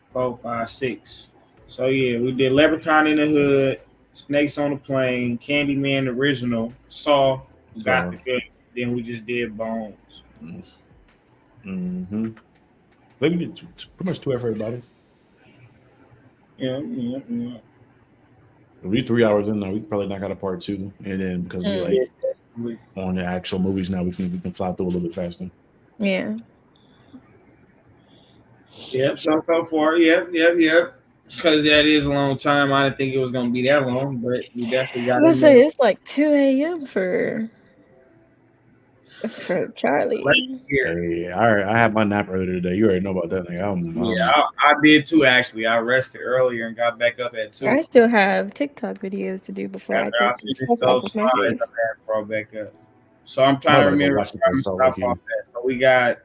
4, 5, 6. So we did Leprechaun in the Hood, Snakes on the Plane, Candyman original, Saw, Got the Good. Then we just did Bones. Mm-hmm. Maybe we did pretty much 2 for everybody. Yeah. We're 3 hours in now. We could probably knock out a part 2, and then because we on the actual movies now, we can fly through a little bit faster. Yeah. Yep. So far, yep. Because that is a long time. I didn't think it was gonna be that long, but we definitely got. I say it's like 2 a.m. for Charlie. Hey, all right. I had my nap earlier today. You already know about that thing. I did too. Actually, I rested earlier and got back up at 2. I still have TikTok videos to do before I take stuff off of my face. Brought back up. So I'm trying to remember. Stop off that. So we got.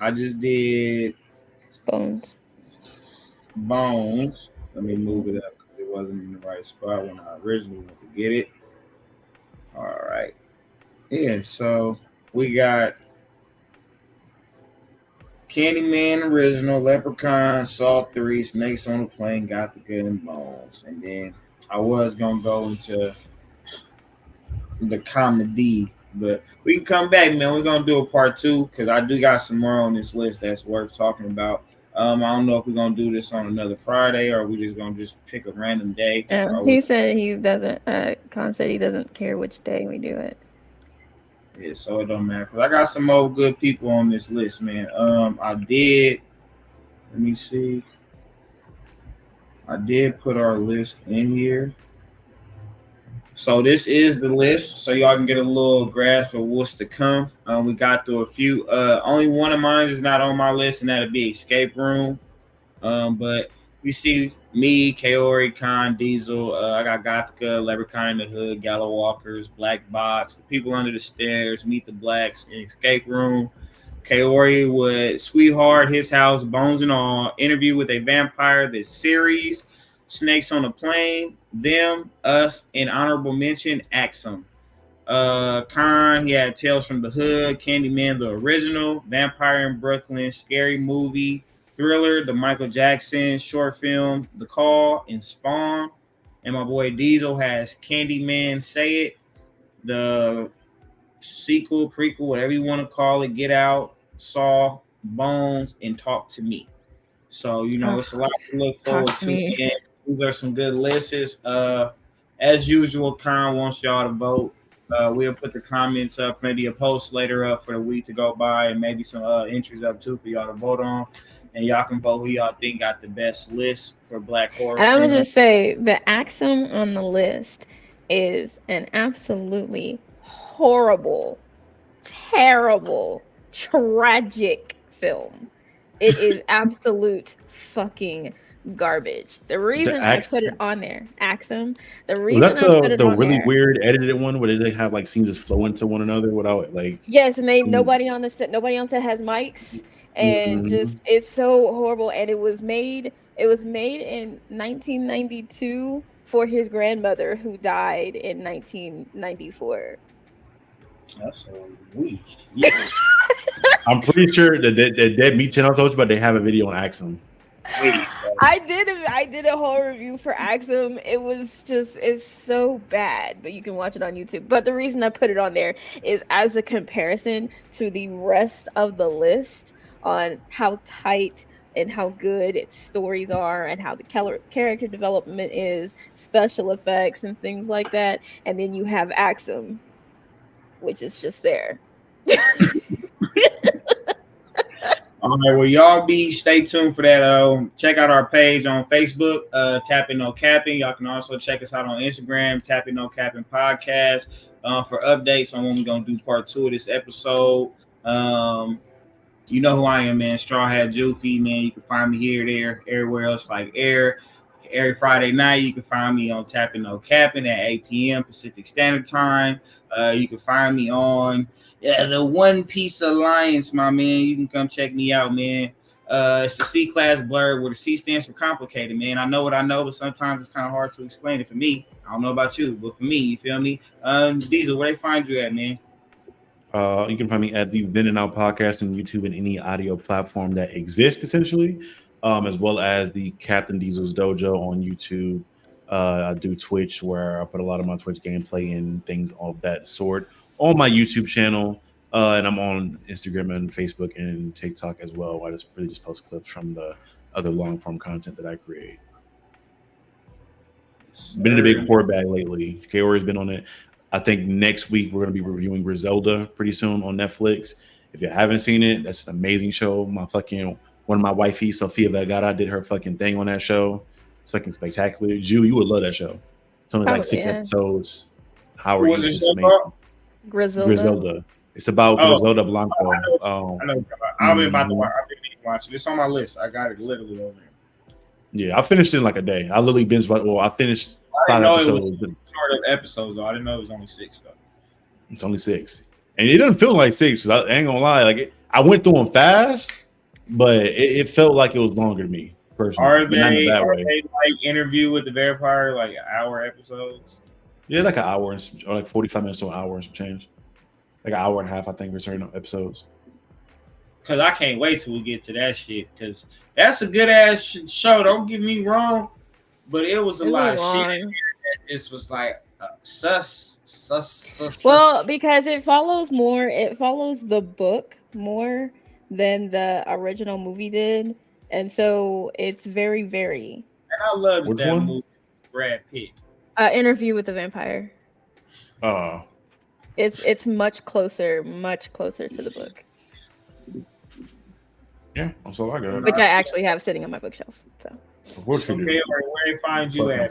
I just did Bones. Let me move it up because it wasn't in the right spot when I originally went to get it. All right. Yeah, so we got Candyman original, Leprechaun, Saw 3, Snakes on the Plane, Got the Good, and Bones. And then I was going to go into the comedy, but we can come back, man. We're going to do a part 2 because I do got some more on this list that's worth talking about. I don't know if we're going to do this on another Friday or we just going to pick a random day. He said he doesn't, Con said he doesn't care which day we do it. Yeah, so it don't matter. Cause I got some old good people on this list, man. I did. Let me see. I did put our list in here. So this is the list, so y'all can get a little grasp of what's to come. We got through a few. Only one of mine is not on my list, and that'll be Escape Room. But we see me, Kaori, Khan, Diesel. I got Gothica, Leprechaun in the Hood, Gallow Walkers, Black Box, The People Under the Stairs, Meet the Blacks, and Escape Room. Kaori with Sweetheart, His House, Bones and All, Interview with a Vampire, The Series, Snakes on a Plane, Them, Us, and honorable mention, Axum. Khan, he had Tales from the Hood, Candyman, the original, Vampire in Brooklyn, Scary Movie, Thriller, the Michael Jackson short film, The Call, and Spawn. And my boy Diesel has Candyman, Say It, the sequel, prequel, whatever you want to call it, Get Out, Saw, Bones, and Talk to Me. So, it's a lot to look forward to. And these are some good lists. As usual, Con wants y'all to vote. We'll put the comments up, maybe a post later up for the week to go by, and maybe some entries up too for y'all to vote on. And y'all can vote who y'all think got the best list for Black horror. And I would just say the Axum on the list is an absolutely horrible, terrible, tragic film. It is absolute fucking garbage. The reason I put it on there, Axum. The Was reason that I put it the on really there. weird edited one where they have like scenes just flow into one another without like? Yes, and nobody on the set, nobody on set has mics, and Mhm. just it's so horrible. And it was made. It was made in 1992 for his grandmother who died in 1994. That's a weak. Yeah. I'm pretty sure that Dead Meat channel I told you about, they have a video on Axum. Wait, I did a whole review for Axum. It was just it's so bad, but you can watch it on YouTube. But the reason I put it on there is as a comparison to the rest of the list on how tight and how good its stories are and how the character development is, special effects and things like that. And then you have Axum, which is just there. all right, well, y'all stay tuned for that. Check out our page on Facebook, Tapping No Capping. Y'all can also check us out on Instagram, Tapping No Capping Podcast, for updates on when we're gonna do part 2 of this episode. You know who I am, man. Straw Hat Joofy, man. You can find me here, there, everywhere else like air. Every Friday night, you can find me on Tapping No Capping at 8 p.m. Pacific Standard Time. You can find me on the One Piece Alliance, my man. You can come check me out, man. It's the C class blurb where the C stands for complicated, man. I know what I know, but sometimes it's kind of hard to explain it for me. I don't know about you, but for me, you feel me? Diesel, where they find you at, man? You can find me at the Then and Out Podcast on YouTube and any audio platform that exists, essentially, as well as the Captain Diesel's Dojo on YouTube. I do Twitch, where I put a lot of my Twitch gameplay and things of that sort on my YouTube channel. And I'm on Instagram and Facebook and TikTok as well. I just really just post clips from the other long form content that I create. Been in a big horror bag lately. Kaori's been on it. I think next week we're going to be reviewing Griselda pretty soon on Netflix. If you haven't seen it, that's an amazing show. One of my wifey, Sofia Vergara, did her fucking thing on that show. It's fucking spectacular. Jew, you would love that show. It's only like 6 episodes. Howard, What was just it amazing. Griselda. It's about Griselda Blanco. I know. I've been about to watch. I've been watching. It's on my list. I got it literally over there. Yeah, I finished it in like a day. I literally binged. Well, I finished 5 episodes. Short of episodes, though. I didn't know it was only 6 though. It's only 6, and it doesn't feel like 6. I ain't gonna lie. I went through them fast, but it felt like it was longer to me personally. Are they like Interview with the Vampire, like hour episodes? Yeah, like an hour or like 45 minutes to an hour and some change. Like an hour and a half, I think, for certain episodes. Cause I can't wait till we get to that shit. Cause that's a good ass show. Don't get me wrong, but it was a lot of shit. This was like sus. Well, because it follows the book more than the original movie did, and so it's very. And I love that movie, Brad Pitt. Interview with the Vampire. It's much closer to the book. Yeah, so I got it. Which I actually have sitting on my bookshelf. So. Where they find you at?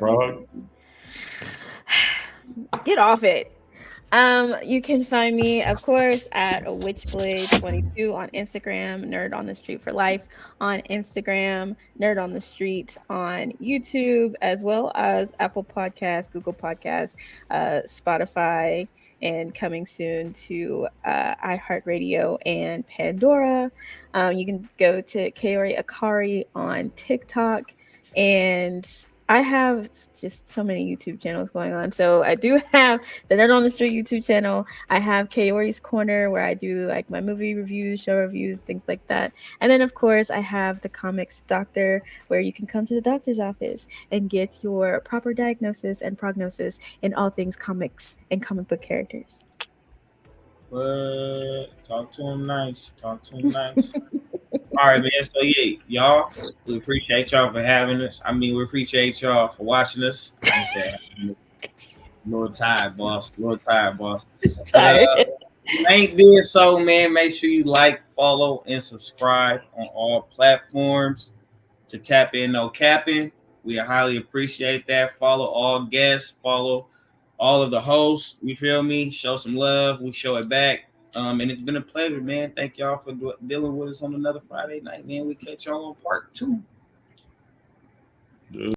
Get off it. You can find me, of course, at Witchblade22 on Instagram, Nerd on the Street for Life on Instagram, Nerd on the Street on YouTube, as well as Apple Podcasts, Google Podcasts, Spotify, and coming soon to iHeartRadio and Pandora. You can go to Kaori Akari on TikTok, and I have just so many YouTube channels going on. So I do have the Nerd on the Street YouTube channel. I have Kaori's Corner, where I do like my movie reviews, show reviews, things like that. And then, of course, I have the Comics Doctor, where you can come to the doctor's office and get your proper diagnosis and prognosis in all things comics and comic book characters. Talk to him nice. All right, man. So yeah, y'all, we appreciate y'all for having us. I mean, we appreciate y'all for watching us. Little tired, boss. Ain't did so, man. Make sure you like, follow, and subscribe on all platforms to Tap In No Capping. We highly appreciate that. Follow all guests. Follow all of the hosts. You feel me? Show some love. We show it back. And it's been a pleasure, man. Thank y'all for dealing with us on another Friday night, man. We catch y'all on part 2.